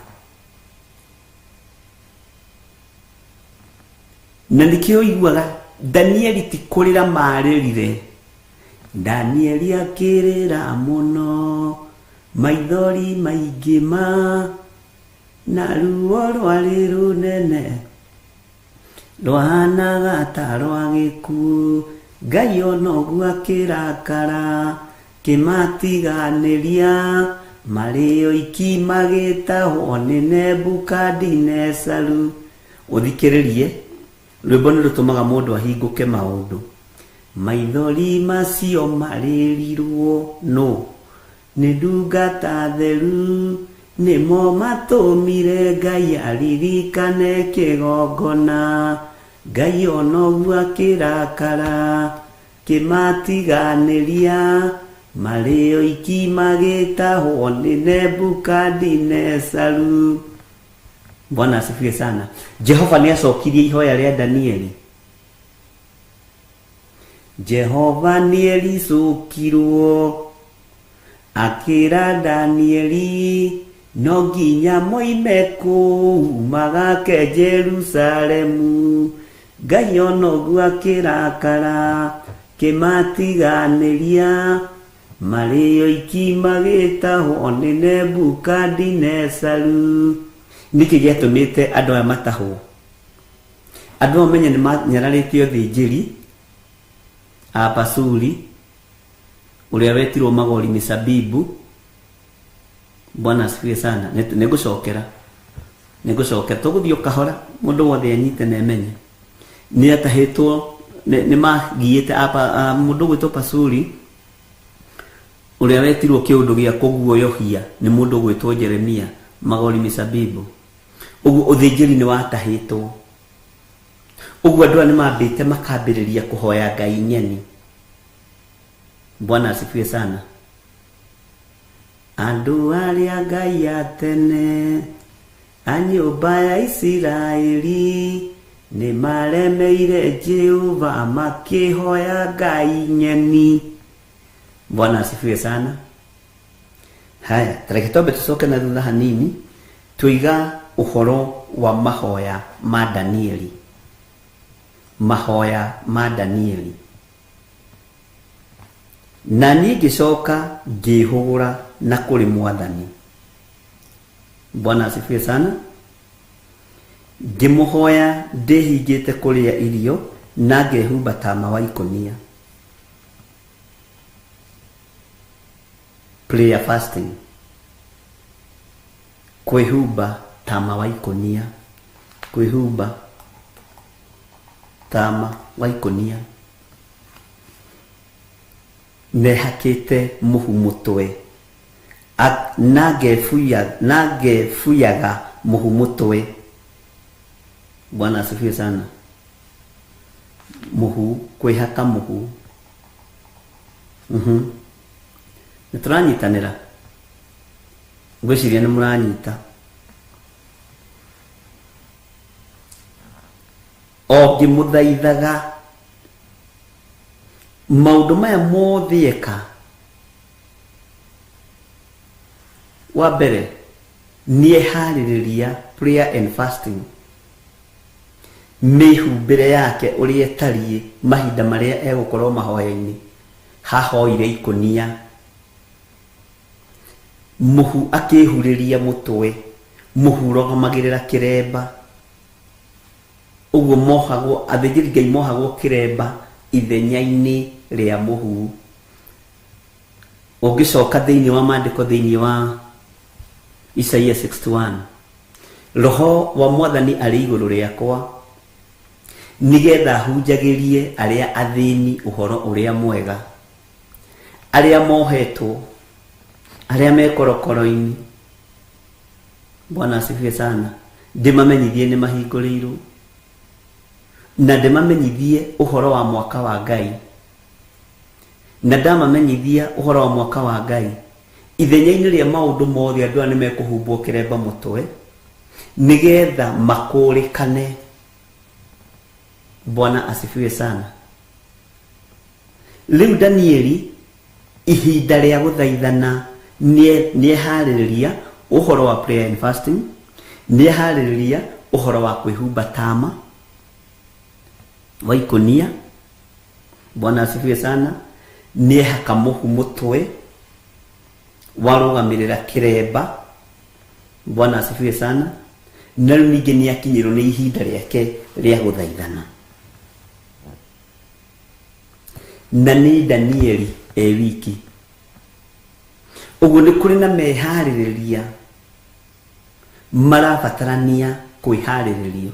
Na nĩkĩo ũiguaga Danieli ti kũrĩra marĩrire. Danieli akĩrĩra mũno, maithori maingĩ na ruo rwarĩ rũnene, rwahanaga ta rwa gĩkuũ. Ngai ona ũguo akĩrakara, kĩmatiganĩria, marĩ oiki magĩtahwo nĩ Nebukadinezaru. Ũthikĩrĩrie, rwĩmbo nĩ rũtũmaga mũndũ ahingũke maũndũ. Maithori macio marĩrirwo no, nĩ ndungata theru, nĩmo matũmire Ngai aririkane kĩgongona. Ngai ona ũguo akĩrakara, kĩmatiganĩria, marĩ oiki magĩtahwo nĩ Nebukadinezaru. Bwana asifiwe sana. Jehova nĩacokirie ihoya rĩa Danieli. Jehova nĩericũkirwo, akĩra Danieli, no nginya moime kũu magake Jerusalemu. Ngai ona ũguo akĩrakara, kĩmatiganĩria, marĩ oiki magĩtahwo nĩ Nebukadinezaru. Nĩkĩ gĩatũmĩte andũ aya matahwo? Andũ amenye nĩ manyararĩtio thĩnjĩri a Pasuri, ũrĩa wetirwo Magori Mĩsabibu. Bwana asifiwe sana. Nĩngũcokera tũgũthiĩ kahora, mũndũ wothe anyite na emenye. Nĩatahĩtwo, nĩmagiĩte mũndũ gwĩtwo Pasuri, ũrĩa wetirwo kĩũndũ gĩa kũguoyohia nĩ mũndũ gwĩtwo Jeremia Magori Mĩsabibu. Ũguo ũthĩnjĩri nĩ watahĩtwo. Ũguo andũ nĩ mambĩte makambĩrĩria kũhoya Ngai nyeni. Bwana asifiwe sana. Andũ arĩa Ngai atene, a nyũmba ya Isiraeli, nĩ maremeire Jehova makĩhoya Ngai nyeni. Bwana asifiwe sana. Haya, tareke twambe tucoke na thutha hanini, tuiga ũhoro wa mahoya ma Danieli. Mahoya ma Danieli. Na niĩ ngĩcoka ngĩhũgũra na kũrĩ Mwathani. Bwana asifiwe sana. Ngĩmũhoya ndĩhingĩte kũrĩa irio na ngehumba tama wa ikonia. Prayer fasting. Kwĩhumba tama wa ikonia. Kwĩhumba tama wa ikonia. Nehakĩte mũhu mũtwe. Na ngebuyaga muhu mutwe. Bwana asifiwe sana. Muhu, kwihaka muhu. Nituranyitanira. Ngwiciria ni muranyita. O ngimuthaithaga maundu maya mothe eka. Wa mbere nie haririria prayer and fasting. Mihumbire yake uria etarie mahinda maria egukorwo mahoya-ini. Hahoire ikonia. Muhu akihuriria mutwe. Muhu rogamagirira kiremba. Uguo mohagwo athĩnjĩri Ngai mohagwo kiremba ithenya-ini ria muhu. Ũngicoka thĩinĩ wa maandĩko thĩinĩ wa Isaia 61, Roho wa Mwathani arĩ igũrũ rĩakwa nigetha hunjagĩrie arĩa athĩni ũhoro ũrĩa mwega, arĩa mohetwo, arĩa mekorokoro-ini. Bwana asifiwe sana. Ndimamenyithie nĩ mahingũrĩirwo na ndimamenyithie ũhoro wa mwaka wa Ngai. Na ndamamenyithia ũhoro wa mwaka wa Ngai, ithenya-ini rĩa maũndũ mothe andũ nĩ mekũhumbwo kĩremba mũtwe nigetha makũrĩkane. Bwana asifiwe sana. Rĩu Danieli ihinda rĩa gũthaithana nĩeharĩrĩria ũhoro wa prayer and fasting, nĩeharĩrĩria ũhoro wa kwĩhumba tama wa ikonia. Bwana asifiwe sana. Nĩehaka mũhu mũtwe warugamirira kiremba. Bwana asifiwe sana. Na rĩu ningĩ nĩakinyĩrwo nĩ ihinda rĩake rĩa gũthaithana. Na nĩ Danieli wiki. Ũguo nĩ kũrĩ na meharĩrĩria marabatarania kwĩharĩrĩrio.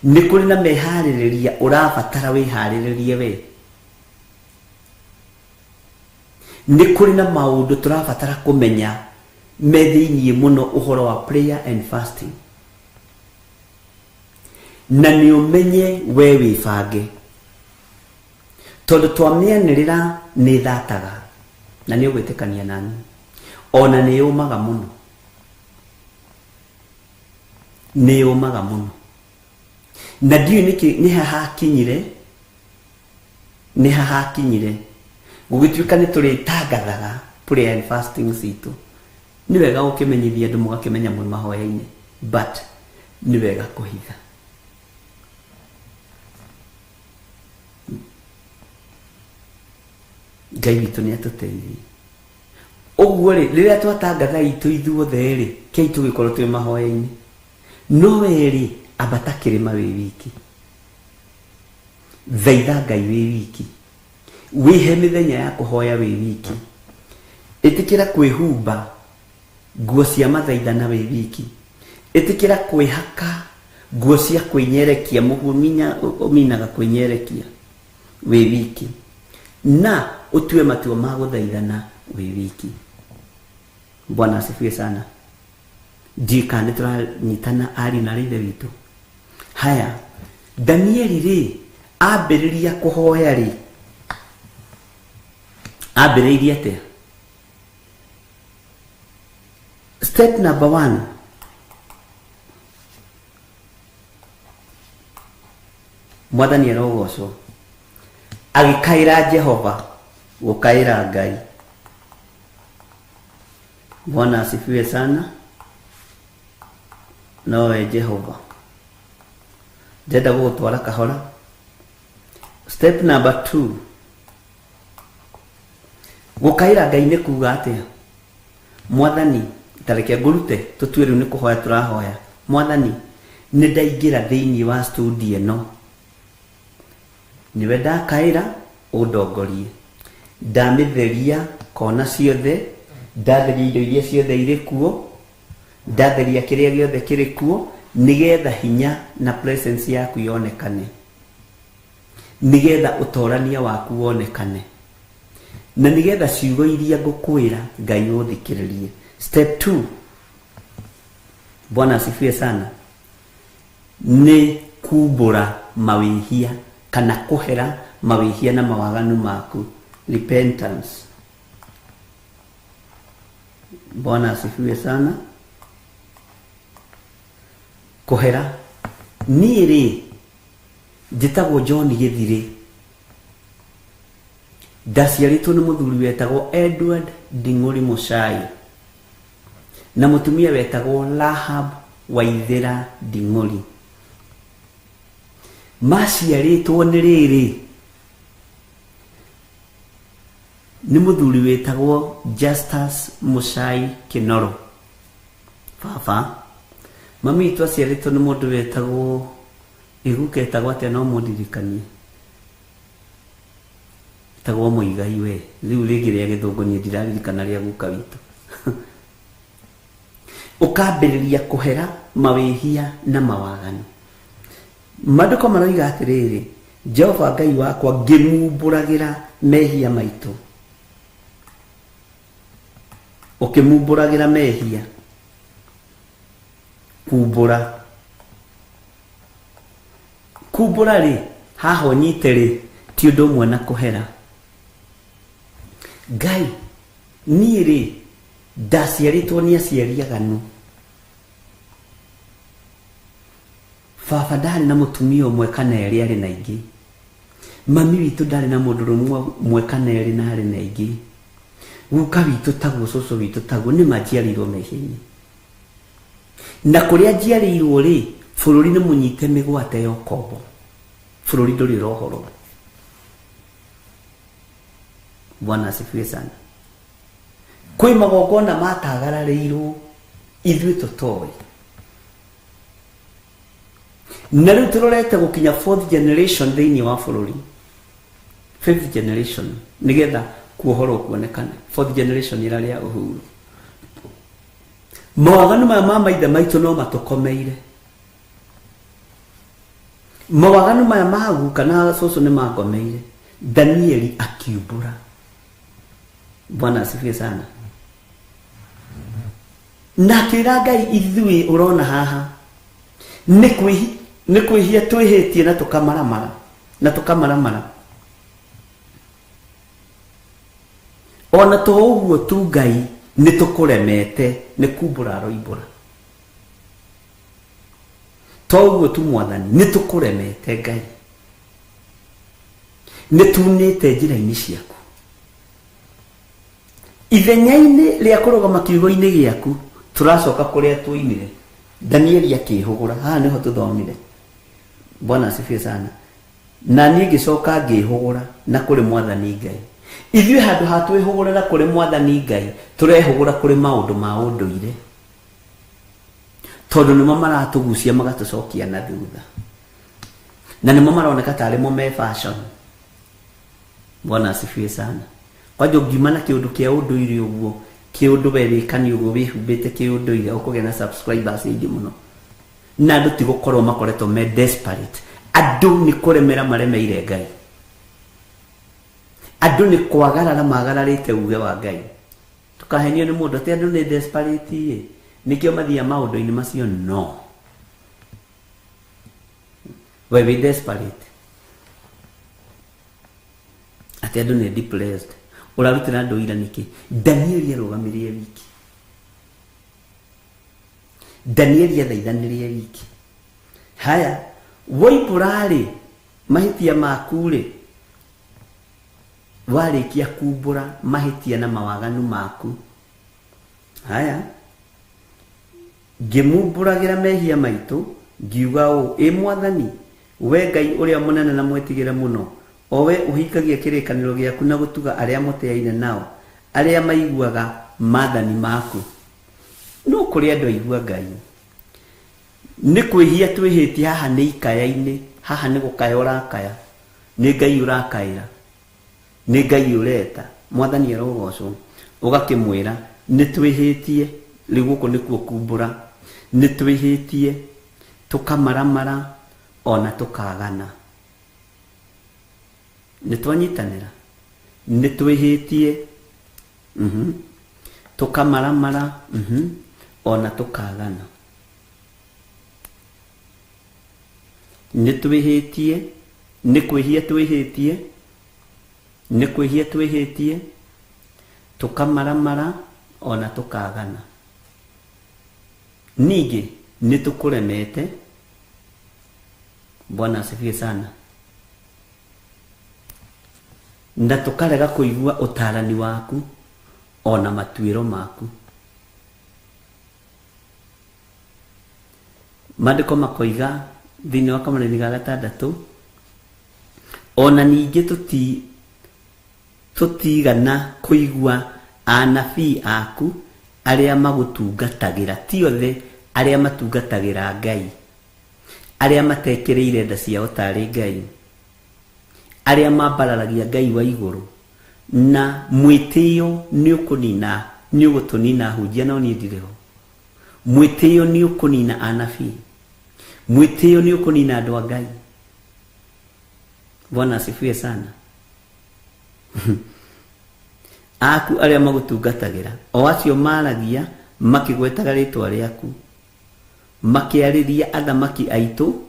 Nĩ kũrĩ na meharĩrĩria ũrabatara wĩharĩrĩrie we. Nĩ kũrĩ na maũndũ tũrabatara kũmenya me thĩinĩ mũno ũhoro wa prayer and fasting. Na nĩ ũmenye we wĩbange. Tondũ twamĩanĩrĩra nĩ thataga na nĩ ũgwĩtĩkania nani. Ona nĩ yũmaga mũno. Nĩ yũmaga mũno. Na ndiũ nĩ hahakinyire gũgĩtuĩka nĩ tũrĩtangathaga prayer and fasting citũ. Nĩ wega gũkĩmenyithia andũ mũgakĩmenya mũno mahoya-inĩ, but nĩ wega kũhitha. Ngai witũ nĩ atũteithie. Ũguo rĩ, rĩrĩa twatangatha itũ ithuothe rĩ, kei tũgĩkorwo twĩ mahoya-inĩ. No we ambata kĩrĩma wĩ wiki. Thaitha Ngai wĩ wiki. Wihe mĩthenya ya kũhoya wĩ wiki. Ĩtĩkĩra kwĩhumba nguo cia mathaithana wĩ wiki. Ĩtĩkĩra kwĩhaka nguo cia kwĩnyerekia. Mũhu ũminaga kwĩnyerekia wĩ wiki. Na ũtue matua ma gũthaithana wĩ wiki. Bwana asifiwe sana. Ndika nĩ tũranyitana ari na rĩithe witũ. Haya, Danieli rĩ ambĩrĩria kũhoya rĩ, ambĩrĩirie atĩa? Step number 1, Mwathani arogocwo. Agĩkaĩra Jehova, gũkaĩra Ngai. Bwana asifiwe sana. Nowe Jehova. Ndenda gũgũtwara kahora. Step number 2, gũkaĩra Ngai nĩ kuuga atĩa? Mwathani, tareke ngũrute tũtue rĩu nĩ kũhoya tũrahoya. Mwathani, nĩ ndaingĩra thĩinĩ wa studio ĩno. Niwe ndakaĩra ũndongorie. Ndamĩtheria kona ciothe, ndatheria indo iria ciothe irĩ kuo, ndatheria kĩrĩa gĩothe kĩrĩ kuo, nigetha hinya na presence yaku yonekane. Nigetha ũtorania waku wonekane. Na nigetha ciugo iria ngũkwĩra Ngai ũthikĩrĩrie. Step 2, Bwana asifiwe sana. Ni kubura mawihia kana kuhera mawihia na mawaganu maku, repentance. Bwana asifiwe sana. Kuhera niri njitagwo John Githiri, ndaciaritwo nĩ mũthuri wetagwo Edward Nding'uri Muchai na mũtumia wetagwo Rahab Waithera Nding'uri. Maciarĩtwo nĩ rĩrĩ nĩ mũthuri wetagwo Justus Muchai Kinoro. Baba mami itu aciarĩtwo nĩ mũndũ wetagwo iguketagwo atĩa no mũndirikanie, tagwo Muigai we, rĩu rĩngĩ rĩa Gĩthũngũ niĩ ndiraririkana rĩa guka witũ. Ũkambĩrĩria kũhera mawĩhia na mawaganu. Maandĩko maroiga atĩrĩrĩ, Jehova Ngai wakwa ngĩmumbũragĩra mehia maitũ. Ũkĩmumbũragĩra mehia, kumbũra. Kumbũra rĩ, haha ũnyite rĩ, ti ũndũ ũmwe na kũhera. Ngai niĩ rĩ ndaciarĩtwo nĩ aciari aganu. Baba ndarĩ na mũtumia ũmwe kana erĩ arĩ na ingĩ. Mami witũ ndarĩ na mũndũ ũmwe kana erĩ na arĩ na ingĩ. Guka witũ taguo, cũcũ witũ taguo, nĩ majiarĩirwo mehia-inĩ. Na kũrĩa njiarĩirwo rĩ, bũrũri nĩ mũnyite mĩgwate ya ũkombo. Bũrũri ndũrĩ ũrohoro. Bwana asifiwe sana. Kwĩ magongona matagararĩirwo ithuĩ tũtoĩ. Na rĩu tũrorete gũkinya 4th generation thĩinĩ wa bũrũri, 5th generation nĩgetha kuohorwo kuonekane. 4th generation ĩrarĩ ya Uhuru. Mawaganu maya ma maithe maitũ no matũkomeire. Mawaganu maya ma guka na cũcũ nĩ mangomeire. Danieli akiumbũra. Bwana asifiwe sana. Na kĩra Ngai ithuĩ ũrona haha nĩ kwĩhia twĩhĩtie na tũkamaramara. Ona to ũguo tu Ngai nĩ tũkũremete nĩ kumbũra aroimbũra. To ũguo tu Mwathani nĩ tũkũremete Ngai. Nĩ tunĩte njĩra-inĩ ciaku. Ithenya-inĩ rĩa kũrũgama kiugo-inĩ gĩaku tũracoka kũrĩa tuoimire. Danieli akĩhũgũra, haha nĩho tũthomire. Bwana asifiwe sana. Na niĩ ngĩcoka ngĩhũgũra na kũrĩ Mwathani Ngai. Ithuĩ handũ ha twĩhũgũrĩra kũrĩ Mwathani Ngai, tũrehũgũra kũrĩ maũndũ ma ũndũire, tondũ nĩmo maratũgucia magatũcokia na thutha, na nĩmo maroneka tarĩ mo me fashion. Bwana asifiwe sana. Kwa hiyo ngiuma na kĩũndũ kĩa ũndũire ũguo, kĩũndũ wewĩkani ũguo wĩhumbĩte kĩũndũire, ũkũgĩa na subscribers aingĩ mũno. Na andũ tigũkorwo makoretwo me desperate. Andũ nĩ kũremera maremeire Ngai. Andũ nĩ kwagarara magararĩte uge wa Ngai. Tukahenio nĩ mũndũ atĩ andũ nĩ desperate nĩkĩo mathiĩ maũndũ-inĩ macio. No, we wĩ desperate atĩ andũ nĩ depressed. Ũrarutĩra andũ ira nĩkĩ? Danieli arũgamirie wiki. Danieli athaithanĩrie wiki. Haya, woimbũra rĩ, mahĩtia maku rĩ, warĩkia kumbũra mahĩtia na mawaganu maku. Haya, ngĩmumbũragĩra mehia maitũ, ngiuga ũũ, Mwathani, we Ngai ũrĩa mũnene na mwĩtigĩre mũno, o we ũhingagia kĩrĩkanĩro gĩaku na gũtuga arĩa mũteaine nao, arĩa maiguaga maathani maku. No kũrĩ andũ aigua Ngai. Nĩ kwĩhia twĩhĩtie haha nĩ ikaya-inĩ, haha nĩ gũkaya ũrakaya, nĩ Ngai ũrakaĩra, nĩ Ngai ũreta. Mwathani arogocwo, ũgakĩmwĩra nĩ twĩhĩtie, rĩu gũkũ nĩkuo kumbũra, nĩ twĩhĩtie, tũkamaramara, ona tũkagana. Nĩ twanyitanĩra, nĩ twĩhĩtie, tũkamaramara, ona tũkagana. nitwihitie nikwihia twihitie nikwihia twihitie tukamaramara ona tukagana ningi nitukuremete. Bwana asifiwe sana. Na tukarega kuigua utarani waku ona matuiro maku. Maandiko makoiga thini wa Kamareni ga gatandatu, ona ningi tutigana kuigua anabii aku aria magutungatagira, ti othe aria matungatagira Ngai, aria matekereire nda ciao tari Ngai, aria mambararagia Ngai wa iguru, na mwitio ni ukunina ni ugutunina hujia no ni ndireho. Mwitio ni ukunina anabii, mwitio ni ukunina andu a Ngai. Bwana asifiwe sana. Aku aria magutungatagira o acio maragia makigwetaga ritwa riaku, makiariria athamaki aitu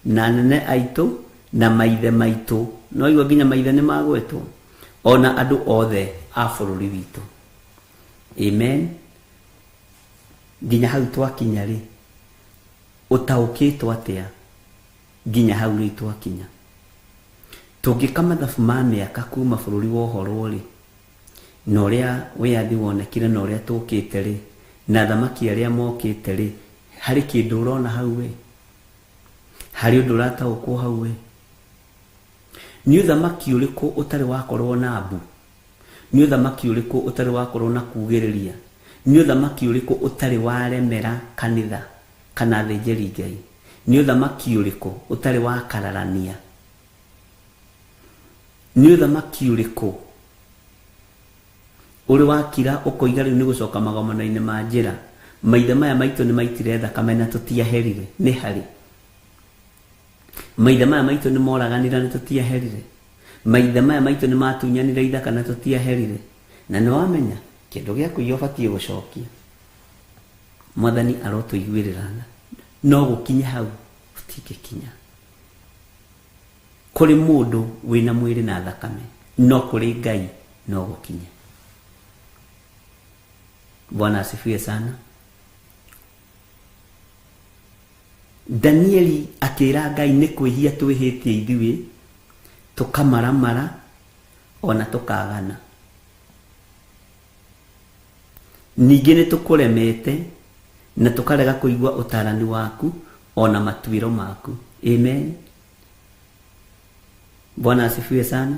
na nene aitu na maithe maitu. No igwa nginya maithe ni magwetwo, ona andu othe a bururi witu. Amen. Nginya hau twakinya ri utaukitwo atia nginya hau ri twakinya. Tungikama thabu ma miaka kuma bururi wa uhoro ri na uria wiathi wonekire na uria tukite ri na thamaki aria mokite ri, hari kindu urona hau we, hari undu urataukwo hau we. Ni uthamaki uriku utari wakorwo na mbu? Ni uthamaki uriku utari wakorwo na kugiriria? Ni uthamaki uriku utari waremera kanitha kana thĩnjĩri Ngai? Ni uthamaki uriku utari wakararania? Ni uthamaki uriku uri wakira ukoiga riu ni gucoka magomano-ini ma njira? Maithe maya maitu ni maitire thakame na tutiaherire, ni hari? Maithe maya maitu ni moraganira na tutiaherire? Maithe maya maitu ni matunyanire ithaka na tutiaherire? Na ni wamenya kindu giaku yobatie gucokia. Mwathani arotuiguirirana no gukinya hau utikikinya. Kuri mundu wina mwiri na thakame, no kuri Ngai no gukinya. Bwana asifiwe sana. Danieli akira Ngai ni kwihia twihitie ithuĩ tukamaramara ona tukagana. Ningi ni tukuremete na tukarega kuigua utarani waku ona matuiro maku. Amen. Bwana asifiwe sana.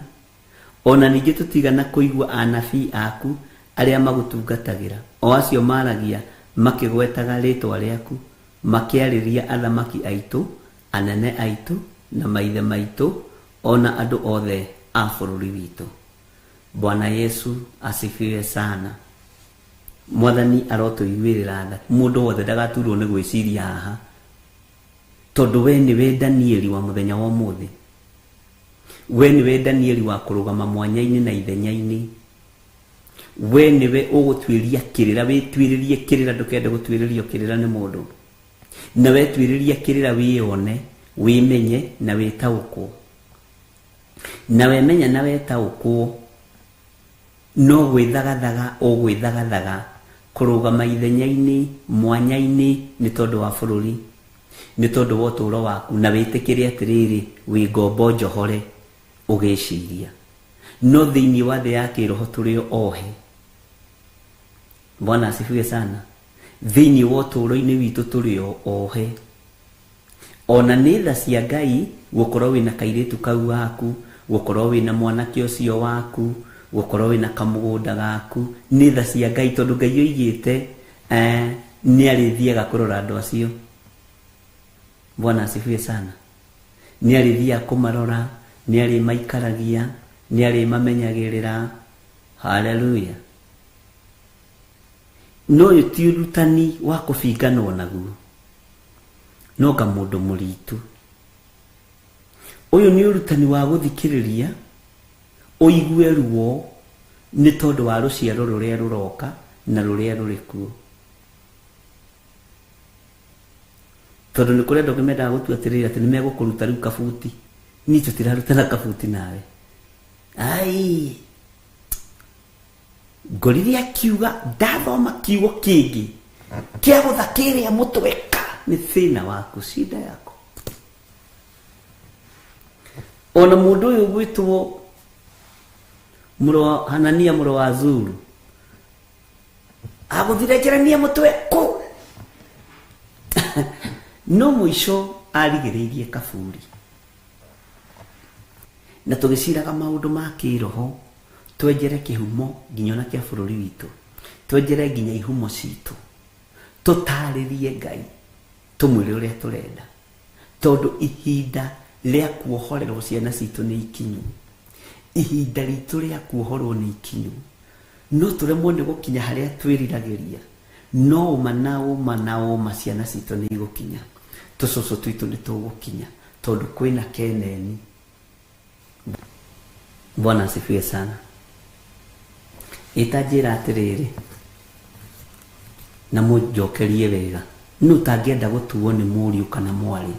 Ona ningi tutigana kuigua anabii aku aria magutungatagira, o acio maragia makigwetaga ritwa riaku, makiariria athamaki aitu, anene aitu na maithe maitu, ona andu othe a bururi witu. Bwana Yesu asifiwe sana. Mwathani arotuiguirira tha mundu wothe ndagaturwo ni gwiciria haha, tondu we niwe Danieli wa muthenya wa umuthi. We niwe Danieli wa kurugama mwanya-ini na ithenya-ini. We niwe ugutwiria kirira, witwiririe kirira, ndukende gutwiririo kirira ni mundu. Na wetwiririe kirira wione, wimenye na witaukwo. Na wemenya na witaukwo, no gwithagathaga ugwithagathaga kurugama ithenya-ini mwanya-ini ni tondu wa bururi, ni tondu wa uturo waku, na witikire atiriri wi ngombo njohore ugiciria. No thiini wa thi ya kiroho turi ohe. Bwana asifiwe sana. Thiini wa uturo-ini witu turi ohe. Ona ni tha cia Ngai gukorwo wina kairitu kau waku, gukorwo wina mwanake ucio waku, gukorwo wina kamugunda gaku, ni tha cia Ngai, tondu Ngai oigite ni arithiaga kurora andu acio. Bwana asifiwe sana. Ni arithiaga kumarora, ni ari maikaragia, ni ari mamenyagirira. Haleluya. No yuti urutani wa kufinganwo naguo, no ga mundu muritu. Uyu ni urutani wa guthikiriria, uigue ruo ni tondu wa ruciaro ruria ruroka na ruria rurikuo. tondu ni kuri andu menda gutuatirira ati ni megukuruta riu kabuti ni tutiraruta na kabuti nawe ai ngorire akiuga ndathoma kiugo kingi kia guthakiria mutweka ni thina waku shida yako ona mundu uyu gwitwo muro Hanania muro wa Zuru aguthirekerania mutweku no mwisho arigiriirie kaburi na tugiciraga maundu ma kiroho twenjere kihumo nginya na kia bururi witu twenjere nginya ihumo citu tutaririe Ngai tumwire uria turenda tondu ihinda ria kuohorerwo ciana citu ni ikinyu ihinda ritu ria kuohorwo ni ikinyu no turemwo ni gukinya haria twiriragiria no manao ciana citu ni igukinya tucucu twitu ni tugukinya tondu kwina Keneni. Bwana asifiwe sana. Itajira atiriri na mujokerie wega nu tangienda gutuo ni muriu kana mwari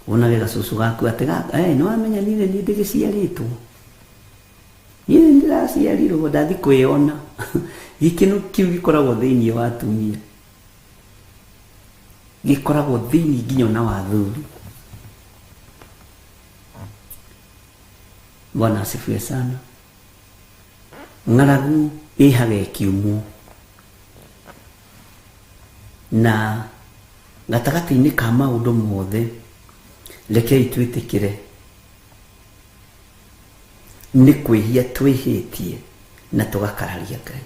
ona wega cucu gaku atiga no amenya nile ni ndigiciaritwo nile ndiraciarirwo ndathi kwiona gikinu kiu gikoragwo thiini wa atumia gikoragwo thiini nginya na wathuri. Bwana asifiwe sana. Ngaragu ihage kiumu na gatagati-ini ka maundu mothe rekei twitikire ni kwihia twihitie na tugakararia Ngai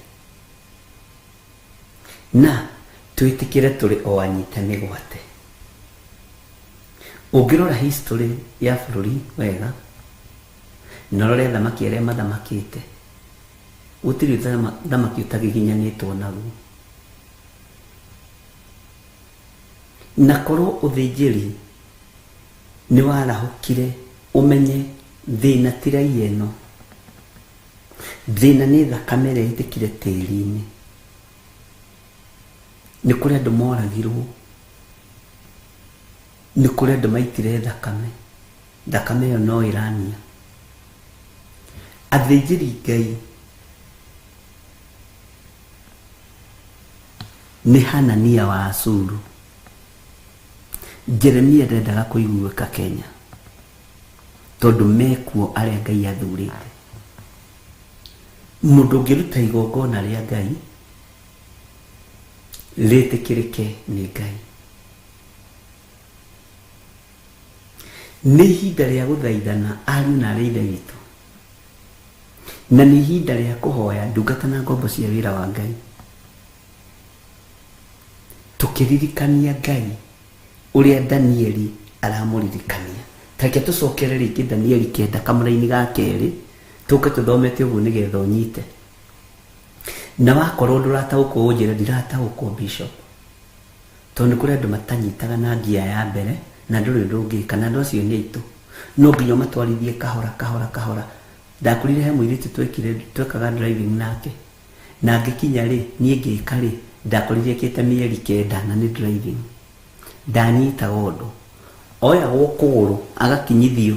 na twitikire turi o anyitani gwate. Ungirora history ya bururi wega norore thamaki aria mathamakite utiri thamaki utagiginyanitwo naguo na korwo uthinjiri ni warahukire umenye thina tirai eno thina ni thakame ria itikire tiri-ini ni kuri andu moragirwo ni kuri andu maitire thakame iyo no irania athĩnjĩri Ngai ni Hanania wa Asuru. Jeremia ndendaga kuiguĩka Kenya tondu mekuo aria Ngai athurite. Mundu ngiruta igongona ria Ngai ritikirike ni Ngai. Ni ihinda ria guthaithana ariũ na arĩa ithe witũ na ni ihinda ria kuhoya ndungata na ngombo cia wira wa Ngai tukiririkania Ngai uria Danieli aramuririkania. Tareke tucokere ringi Danieli 9 kamũra-inĩ ga kerĩ tuke tuthomete uguo nigetha unyite na wakorwo ndurataũkwo unjire ndirataũkwo bishop tondu kuri andu matanyitaga na ngia ya mbere na nduri ndungika na andu acio ni aitu no nginya matwarithie kahora. Ndakurire he muiritu twekaga driving nake na ngikinya ri nie ngika ri ndakurire kite mieri 9 na ni driving ndanyita gondo oya gukuguru agakinyithio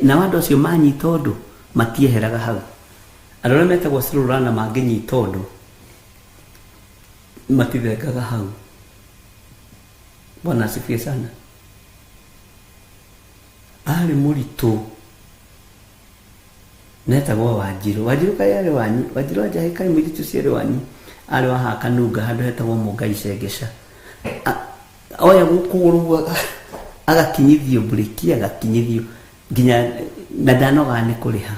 na wandu acio manyita undu matieheraga hau arore metagwo cirurana manginyita undu matithengaga hau. Bwana asifiwe sana. Ari muritu netagwo Wanjiru kaya ari wanyi Wanjiru ajahe kai mwiritu ciere wanyi ari wa Hakanunga handu hetagwo Mungai Cengesha oya gukuguru agakinyithio breki agakinyithio nginya na ndanoga ni kuriha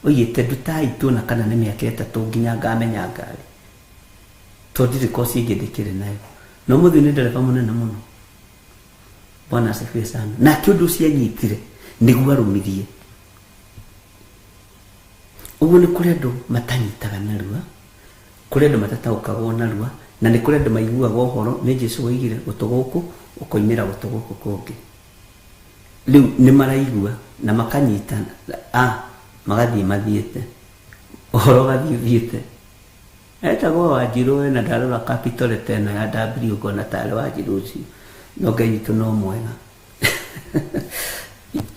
oigite ndutai tuna kana ni miaka 3 nginya ngamenya ngari tondire kosi ingithikire nayo no muthi ni ndereba munene muno. Bwana asifiwe sana. Na kiundu cianyitire niguo arumirie uguo ni kuri andu matanyitaga narua kuri andu matataukaga narua na ni kuri andu maiguaga uhoro ni Jesu waigire gutuguku ukoimira gutuguku kungi riu ni maraigua na makanyitana magathie mathiete uhoro gathiete etagwo Wanjiru na ndarora capital teno ya W ngona tare Wanjiru ucio no Ngai witũ no mwega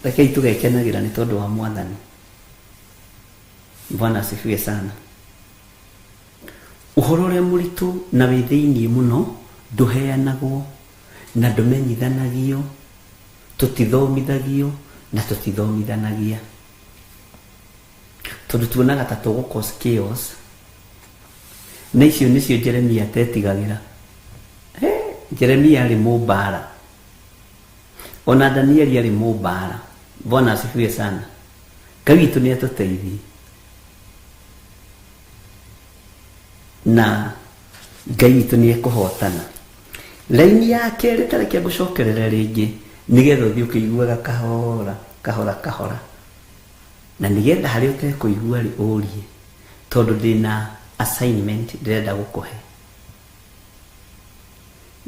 rekei tugekenagira ni tondu wa Mwathani. Bwana asifiwe sana. Uhoro ũrĩa mũritũ na wĩ thĩinĩ mũno ndũheanagwo na ndũmenyithanagio, tũtithomithagio na tũtithomithanagia, tondũ tuonaga ta tũgũ chaos. Na icio nĩcio Jeremia tetigagĩra. Jeremia arĩ mũmbara, ona Danieli arĩ mũmbara. Bwana asifiwe sana. Ngai witũ nĩ atũteithie na Ngai witũ nĩ ekũhotana. Laini ya kerĩ tareke gũcokerera rĩngĩ nĩgetha ũthiĩ ũkĩiguaga kahora kahora kahora, na nĩgetha harĩa ũtekũigua rĩ ũrie, tondũ ndĩna assignment ndĩrenda gũkũhe.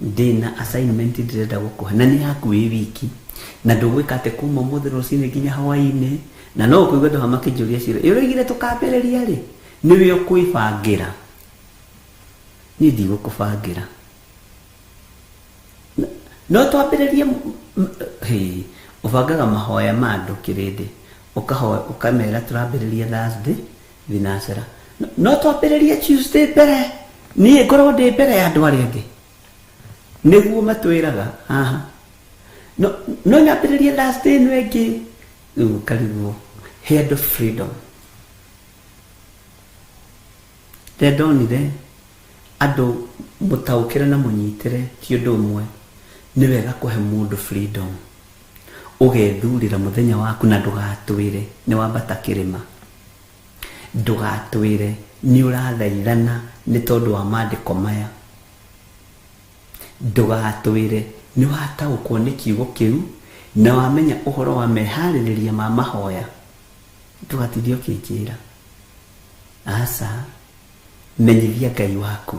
Ndĩna assignment ndĩrenda gũkũhe na nĩ hakuhĩ wiki, na ndũgwĩka atĩ kuma ũmũthĩ rũcinĩ nginya hwaĩ-inĩ, na no ũkũigua andũ makĩnjũria ciũria, ũraigire tũkambĩrĩria rĩ? Nĩwe ũkwĩbangĩra, niĩ ndigũkũbangĩra. No twambĩrĩrie ũbangaga mahoya ma andũ kĩrĩndĩ, ũkamera tũrambĩrĩria Thursday thinacera. No twambĩrĩrie Tuesday mbere, niĩ ngorwo ndĩ mbere ya andũ arĩa angĩ, nĩguo matwĩraga haha. No nyambĩrĩrie Thursday ĩno ĩngĩ, rĩu karigwo head of freedom. Ndonire andũ mũtaũkĩre na mũnyitĩre ti ũndũ ũmwe. Nĩ wega kũhe mũndũ freedom, ũgethurĩra mũthenya waku na ndũgatwĩre nĩ wambata kĩrĩma, ndũgatwĩre nĩ ũrathaithana nĩ tondũ wa maandĩko maya, ndũgatwĩre nĩ wataũkwo nĩ kiugo kĩu na wamenya ũhoro wa meharĩrĩria ma mahoya. Ndũgatithie ũkĩnjĩra, aca, menyithia Ngai waku.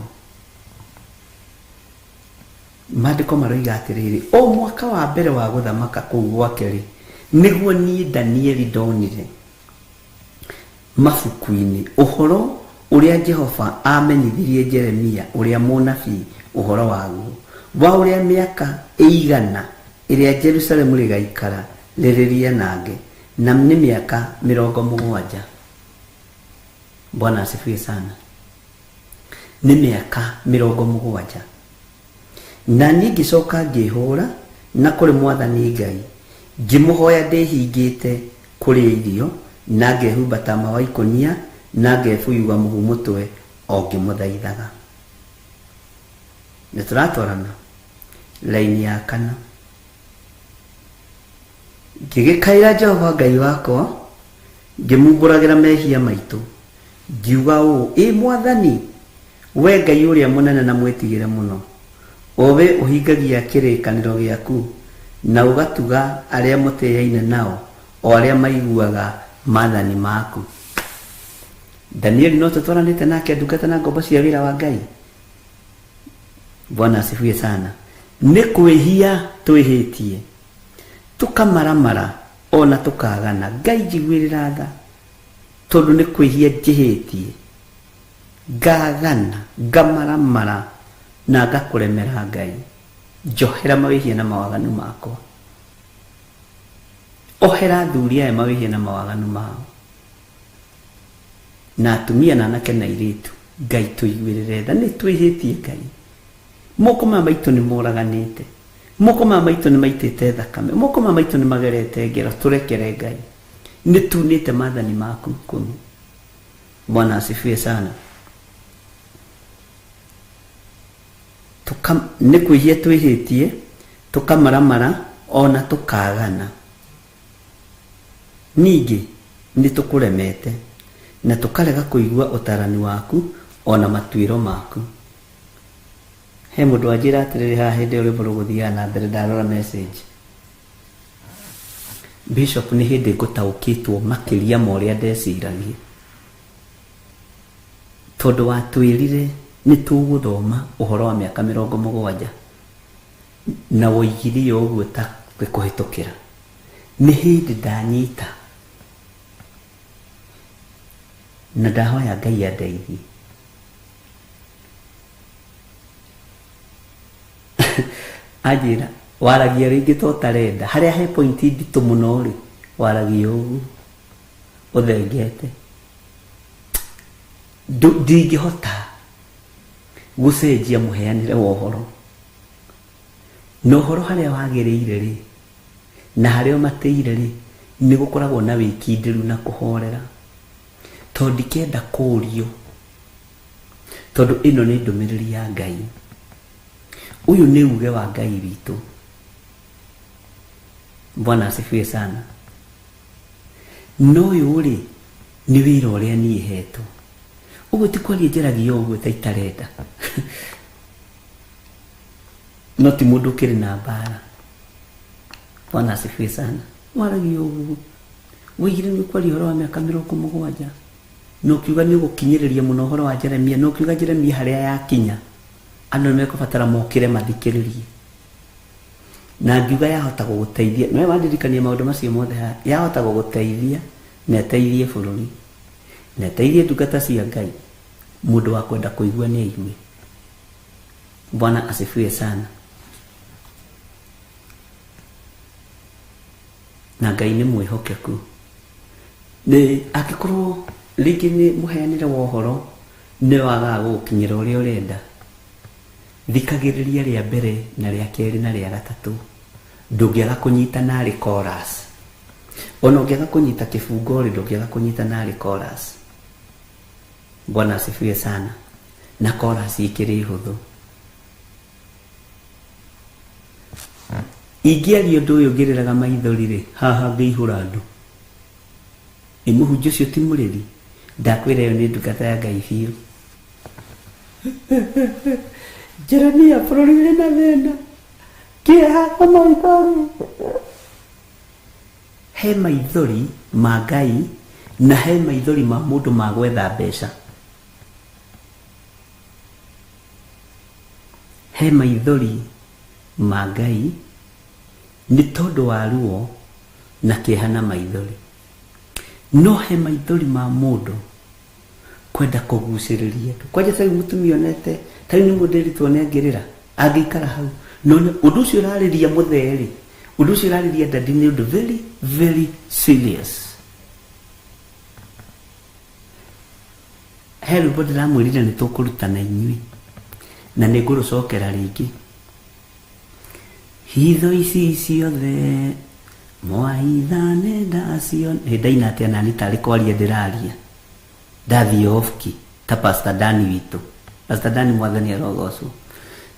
Maandĩko maroiga atĩrĩrĩ, o mwaka wa mbere wa gũthamaka kũu gwake rĩ, nĩguo niĩ Danieli ndonire mabuku-inĩ ũhoro ũrĩa Jehova amenyithirie Jeremia ũrĩa mũnabii ũhoro waguo, wa ũrĩa mĩaka 100 ĩrĩa Jerusalemu rĩgaikara rĩrĩrianange, na nĩ mĩaka 70. Bwana asifiwe sana. Nĩ mĩaka 70. Na niĩ ngĩcoka ngĩhũra na kũrĩ Mwathani Ngai, ngĩmũhoya ndĩhingĩte kũrĩa irio, na ngehumba taama wa ikũnia, na ngebuyuga mũhu mũtwe o ngĩmũthaithaga. Nĩ tũratwarana. Laini ya 4, ngĩgĩkaĩra Jehova Ngai wakwa, ngĩmumbũragĩra mehia maitũ, ngiuga ũũ, Mwathani, we Ngai ũrĩa mũnene na mwĩtigĩre mũno, owe ũhingagia kĩrĩkanĩro gĩaku na ũgatuga arĩa mũtĩĩaine nao, o arĩa maiguaga maathani maku. Danieli no tũtwaranĩte nake ndungata na ngombo cia wĩra wa Ngai. Bwana asifiwe sana. Nĩ kwĩhia twĩhĩtie, tũkamaramara ona tũkagana, Ngai njiguĩrĩra tha, tondũ nĩ kwĩhia njĩhĩtie, ngagana, ngamaramara na ngakũremera Ngai. Njohera mawĩhia na mawaganu makwa, ohera athuri aya mawĩhia na mawaganu mao, na atumia na anake na airĩtu, Ngai tũiguĩrĩre tha, nĩ twĩhĩtie Ngai. Moko ma maitũ nĩ moraganĩte, moko ma maitũ nĩ maitĩte thakame, moko ma maitũ nĩ magerete ngero, tũrekere Ngai, nĩ tunĩte maathani maku 10. Bwana asifiwe sana. Nĩ kwĩhia twĩhĩtie, tũkamaramara ona tũkagana, ningĩ nĩ tũkũremete na tũkarega kũigua ũtarani waku ona matuĩro maku. He mũndũ anjĩra atĩrĩrĩ haha hĩndĩ ũrĩa rũgũthiaga na mbere, ndarora message, Bishop, nĩ hĩndĩ ngũtaũkĩtwo makĩria ma ũrĩa ndeciragia, tondũ watwĩrire nĩ tũgũthoma ũhoro wa mĩaka 70 na woigire ũguo ta kũhĩtũkĩra. Nĩ hĩndĩ ndanyita na ndahoya Ngai andeithie, Ajira waragia ringi to tarenda haria he point nditu muno ri waragia ugu uthengete ndingihota gucenjia muheanire wa uhoro no horo haria wagiriire ri na haria mateire ri ni gukoragwo na wikindiru na kuhorera tondi kenda kurio tondu ino ni ndumiriri ya Ngai uyu ni uge wa Ngai witu. Bwana asifiwe sana. No yuri ni wira uria ni hetu ugu tikwaria njeragia ugu taitarenda no ti mundu kiri na bara. Bwana asifiwe sana. Waragia ugu wigire ni kwaria horo wa miaka 70 no kiuga ni gukinyiriria muno horo wa Jeremia no kiuga Jeremia haria yakinya andu mekubatara mokire mathikiririe na ngiuga yahota guguteithia no wandirikania maundu macio mothe yahota guguteithia na teithie bururi na teithie ndungata cia Ngai mundu wa kwenda kuigua ni aigue. Bwana asifiwe sana. Na Ngai ni mwihokeku ni akikorwo ringi ni muheanire wa uhoro ni waga gukinyira uria urenda thikagiriria ria mbere na ria keri na ria gatatu ndungiaga kunyita nari chorus ona ungiaga kunyita kibungo ri ndungiaga kunyita nari chorus. Bwana asifiwe sana. Na chorus ikiri huthu ingiaria undu uyu ngiriraga maithori ri haha ngeihura andu imuhunjio cio ti muriri ndakwira yo ni ndungata ya Ngai biu Jeremia bururi na thina kia amaithori he maithori ma Ngai na he maithori ma mundu ma gwetha mbeca. He maithori ma Ngai ni tondu wa ruo na kihana maithori no he maithori ma mundu kwenda kuguciriria tu kwaje sai mutumionete tari ni muderi tuone ngirira agikara hau no undu ucio rariria mutheri undu ucio rariria dadi ni undu very very serious. Helu bodi la mwirira ni tukurutana inyui na ni ngurucokera ringi hitho ici ciothe mwaithane ndacio ndaina atia nani tari kwaria ndiraria ndathi ofki ta Pastor Dani witu. Pastor Dani mwathani arogocwo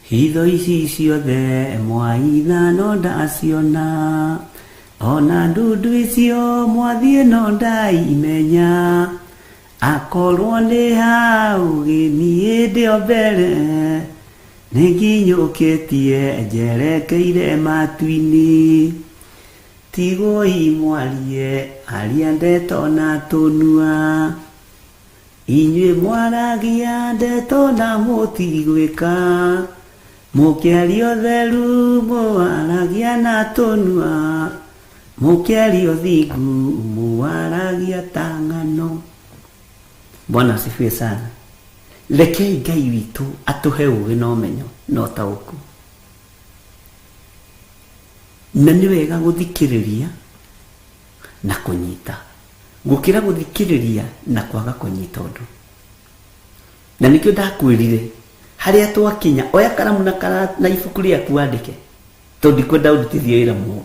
hitho ici ciothe mwaithano ndaciona ona ndundu icio mwathie no ndaimenya akorwo ni hau gini ndio mbere ninginyukitie njerekeire matu-ini tigo imwarie aria ndeto na tunua inyue mwaragia ndeto na mutigwika mukiario theru mwaragia na tunua mukiario thigu mwaragia tangano. Bwana asifiwe sana. Rekei Ngai witu atuhe ugi no menyo no tauku na ni wega guthikiriria na kunyita gukira guthikiriria na kwaga kunyita undu na nikio ndakwirire haria twakinya oya karamu na ibuku riaku andike tondi kwenda udutithia wira muno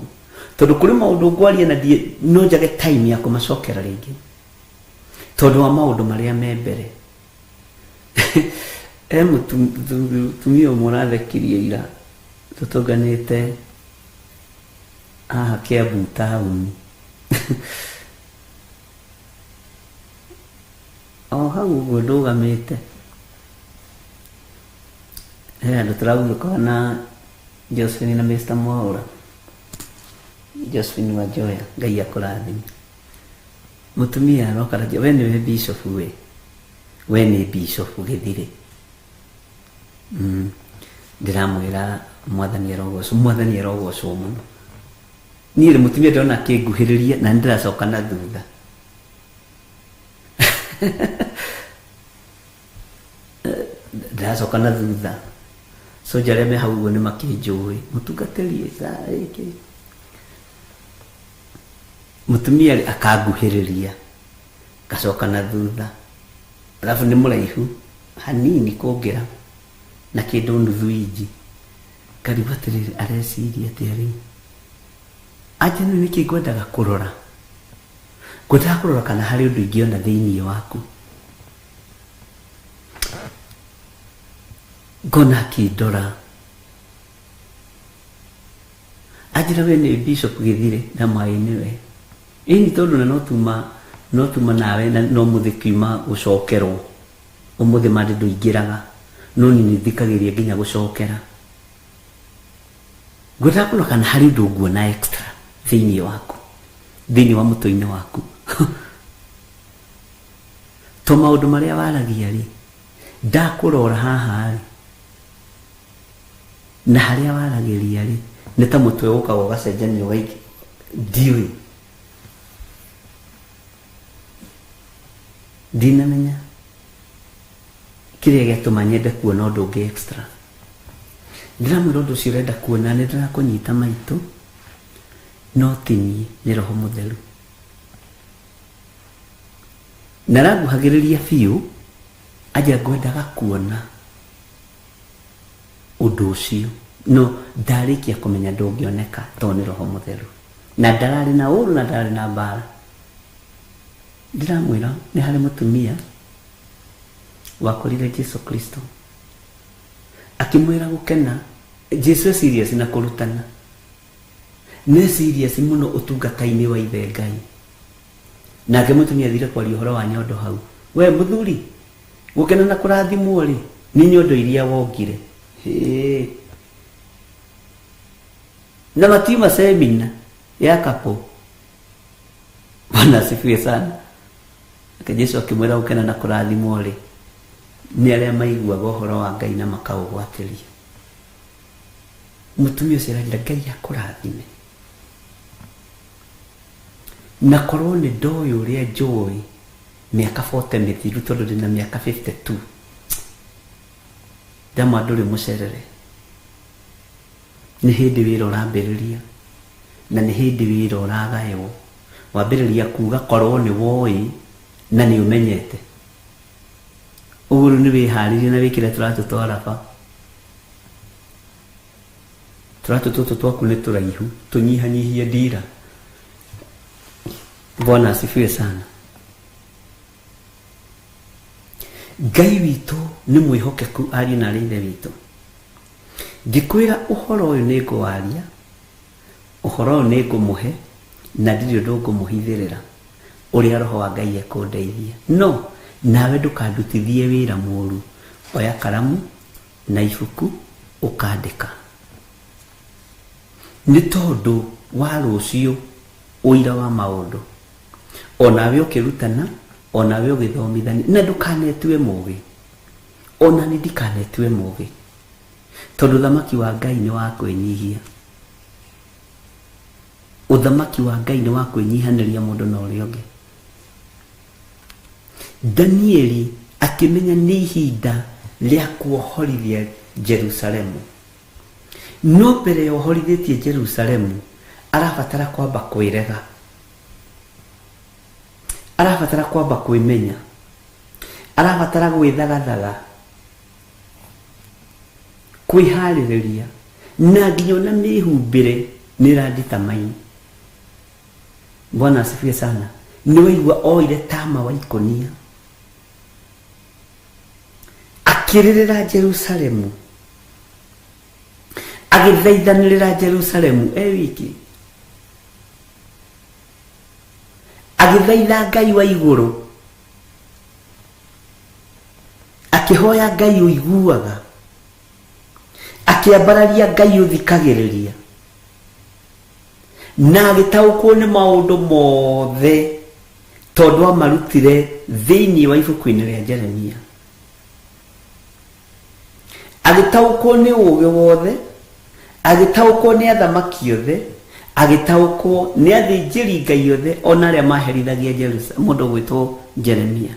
tondu kuri maundu ngwaria na die no njage time ya kumacokera ringi tondu wa maundu maria me mbere tumio murathikirie ira tutuganite Kiambu town hau uguo ndugamite andu turauga na Josephine na Mr. Mwaura Josephine wa Joya Ngai akurathime mutumia no karaja we ni bishop we ni bishop githire ndiramwira mwathani arogocwo muno ni ri mutumia ndona kinguhiriria na ndiracoka na thutha ndiracoka na thutha so jareme hau ni makinjui mutungatĩri iki mutumia akaguhĩrĩria gacoka na thutha alafu ni mũraihu hanini kũngĩra na kĩndũ nuthu inji karibatirĩ areciria atĩrĩ aje nĩ nĩkĩ ngwendaga kũrora kana harĩ ũndũ ingĩona thĩinĩ waku ngona akĩndora anjĩra we nĩ bishop Gĩthire na maĩ-inĩ we ĩni tondũ na no tuma nawe no mũthĩkiuma gũcokerwo ũmũthĩ mandĩ ndũingĩraga no nĩ thikagĩria nginya gũcokera ngwenda kũrora kana harĩ ũndũ nguona extra thĩinĩ waku thĩinĩ wa mũtwe-inĩ waku to maũndũ marĩa waragia rĩ ndakũrora haha rĩ na harĩa waragĩria rĩ nĩ ta mũtwe ũkaga ũgacenjanio gaiki ndiũĩ ndinamenya kĩrĩa gĩatũma nyende kuona ũndũ ũngĩ extra ndiramwĩra ũndũ ũcio ũrenda kuona nĩ ndĩrakũnyita maitũ no ti niĩ nĩ Roho Mũtheru na ranguhagĩrĩria biũ aja ngwendaga kuona ũndũ ũcio no ndarĩkia kũmenya ndũngĩoneka to nĩ Roho Mũtheru na ndararĩ na ũru na ndararĩ na mbara ndiramwĩra nĩ harĩ mũtumia wakorire Jesu Kristo akĩmwĩra gũkena Jesu serious na kũrutana nĩ serious mũno ũtungata-inĩ wa Ithe Ngai nake mũtumia athire kwaria ũhoro wa nyondo hau we mũthuri gũkena na kũrathimwo rĩ nĩ nyondo iria wongire na matiuma semina ya kapo Bwana asifiwe sana ake Jesu akimwĩra gũkena na kũrathimwo rĩ nĩ arĩa maiguaga ũhoro wa Ngai na makaũgwatĩria mũtumia ũcio arenda Ngai akũrathime na korwo nĩ ndoĩ ũrĩa njũĩ mĩaka 40 mĩthiru tondũ ndĩna mĩaka 52 ndamwa ndũrĩ mũcerere nĩ hĩndĩ wĩra ũrambĩrĩria na nĩ hĩndĩ wĩra ũragaywo wambĩrĩria kuga korwo nĩ woĩ na nĩ ũmenyete ũguo nĩ wĩharĩrie na wĩkĩre tũratũ tũtũ twaku nĩ tũraihu tũnyihanyihie ndira Bwana asifiwe sana Ngai witũ nĩ mwĩhokeku ariũ na ithe witũ ngĩkwĩra ũhoro ũyũ nĩ ngũwaria ũhoro ũyũ nĩ ngũmũhe na ndirĩ ũndũ ngũmũhithĩrĩra ũrĩa Roho wa Ngai ekũndeithia no nawe ndũkandutithie wĩra mũru oya karamu na ibuku ũkandĩka nĩ tondũ wa rũciũ ũira wa maũndũ onawe ũkĩrutana onawe ũgĩthomithania na ndũkanetue mũũgĩ ona nĩ ndikanetue mũũgĩ tondũ ũthamaki wa Ngai nĩ wa kwĩnyihia ũthamaki wa Ngai nĩ wa kwĩnyihanĩria mũndũ na ũrĩa ũngĩ Danieli akimenya nĩ ihinda rĩa kuohorithia Jerusalemu no mbere ya ohorithĩtie Jerusalemu arabatara kwamba kwĩrega arabatara kwamba kwĩmenya arabatara gwĩthagathaga kwĩharĩrĩria na nginya ona mĩhumbĩre nĩ randita maini Bwana asifiwe sana nĩ waigua oire tama wa ikonia akĩrĩrĩra Jerusalemu agĩthaithanĩrĩra Jerusalemu wiki agĩthaitha Ngai wa igũrũ akĩhoya Ngai ũiguaga akĩambararia Ngai ũthikagĩrĩria na agĩtaũkwo nĩ maũndũ mothe tondũ amarutire thĩinĩ wa ibuku-inĩ rĩa Jeremia agĩtaũkwo nĩ ũũgĩ wothe agĩtaũkwo nĩ athamaki othe agĩtaũkwo nĩ athĩnjĩri Ngai othe ona arĩa maherithagia Jerusalemu mũndũ gwĩtwo Jeremia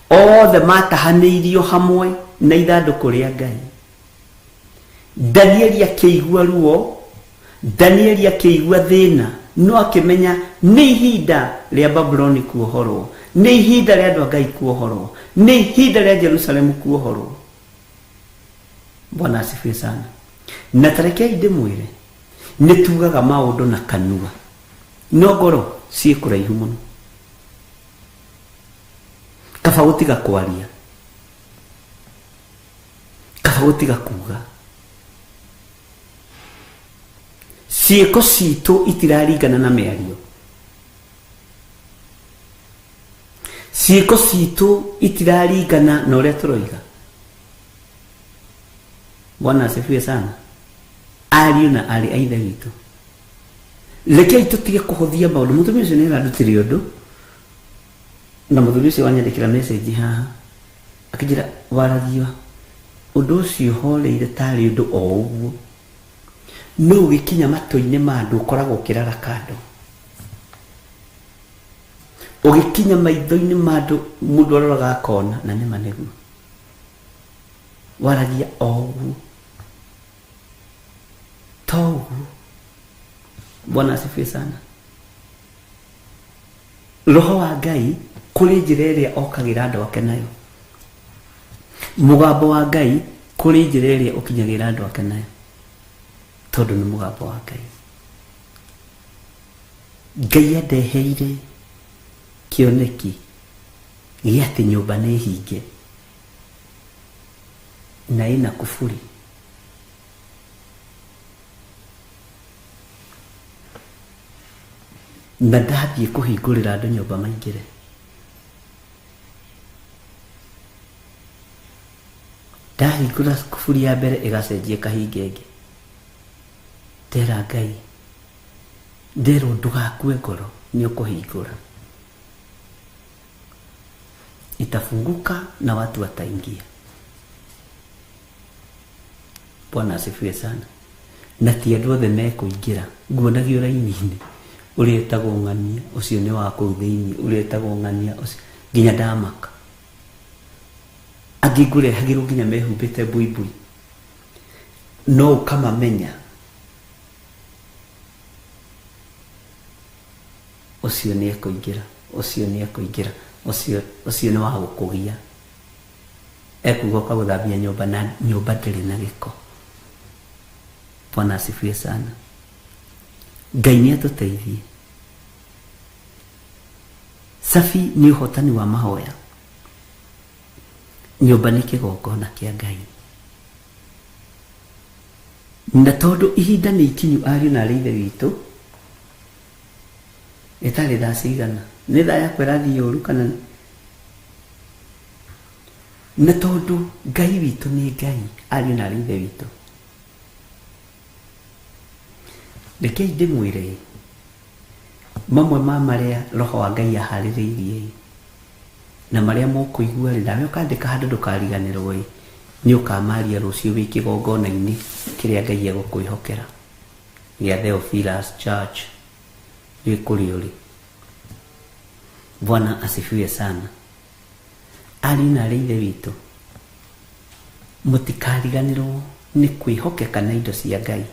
othe matahanĩirio hamwe na ithandũkũ rĩa Ngai Danieli akĩigua ruo, Danieli akĩigua thĩna, no akĩmenya nĩ ihinda rĩa Babuloni kuohorwo, nĩ ihinda rĩa andũ a Ngai kuohorwo, nĩ ihinda rĩa Jerusalemu kuohorwo. Bwana asifiwe sana. Na tarekei ndĩmwĩre, nĩ tugaga maũndũ na kanua, no ngoro ciĩ kũraihu mũno. Kaba gũtiga kwaria, kaba gũtiga kuga. Ciĩko citũ itiraringana na mĩario, ciĩko citũ itiraringana na ũrĩa tũroiga. Bwana asifiwe sana. Ariũ na arĩ a ithe witũ, rekei tũtige kũhũthia maũndũ. Mũtumia ũcio nĩ arandutire ũndũ, na mũthuri ũcio wanyandĩkĩra message haha akĩnjĩra, Waragia, ũndũ ũcio horeire tarĩ ũndũ o ũguo, no ũgĩkinya matũ-inĩ ma andũ ũkoragwo ũkĩrara kando, ũgĩkinya maitho-inĩ ma andũ mũndũ aroraga akona na nĩ manegu. Waragia o ũguo, to ũguo. Bwana asifiwe sana. Roho wa Ngai kũrĩ njĩra ĩrĩa okagĩra andũ ake nayo, mũgambo wa Ngai kũrĩ njĩra ĩrĩa ũkinyagĩra andũ ake nayo, tondũ nĩ mũgambo wa Ngai. Ngai andeheire kĩoneki gĩa atĩ nyũmba nĩ hinge na ĩna kũburi. Na ndathiĩ kũhingũrĩra andũ nyũmba maingĩre. Ndahingũra kũburi ya mbere ĩgacenjia kahinga ĩngĩ. Ndera Ngai, nderwo ndũgakue ngoro, nĩ ũkũhingũra. Itafunguka na watu wataingia. Bwana asifiwe sana. Na ti andũ othe mekũingĩra. Nguonagio raini-inĩ ũrĩa etagwo ng'ania, ũcio nĩ wa kũu thĩinĩ, ũrĩa etagwo ng'ania ũcio, nginya ndamaka. Angĩ ngũrehagĩrwo nginya mehumbĩte buibui, no ũkamamenya ũcio nĩ ekũingĩra, ũcio nĩ ekũingĩra, ũcio nĩ wa gũkũgia. Ekuga ũkagũthambia nyũmba na nyũmba ndĩrĩ na gĩko. Bwana asifiwe sana. Ngai nĩ atũteithie. Safi nĩ ũhotani wa mahoya. Nyũmba nĩ kĩgongona kĩa Ngai. Na tondũ ihinda nĩ ikinyu, ariũ na arĩ ithe witũ, ĩtarĩ thaa cigana, nĩ thaa yakwa ĩrathiĩ ũru kana? Na tondũ Ngai witũ nĩ Ngai, ariũ na arĩ ithe witũ, rekei ndĩmwĩre mamwe ma marĩa Roho wa Ngai aharĩrĩirie na marĩa mũkũigua rĩ, nawe ũkandĩka handũ ndũkariganĩrwo ĩ, nĩ ũkamaria rũciũ wĩ kĩgongona-inĩ kĩrĩa Ngai egũkwĩhokera gĩa Theophilus Church wĩ kũrĩa ũrĩ. Bwana asifiwe sana. Ari na arĩ ithe witũ, mũtikariganĩrwo nĩ kwĩhokeka na indo cia Ngai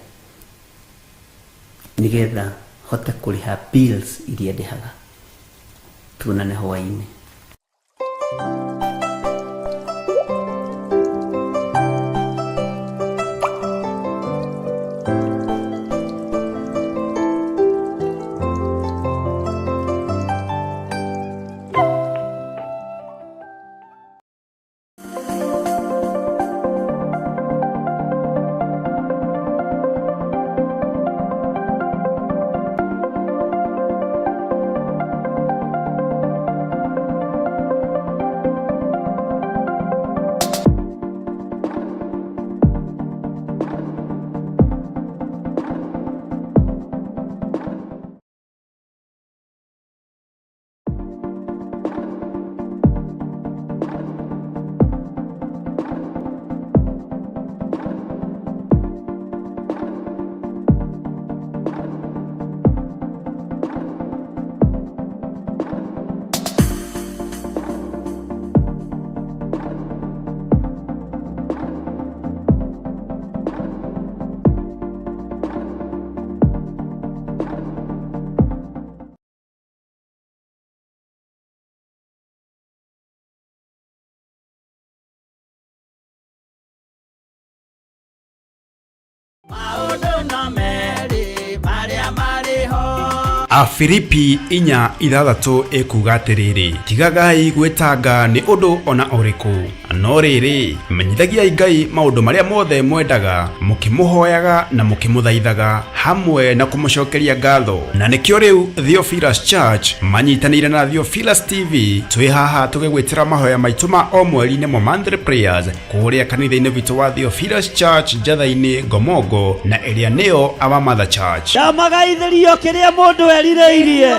nigetha hote kũrĩha bills iria ndĩhaga. Tuonane hwaĩ-inĩ. maũndũ na merĩ marĩa marĩ ho. Afilipi 4:6 ekuga atiriri, tigagai gwetanga ni undu ona uriku, no riri menyithagiai Ngai maundu maria mothe mwendaga, mukimuhoyaga na mukimuthaithaga hamwe na kumucokeria ngatho. Na nikio riu Theophilus Church manyitanire na Theophilus TV twi haha tugigwitira mahoya maitu ma o mweri-ini mo monthly prayers kuria kanitha-ini witu wa Theophilus Church Njatha-ini Ngomongo na iria niyo Our Mother Church. Ndamagaithirio kiria mundu erireirie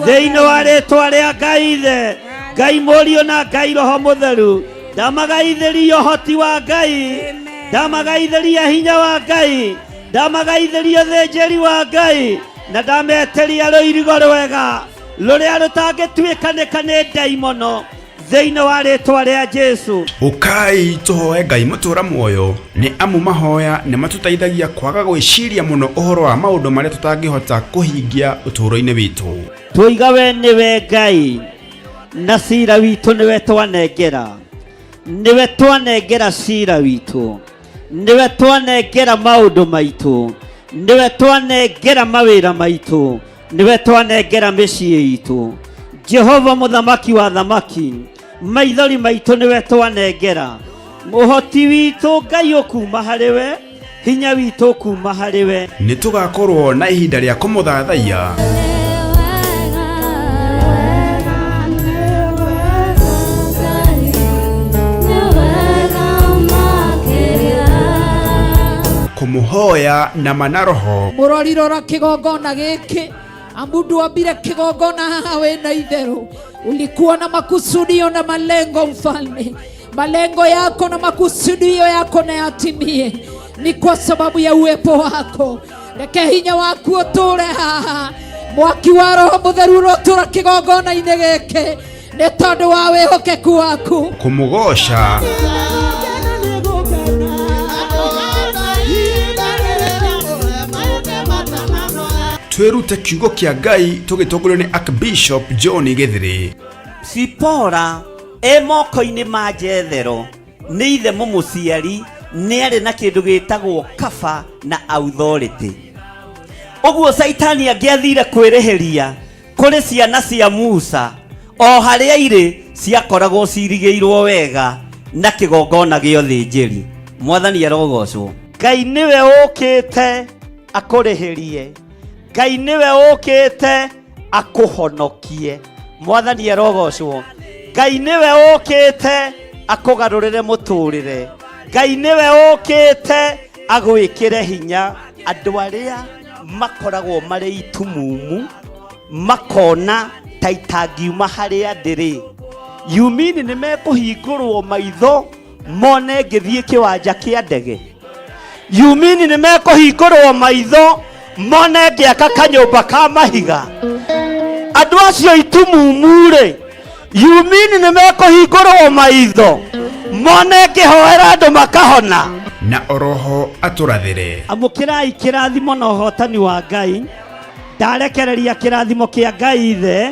thiini wa ritwa ria Ngai Ithe, Ngai Mũriũ na Ngai Roho Mũtheru. Ndamagaithirio hoti wa Ngai, ndamagaithiria hinya wa Ngai, ndamagaithirio thĩnjĩri wa Ngai, na ndameteria rũirigo rwega rũrĩa rũtangĩtuĩkanĩka nĩ ndaimono thĩinĩ wa rĩtwa rĩa Jesu. Ukai tuhoe Ngai mutura muoyo, ni amu mahoya ni matutaithagia kwaga gwiciria muno uhoro wa maundu maria tutangihota kuhingia uturo-ini witu. Tuiga we niwe Ngai na cira witu niwe twanengera, niwe twanengera cira witu, niwe twanengera maundu maitu, niwe twanengera mawira maitu, niwe twanengera mĩciĩ itu. Jehova muthamaki wa thamaki, maithori maitu niwe twanengera, muhoti witu Ngai ukuma hariwe, hinya witu ukuma hariwe. Ni tugakorwo na ihinda ria kumuthathaia kumuhoya na manaroho. Murorirora kigongona giki, amundu ambire kigongona haha wena itherũ, ulikuwa na makusudio na malengo mfalme. Malengo yako na makusudio yako na yatimie, ni kwa sababu ya uwepo wako. Reke hinya waku uture haha, mwaki wa Roho Mũtheru urotura kigongona-inĩ gĩkĩ nĩ tondũ wa wĩhokeku waku. Kumugosha twirute kiugo kia Ngai tugitongorio ni Archbishop John Githiri. Sipora moko-inĩ ma Jethero nĩ ithe mũmũciari nĩ arĩ na kĩndũ gĩtagwo kaba na authority. Ũguo Saitani angĩathire kwĩrĩhĩria kũrĩ ciana cia Musa, o harĩa irĩ ciakoragwo cirigĩirwo wega na kĩgongona gĩa ũthĩnjĩri. Mwathani arogocwo. Ngai nĩwe ũkĩte akũrĩhĩrie, Ngai nĩwe ũkĩte akũhonokie. Mwathani arogocwo. Ngai nĩwe ũkĩte akũgarũrĩre mũtũrĩre, Ngai nĩwe ũkĩte agwĩkĩre hinya. Andũ arĩa makoragwo marĩ itumumu makona ta itangiuma harĩa ndĩrĩ, yumini nĩ mekũhingũrwo maitho mone ngĩthiĩ kĩwanja kĩa ndege, yumini nĩ mekũhingũrwo maitho mone ngĩaka kanyũmba ka mahiga. Andũ acio itumumu-rĩ, yumini nĩ mekũhingũrwo maitho mone ngĩhoera andũ makahona. Na oroho aturathire. Amũkĩrai kĩrathimo na ũhotani wa Ngai. Ndarekereria kĩrathimo kĩa Ngai Ithe,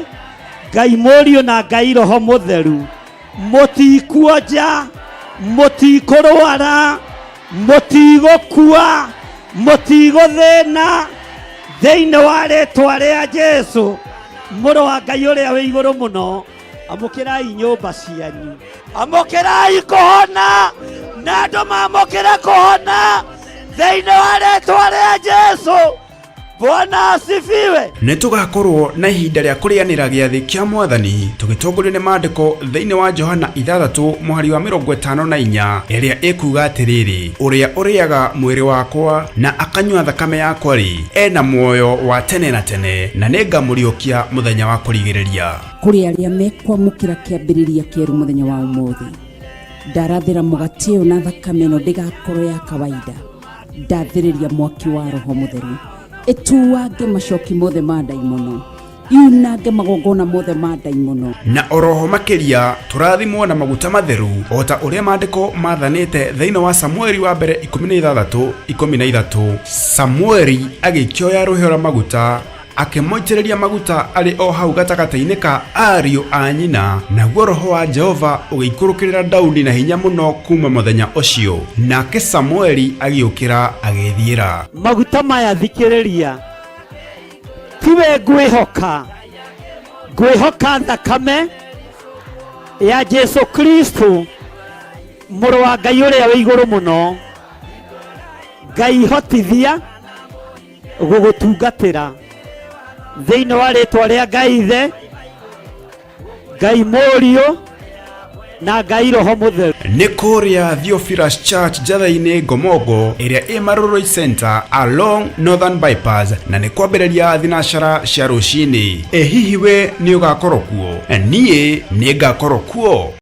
Ngai Mũriũ na Ngai Roho Mũtheru. Mũtikuonja, mũtikũrwara, mũtigũkua, mũtigũthĩna thĩinĩ wa rĩtwa rĩa Jesu mũrũ wa Ngai ũrĩa wĩ igũrũ mũno. Amũkĩrai nyũmba cianyu, amũkĩrai kũhona na andũ mamũkĩre kũhona thĩinĩ wa rĩtwa rĩa Jesu. Bwana asifiwe. Nĩ tugakorwo na ihinda rĩa kũrĩanĩra gĩathĩ kĩa Mwathani tũgĩtongorio nĩ maandĩko thĩinĩ wa Johana 6:54 ĩrĩa ĩkuga atĩrĩrĩ, ũrĩa ũrĩaga mwĩrĩ wakwa na akanyua thakame yakwa-rĩ ena muoyo wa tene na tene, na nĩngamũriũkia mũthenya wa kũrigĩrĩria. Kũrĩ arĩa mekwamũkĩra kĩambĩrĩria kĩerũ mũthenya wa ũmũthĩ, ndarathĩra mũgate ũyũ na thakame ĩno ndĩgakorwo ya kawaida. Ndathĩrĩria mwaki wa Roho Mũtheru ĩtuange macoki mothe ma ndaimono, yunange magongona mothe ma ndaimono. Na oroho makĩria tũrathimwo na maguta matheru o ta ũrĩa maandĩko mathanĩte thĩinĩ wa Samueli wa mbere 16:13. Samueli agĩkioya rũhĩa rwa maguta akimoitĩrĩria maguta arĩ o hau gatagata-inĩ ka ariũ a nyina, naguo roho wa Jehova ũgĩikũrũkĩrĩra Daudi na hinya mũno kuma mũthenya ũcio, nake Samueli agĩũkĩra agĩthiĩra. Maguta maya thikĩrĩria, tiwe ngwĩhoka thakame ya Jesu Kristo mũrũ wa Ngai ũrĩa wĩ igũrũ mũno, Ngai hotithia gũgũtungatĩra thĩinĩ wa rĩtwa rĩa Ngai Ithe, Ngai Mũriũ na Ngai Roho Mũtheru. Nĩ kũrĩa Theophilus Church njatha-inĩ Ngomongo ĩrĩa ĩ Maroroi Center along Northern Bypass, na nĩ kwambĩrĩria thinacara cia rũcinĩ. Hihi we nĩ ũgakorwo kuo? Niĩ nĩ ngakorwo kuo.